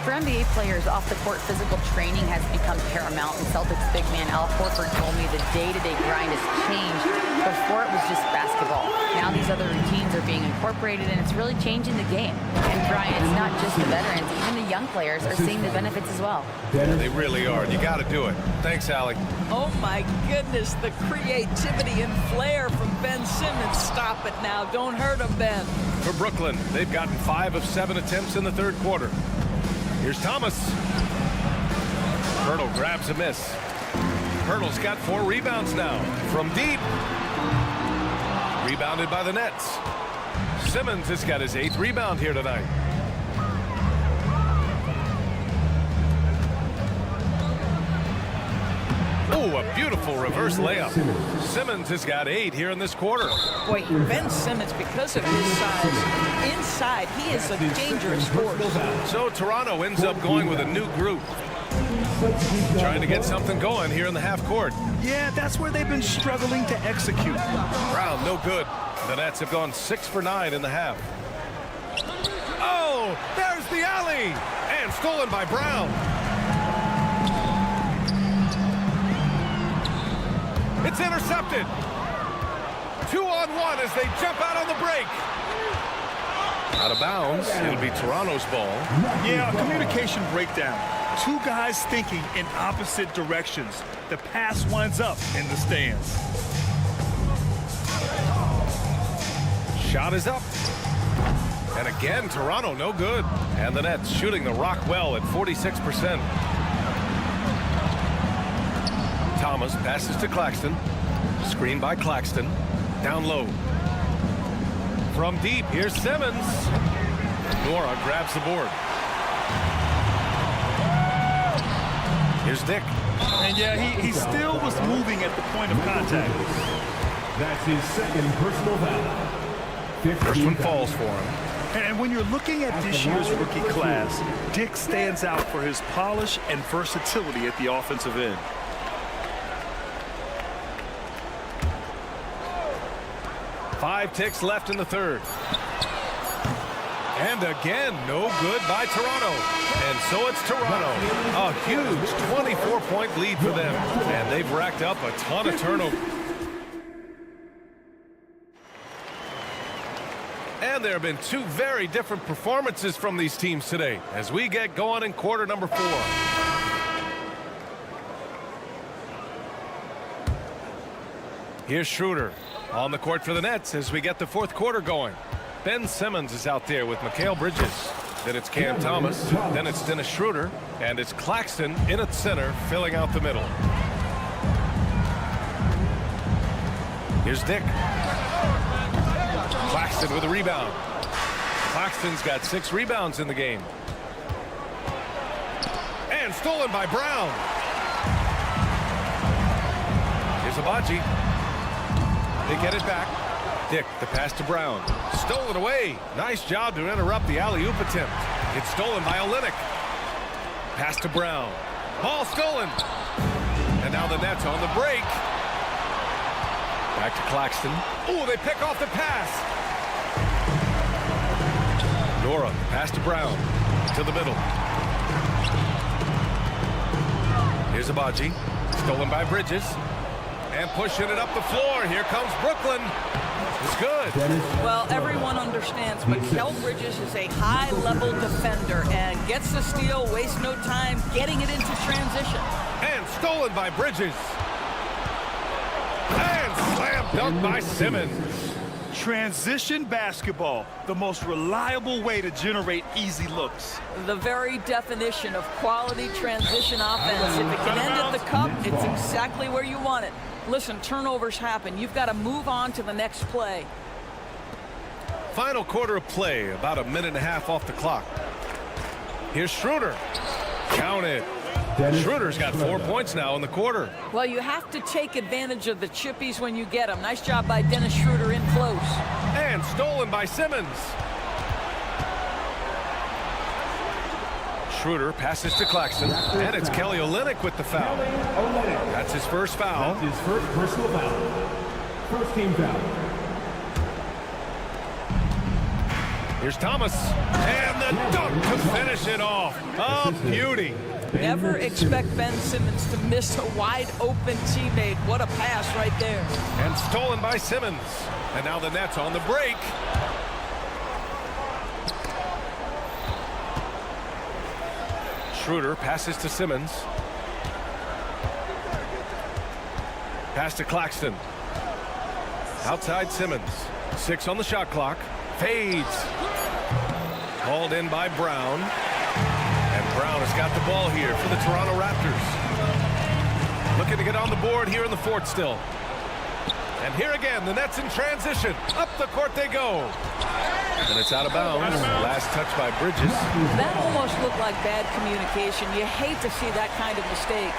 For NBA players, off-the-court physical training has become paramount, and Celtics big man Al Horford told me the day-to-day grind has changed. Before it was just basketball. Now these other routines are being incorporated, and it's really changing the game. And Brian, it's not just the veterans, even the young players are seeing the benefits as well. They really are. You got to do it. Thanks, Allie. Oh my goodness, the creativity and flair from Ben Simmons. Stop it now. Don't hurt him, Ben. For Brooklyn, they've gotten 5 of 7 attempts in the third quarter. Here's Thomas. Hurdle grabs a miss. Hurdle's got 4 rebounds now from deep. Rebounded by the Nets. Simmons has got his 8th rebound here tonight. Oh, a beautiful reverse layup. Simmons has got 8 here in this quarter. Boy, Ben Simmons, because of his size, inside, he is a dangerous force. So Toronto ends up going with a new group. Trying to get something going here in the half court. Yeah, that's where they've been struggling to execute. Brown, no good. The Nets have gone 6 for 9 in the half. Oh, there's the alley! And stolen by Brown. It's intercepted. 2-on-1 as they jump out on the break. Out of bounds. It'll be Toronto's ball. Yeah, a communication breakdown. 2 guys thinking in opposite directions. The pass winds up in the stands. Shot is up. And again, Toronto no good. And the Nets shooting the rock well at 46%. Thomas passes to Claxton. Screen by Claxton. Down low. From deep, here's Simmons. Nora grabs the board. Here's Dick. And yeah, he still was moving at the point of contact. That's his second personal foul. First one falls for him. And when you're looking at this year's rookie class, Dick stands out for his polish and versatility at the offensive end. Five ticks left in the third. And again, no good by Toronto. And so it's Toronto. A huge 24-point lead for them. And they've racked up a ton of turnover. And there have been 2 very different performances from these teams today as we get going in quarter number 4. Here's Schroeder on the court for the Nets as we get the fourth quarter going. Ben Simmons is out there with Mikal Bridges. Then it's Cam Thomas. Then it's Dennis Schroeder. And it's Claxton in at center, filling out the middle. Here's Dick. Claxton with a rebound. Claxton's got 6 rebounds in the game. And stolen by Brown. Here's Abaji. They get it back. Dick, the pass to Brown. Stolen away. Nice job to interrupt the alley-oop attempt. It's stolen by Olynyk. Pass to Brown. Ball stolen. And now the Nets on the break. Back to Claxton. Oh, they pick off the pass. Nora, pass to Brown. To the middle. Here's Abaji. Stolen by Bridges. And pushing it up the floor. Here comes Brooklyn. It's good. Well, everyone understands, but Mikal Bridges is a high-level defender and gets the steal, wastes no time getting it into transition. And stolen by Bridges. And Dunk by Simmons. Transition basketball, the most reliable way to generate easy looks. The very definition of quality transition offense. If it can end at the cup, it's exactly where you want it. Listen, turnovers happen. You've got to move on to the next play. Final quarter of play, about a minute and a half off the clock. Here's Schroeder. Count it. Schroeder's got 4 points now in the quarter. Well, you have to take advantage of the chippies when you get them. Nice job by Dennis Schroeder in close. And stolen by Simmons. Schroeder passes to Claxton, and it's Kelly Olynyk with the foul. That's his first foul. That's his first personal foul. First team foul. Here's Thomas, and the dunk to finish it off. A beauty. Never expect Ben Simmons to miss a wide-open teammate. What a pass right there. And stolen by Simmons. And now the Nets on the break. Schroeder passes to Simmons. Pass to Claxton. Outside Simmons. 6 on the shot clock. Fades. Called in by Brown. And Brown has got the ball here for the Toronto Raptors. Looking to get on the board here in the fourth still. And here again, the Nets in transition. Up the court they go. And it's out of bounds. Last touch by Bridges. That almost looked like bad communication. You hate to see that kind of mistake.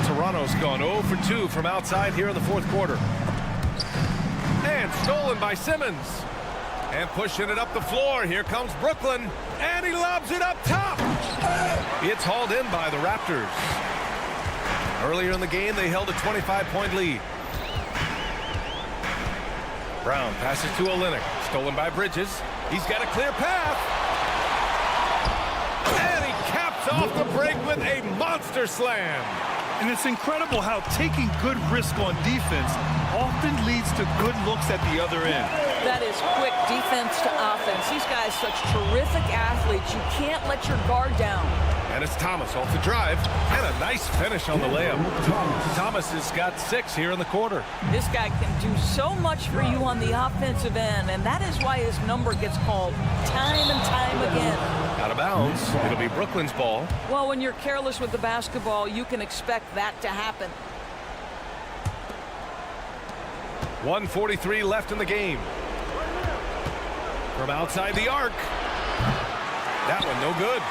Toronto's gone 0 for 2 from outside here in the fourth quarter. And stolen by Simmons. And pushing it up the floor. Here comes Brooklyn. And he lobs it up top. It's hauled in by the Raptors. Earlier in the game, they held a 25-point lead. Brown passes to Olynyk. Stolen by Bridges. He's got a clear path. And he caps off the break with a monster slam. And it's incredible how taking good risk on defense often leads to good looks at the other end. That is quick defense to offense. These guys such terrific athletes. You can't let your guard down. And it's Thomas off the drive. And a nice finish on the layup. Thomas has got 6 here in the quarter. This guy can do so much for you on the offensive end, and that is why his number gets called time and time again. Out of bounds. It'll be Brooklyn's ball. Well, when you're careless with the basketball, you can expect that to happen. 1:43 left in the game. From outside the arc. That one no good.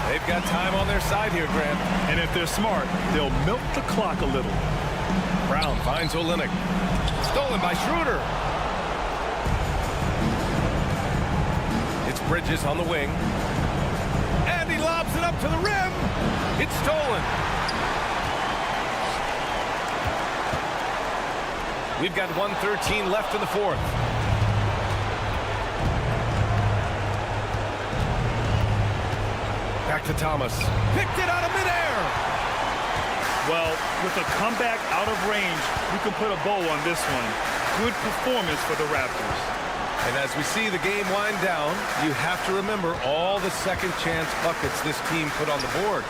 They've got time on their side here, Grant. And if they're smart, they'll milk the clock a little. Brown finds Olynyk. Stolen by Schroeder. It's Bridges on the wing. And he lobs it up to the rim. It's stolen. We've got 1:13 left in the fourth. Back to Thomas. Picked it out of midair. Well, with a comeback out of range, you can put a bow on this one. Good performance for the Raptors. And as we see the game wind down, you have to remember all the second chance buckets this team put on the board.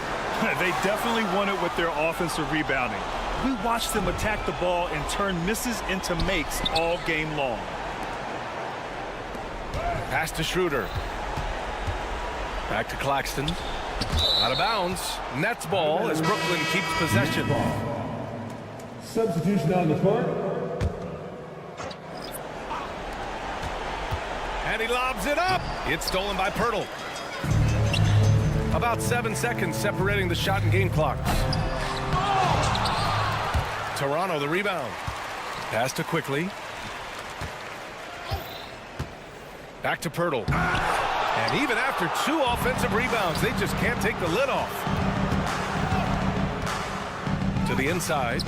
They definitely won it with their offensive rebounding. We watched them attack the ball and turn misses into makes all game long. Pass to Schroeder. Back to Claxton. Out of bounds. Nets ball as Brooklyn keeps possession. Substitution on the court. And he lobs it up. It's stolen by Pirtle. About 7 seconds separating the shot and game clocks. Toronto the rebound. Pass to Quickly. Back to Pirtle. And even after 2 offensive rebounds, they just can't take the lid off. To the inside.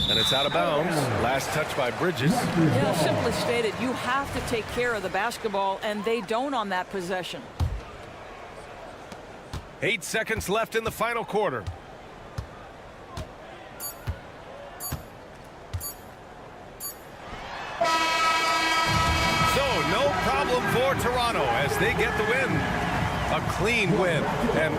And it's out of bounds. Last touch by Bridges. Yeah, simply stated, you have to take care of the basketball, and they don't on that possession. 8 seconds left in the final quarter. So no problem for Toronto as they get the win. A clean win. And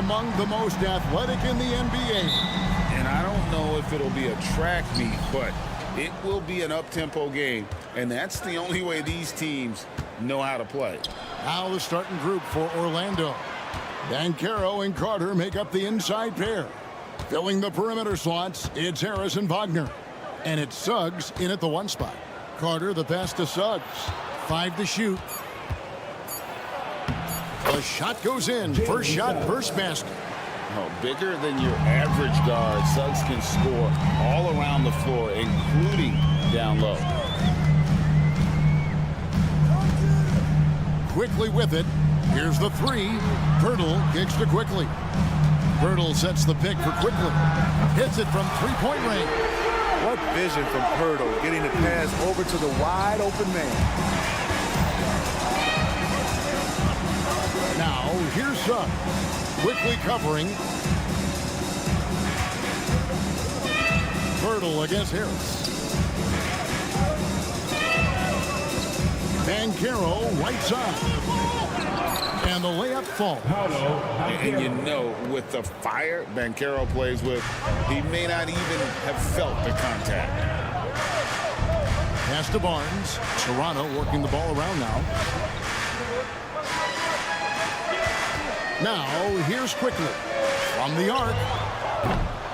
among the most athletic in the NBA. And I don't know if it'll be a track meet, but it will be an up-tempo game. And that's the only way these teams know how to play. Now the starting group for Orlando. Banchero and Carter make up the inside pair. Filling the perimeter slots, it's Harris and Wagner. And it's Suggs in at the 1 spot. Carter, the pass to Suggs. 5 to shoot. The shot goes in. First shot, first basket. Oh, bigger than your average guard, Suggs can score all around the floor, including down low. Quickly with it. Here's the 3. Pirtle kicks to Quickly. Pirtle sets the pick for Quickly. Hits it from 3-point range. What vision from Pirtle, getting the pass over to the wide open man. Now, here's Suggs. Quickly covering. Pirtle against Harris. Banchero, right side. And the layup falls. And you know, with the fire Banchero plays with, he may not even have felt the contact. Pass to Barnes. Toronto working the ball around now. Now, here's Quickly. From the arc.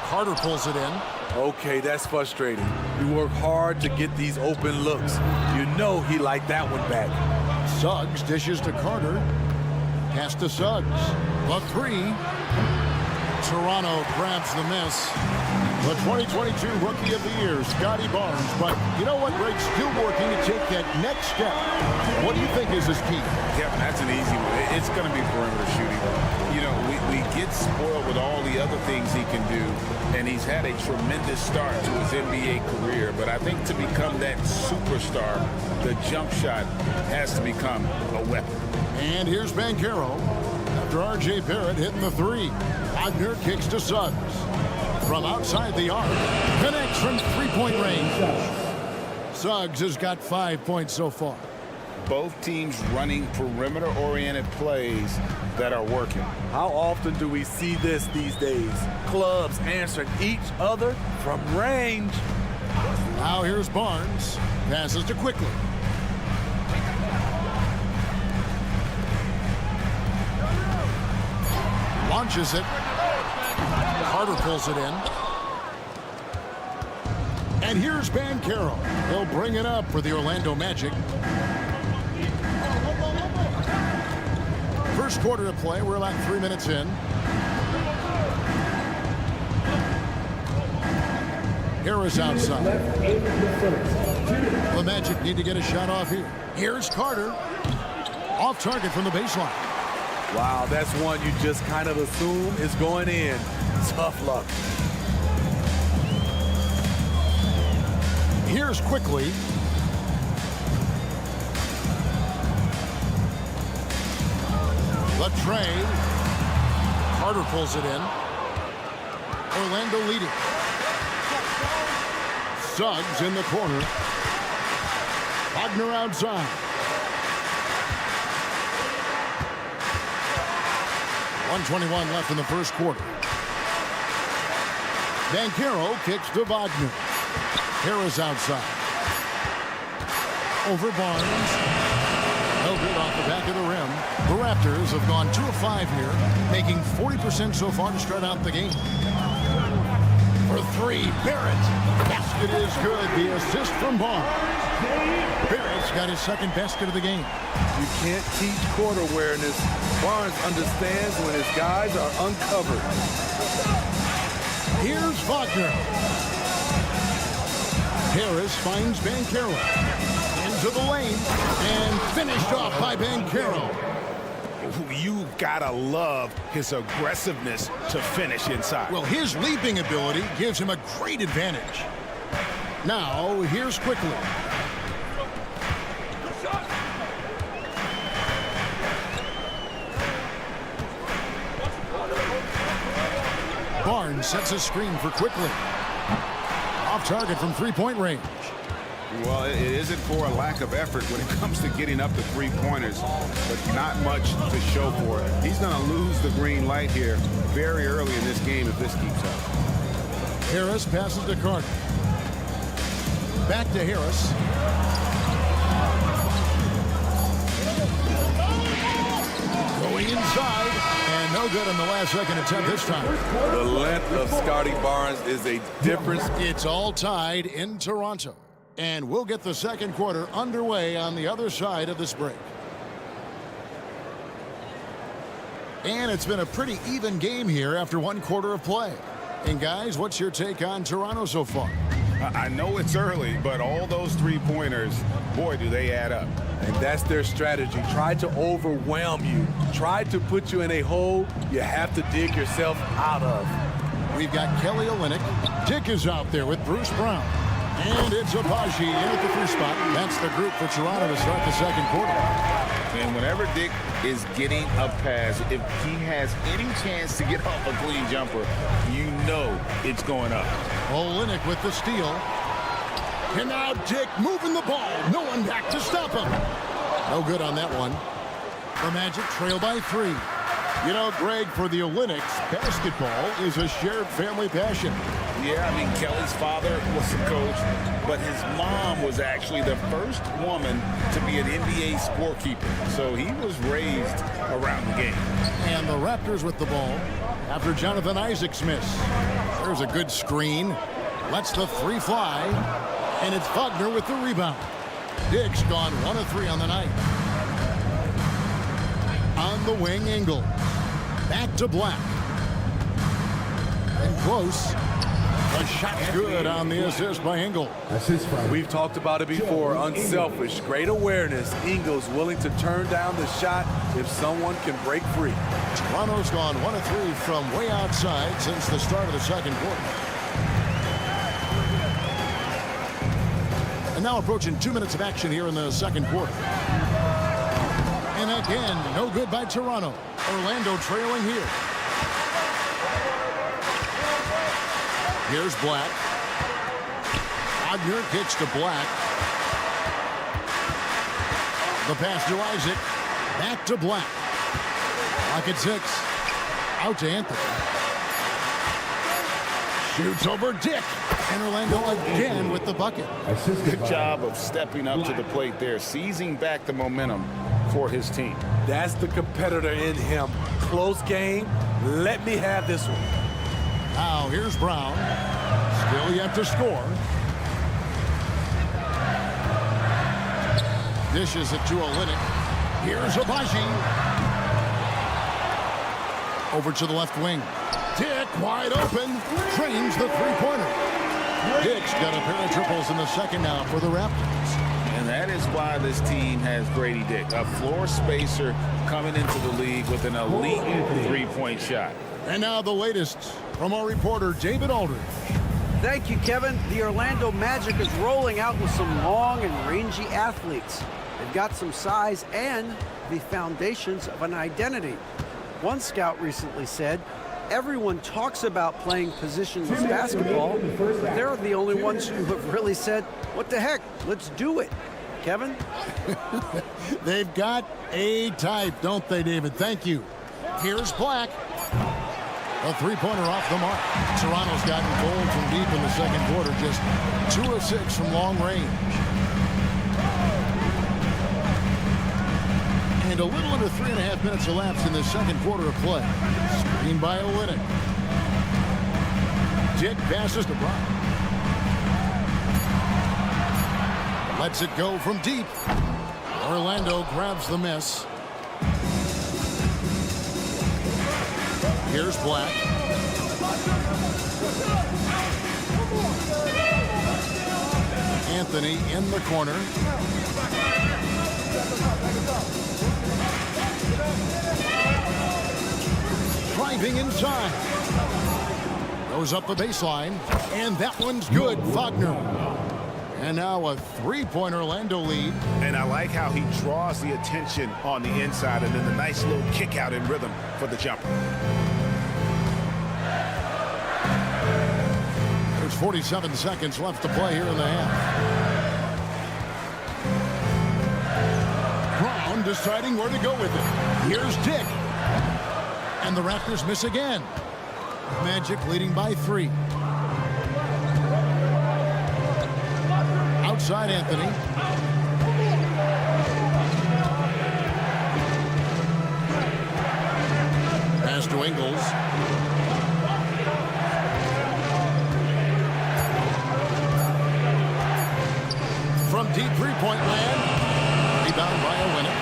Carter pulls it in. Okay, that's frustrating. You work hard to get these open looks. You know he liked that one back. Suggs dishes to Carter. Pass to Suggs. The 3. Toronto grabs the miss. The 2022 Rookie of the Year, Scotty Barnes. But you know what, Greg? Still working to take that next step. What do you think is his key? Yeah, that's an easy one. It's going to be perimeter shooting. You know, we get spoiled with all the other things he can do, and he's had a tremendous start to his NBA career. But I think to become that superstar, the jump shot has to become a weapon. And here's Banchero. After R.J. Barrett hitting the 3. Wagner kicks to Suggs. From outside the arc. Connects from 3-point range. Suggs has got 5 points so far. Both teams running perimeter-oriented plays that are working. How often do we see this these days? Clubs answering each other from range. Now here's Barnes. Passes to Quickly. Launches it. Carter pulls it in. And here's Banchero. He'll bring it up for the Orlando Magic. First quarter of play. We're about 3 minutes in. Harris outside. The Magic need to get a shot off here. Here's Carter. Off target from the baseline. Wow, that's one you just kind of assume is going in. Tough luck. Here's Quickly. The trade. Carter pulls it in. Orlando leading. Suggs in the corner. Wagner outside. 1:21 left in the first quarter. Banchero kicks to Wagner. Harris outside. Over Barnes. No good off the back of the rim. The Raptors have gone 2 of 5 here, making 40% so far to start out the game. For 3, Barrett. Basket is good. The assist from Barnes. Barrett's got his second basket of the game. You can't teach court awareness. Barnes understands when his guys are uncovered. Here's Wagner. Harris finds Banchero. Into the lane. And finished off by Banchero. You gotta love his aggressiveness to finish inside. Well, his leaping ability gives him a great advantage. Now, here's Quickly. Barnes sets a screen for Quickly. Off target from 3-point range. Well, it isn't for a lack of effort when it comes to getting up to 3-pointers, but not much to show for it. He's going to lose the green light here very early in this game if this keeps up. Harris passes to Carter. Back to Harris. Going inside, and no good on the last second attempt this time. The length of Scotty Barnes is a difference. It's all tied in Toronto. And we'll get the second quarter underway on the other side of this break. And it's been a pretty even game here after one quarter of play. And guys, what's your take on Toronto so far? I know it's early, but all those three-pointers, boy, do they add up. And that's their strategy. Try to overwhelm you. Try to put you in a hole you have to dig yourself out of. We've got Kelly Olynyk. Dick is out there with Bruce Brown. And it's Abaji in at the three spot. That's the group for Toronto to start the second quarter. And whenever Dick is getting a pass, if he has any chance to get off a clean jumper, you know it's going up. Olynyk with the steal. And now Dick moving the ball. No one back to stop him. No good on that one. The Magic trail by 3. You know, Greg, for the Olynyks, basketball is a shared family passion. Yeah, I mean, Kelly's father was a coach, but his mom was actually the first woman to be an NBA scorekeeper. So he was raised around the game. And the Raptors with the ball after Jonathan Isaac's miss. There's a good screen. Lets the three fly. And it's Wagner with the rebound. Dick's gone 1 of 3 on the night. On the wing, Engel. Back to Black. And close. The shot's good on the assist by Engel. We've talked about it before. Unselfish, great awareness. Ingles willing to turn down the shot if someone can break free. Toronto's gone 1 of 3 from way outside since the start of the second quarter. And now approaching 2 minutes of action here in the second quarter. And again, no good by Toronto. Orlando trailing here. Here's Black. Wagner kicks to Black. The pass to Isaac. Back to Black. Black at 6. Out to Anthony. Shoots over Dick. And Orlando again with the bucket. Good job of stepping up to the plate there, seizing back the momentum for his team. That's the competitor in him. Close game. Let me have this one. Now here's Brown. Still yet to score. Dishes it to Olynyk. Here's Abaji. Over to the left wing. Dick wide open. Trains the three-pointer. Dick's got a pair of triples in the second now for the Raptors. And that is why this team has Grady Dick, a floor spacer coming into the league with an elite three-point shot. And now the latest from our reporter, David Aldridge. Thank you, Kevin. The Orlando Magic is rolling out with some long and rangy athletes. They've got some size and the foundations of an identity. One scout recently said, everyone talks about playing positionless basketball, but they're the only ones who have really said, what the heck, let's do it. Kevin? They've got a type, don't they, David? Thank you. Here's Black. A three-pointer off the mark. Toronto's gotten cold from deep in the second quarter, just 2 of 6 from long range. And a little under 3.5 minutes elapsed in the second quarter of play. Screen by Olynyk. Dick passes to Brown. Lets it go from deep. Orlando grabs the miss. Here's Black. Anthony in the corner. Driving inside. Goes up the baseline. And that one's good. Wagner. And now a three-point Orlando lead. And I like how he draws the attention on the inside and then the nice little kick out in rhythm for the jumper. There's 47 seconds left to play here in the half. Brown deciding where to go with it. Here's Dick. And the Raptors miss again. Magic leading by 3. Outside Anthony. from deep three-point land. Rebound by Olynyk.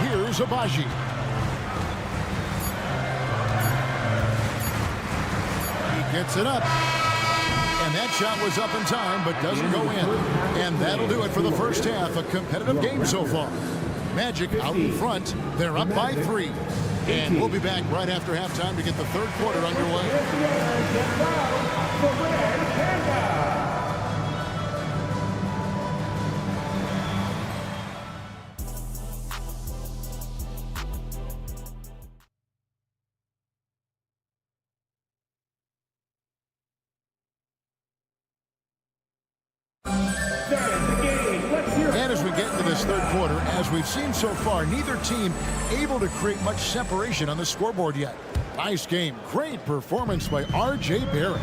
Here's Abaji. He gets it up. And that shot was up in time, but doesn't go in. And that'll do it for the first half. A competitive game so far. Magic out in front. They're up by 3. And we'll be back right after halftime to get the third quarter underway. And as we get into this third quarter, as we've seen so far, neither team able to create much separation on the scoreboard yet. Nice game. Great performance by R.J. Barrett.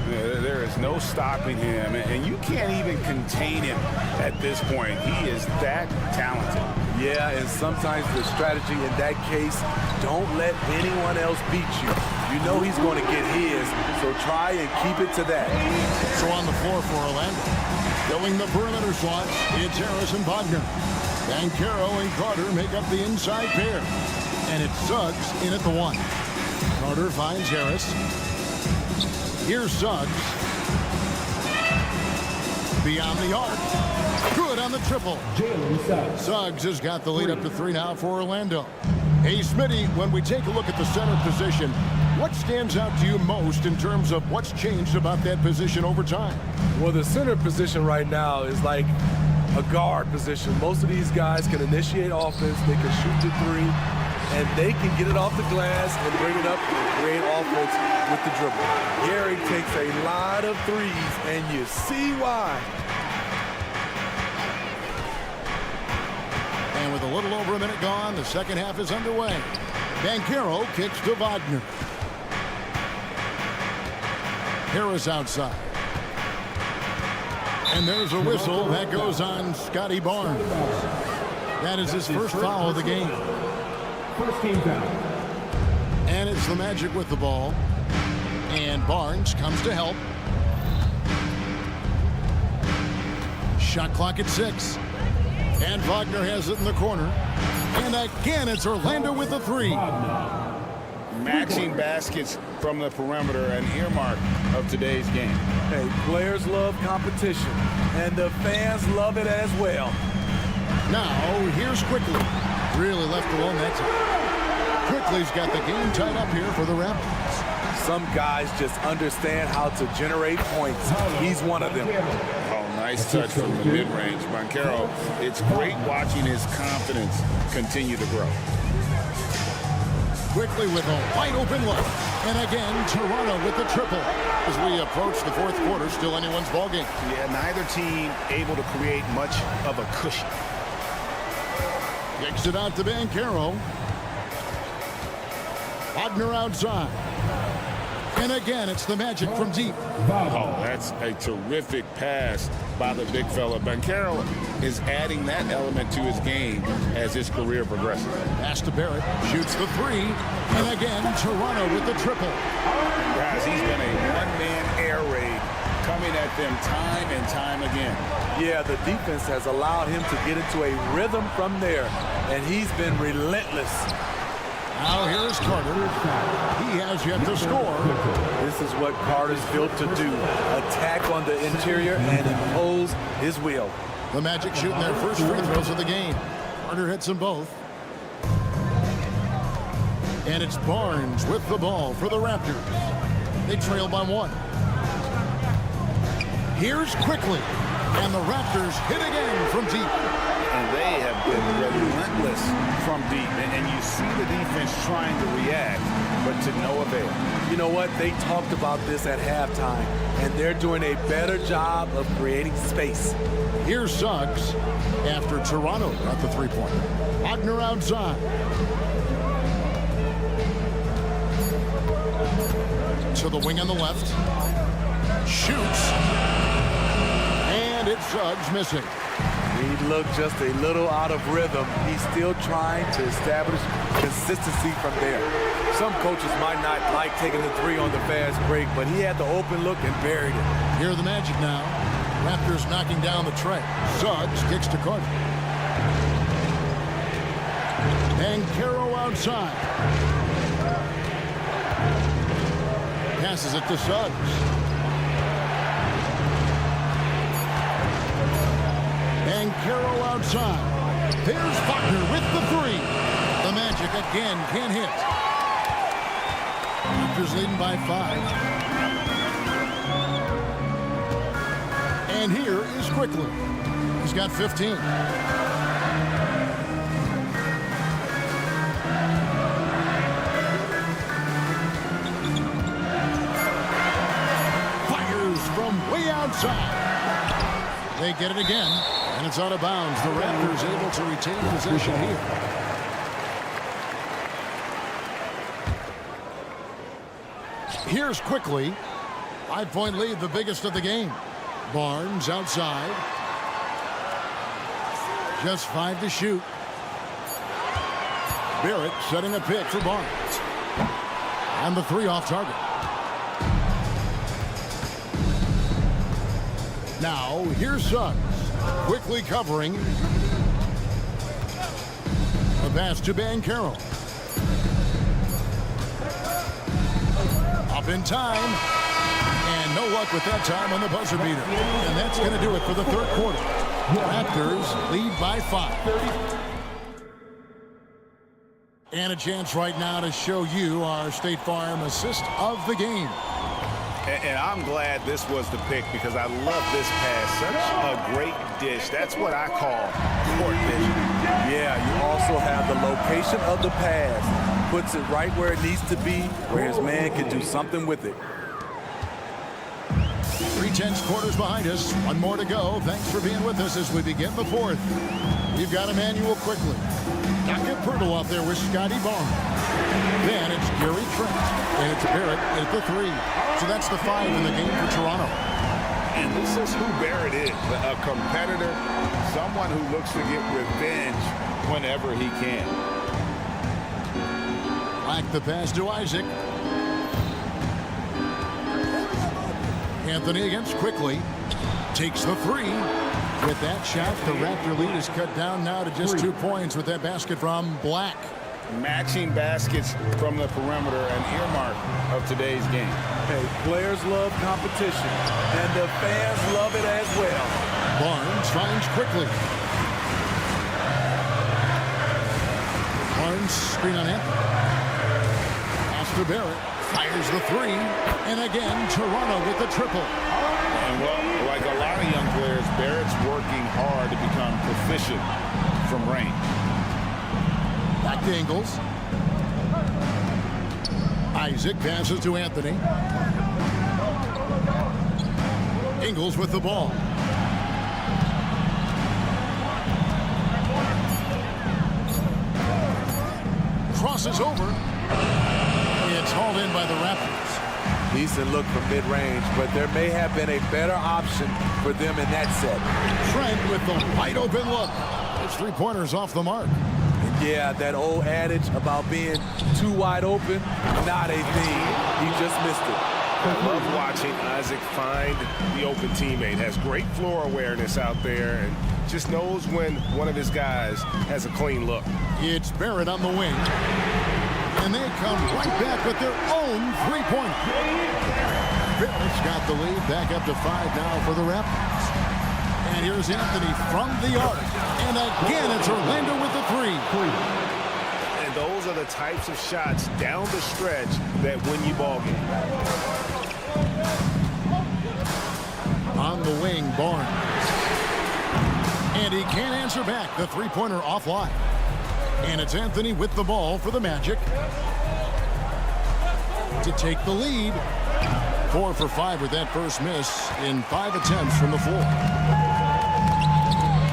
There is no stopping him, and you can't even contain him at this point. He is that talented. Yeah, and sometimes the strategy in that case, don't let anyone else beat you. You know he's going to get his, so try and keep it to that. So on the floor for Orlando, filling the perimeter slots, it's Harris and Wagner. Banchero and Carter make up the inside pair. And it's Suggs in at the 1. Carter finds Harris. Here's Suggs. Beyond the arc. Good on the triple. Suggs has got the lead up to 3 now for Orlando. Hey, Smitty, when we take a look at the center position, what stands out to you most in terms of what's changed about that position over time? Well, the center position right now is like a guard position. Most of these guys can initiate offense, they can shoot the 3, and they can get it off the glass and bring it up and create offense with the dribble. Gary takes a lot of 3s, and you see why. And with a little over a minute gone, the second half is underway. Banchero kicks to Wagner. Harris outside. And there's a whistle that goes on Scotty Barnes. That is his first foul of the game. First team foul. And it's the Magic with the ball. And Barnes comes to help. Shot clock at 6. And Wagner has it in the corner. And again, it's Orlando with the 3. Matching baskets from the perimeter, an earmark of today's game. Hey, players love competition, and the fans love it as well. Now, here's Quickly. Really left alone that time. Quickly's got the game tied up here for the Raptors. Some guys just understand how to generate points. He's one of them. Oh, nice touch from the mid-range. Banchero, it's great watching his confidence continue to grow. Quickly with a wide-open look. And again, Toronto with the triple. As we approach the fourth quarter, still anyone's ballgame. Yeah, neither team able to create much of a cushion. Kicks it out to Banchero. Wagner outside. And again, it's the Magic from deep. Oh, that's a terrific pass by the big fella. Banchero is adding that element to his game as his career progresses. Pass to Barrett. Shoots the 3. And again, Toronto with the triple. Guys, he's been a one-man air raid coming at them time and time again. Yeah, the defense has allowed him to get into a rhythm from there, and he's been relentless. Now here's Carter. He has yet to score. This is what Carter's built to do. Attack on the interior and impose his will. The Magic shooting their first free throws of the game. Carter hits them both. And it's Barnes with the ball for the Raptors. They trail by 1. Here's Quickly. And the Raptors hit again from deep. And they have been relentless from deep. And you see the defense trying to react, but to no avail. You know what? They talked about this at halftime, and they're doing a better job of creating space. Here's Suggs after Toronto got the 3-pointer. Wagner outside. To the wing on the left. Shoots. And it's Suggs missing. He looked just a little out of rhythm. He's still trying to establish consistency from there. Some coaches might not like taking the three on the fast break, but he had the open look and buried it. Here are the Magic now. Raptors knocking down the tray. Suggs kicks to Carter. And Caro outside. Passes it to Suggs. And Caro outside. There's Wagner with the three. The Magic again can't hit. Raptors leading by 5. And here is Quickly. He's got 15. Fires from way outside. They get it again, and it's out of bounds. The Raptors able to retain possession here. Here's Quickly. 5-point lead, the biggest of the game. Barnes outside. Just 5 to shoot. Barrett setting a pick for Barnes. And the 3 off target. Now, here's Suggs. Quickly covering. The pass to Banchero. Up in time. And no luck with that time on the buzzer beater. And that's going to do it for the third quarter. Raptors lead by 5. And a chance right now to show you our State Farm assist of the game. And I'm glad this was the pick because I love this pass. Such a great dish. That's what I call court vision. Yeah, you also have the location of the pass. Puts it right where it needs to be, where his man can do something with it. 3/10 quarters behind us. One more to go. Thanks for being with us as we begin the fourth. We've got Emmanuel Quickly. Docket Pirtle out there with Scotty Barnes. Then it's Gary Trent. And it's Barrett at the 3. So that's the 5 in the game for Toronto. And this is who Barrett is. A competitor. Someone who looks to get revenge whenever he can. Back the pass to Isaac. Anthony against Quickly. Takes the 3. With that shot, the Raptor lead is cut down now to just 2 points with that basket from Black. Matching baskets from the perimeter, an earmark of today's game. Hey, players love competition, and the fans love it as well. Barnes finds Quickly. Barnes screen on Anthony. Pass to Barrett. Fires the 3. And again, Toronto with the triple. And well, like a lot of young players, Barrett's working hard to become proficient from range. Back to Ingles. Isaac passes to Anthony. Ingles with the ball. Crosses over. It's hauled in by the Raptors. Decent look from mid-range, but there may have been a better option for them in that set. Trent with the wide open look. His 3-pointers off the mark. Yeah, that old adage about being too wide open, not a thing. He just missed it. I love watching Isaac find the open teammate. Has great floor awareness out there and just knows when one of his guys has a clean look. It's Barrett on the wing. And they come right back with their own 3-pointer. Barrett's got the lead back up to 5 now for the Raptors. And here's Anthony from the arc. And again, it's Orlando with the 3. And those are the types of shots down the stretch that win you ball game. On the wing, Barnes. And he can't answer back. The 3-pointer offline. And it's Anthony with the ball for the Magic to take the lead. 4 for 5 with that first miss in 5 attempts from the floor.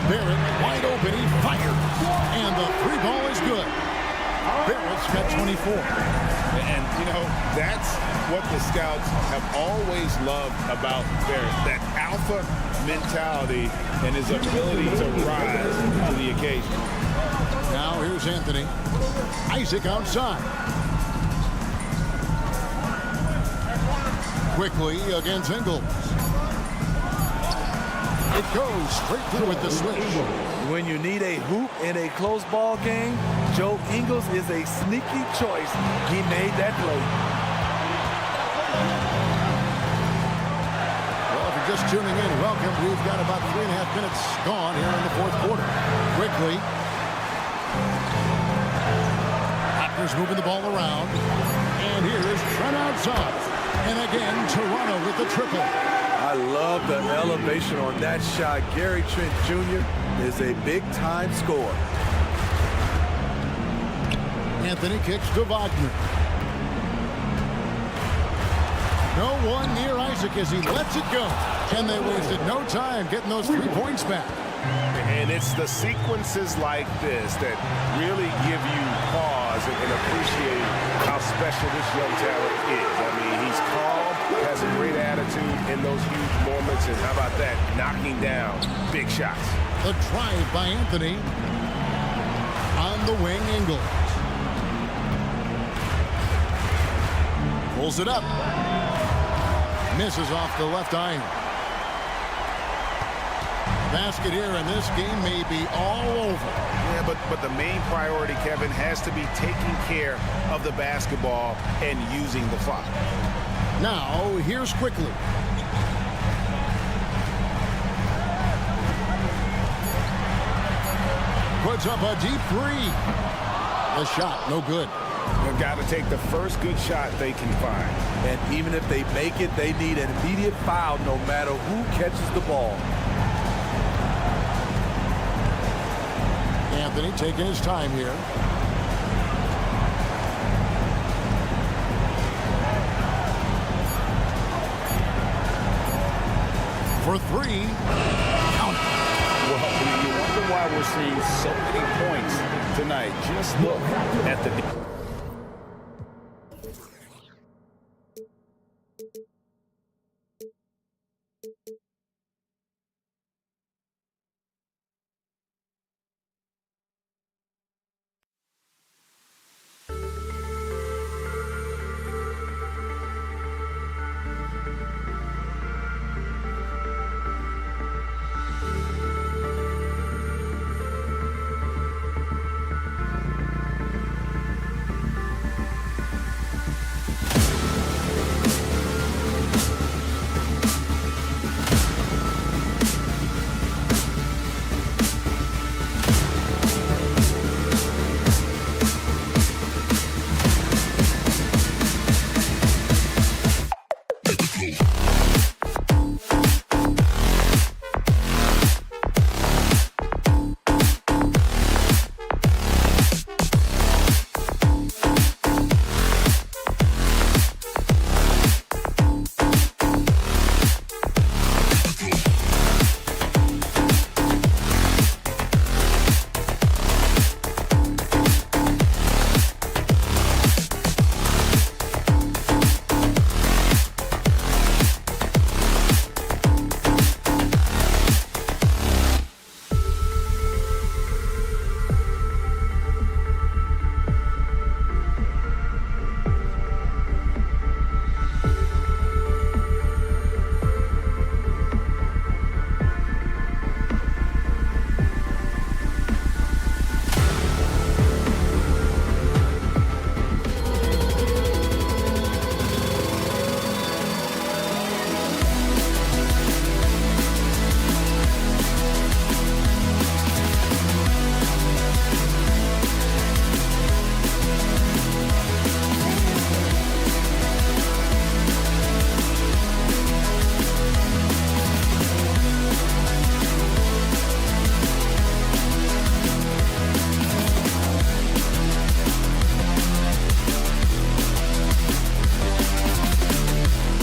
Barrett wide open, he fires, and the 3 ball is good. Barrett's got 24. And, you know, that's what the scouts have always loved about Barrett, that alpha mentality and his ability to rise to the occasion. Now here's Anthony. Isaac outside. Quickly against Ingles. It goes straight through with the switch. When you need a hoop in a close ball game, Joe Ingles is a sneaky choice. He made that play. Well, if you're just tuning in, welcome. We've got about 3.5 minutes gone here in the fourth quarter. Quickly. Raptors moving the ball around. And here is Trent outside. And again, Toronto with the triple. I love the elevation on that shot. Gary Trent Jr. is a big-time scorer. Anthony kicks to Wagner. No one near Isaac as he lets it go. And they wasted no time getting those 3 points back. And it's the sequences like this that really give you pause and appreciate how special this young talent is. I mean, he's calm, has a great attitude in those huge moments, and how about that, knocking down big shots. The drive by Anthony. On the wing, Ingles. Pulls it up. Misses off the left iron. Basket here, and this game may be all over. Yeah, but the main priority, Kevin, has to be taking care of the basketball and using the clock. Now, here's Quickly. Puts up a deep three. The shot, no good. They've got to take the first good shot they can find. And even if they make it, they need an immediate foul no matter who catches the ball. Anthony taking his time here. For 3. Count. Well, you wonder why we're seeing so many points tonight. Just look at the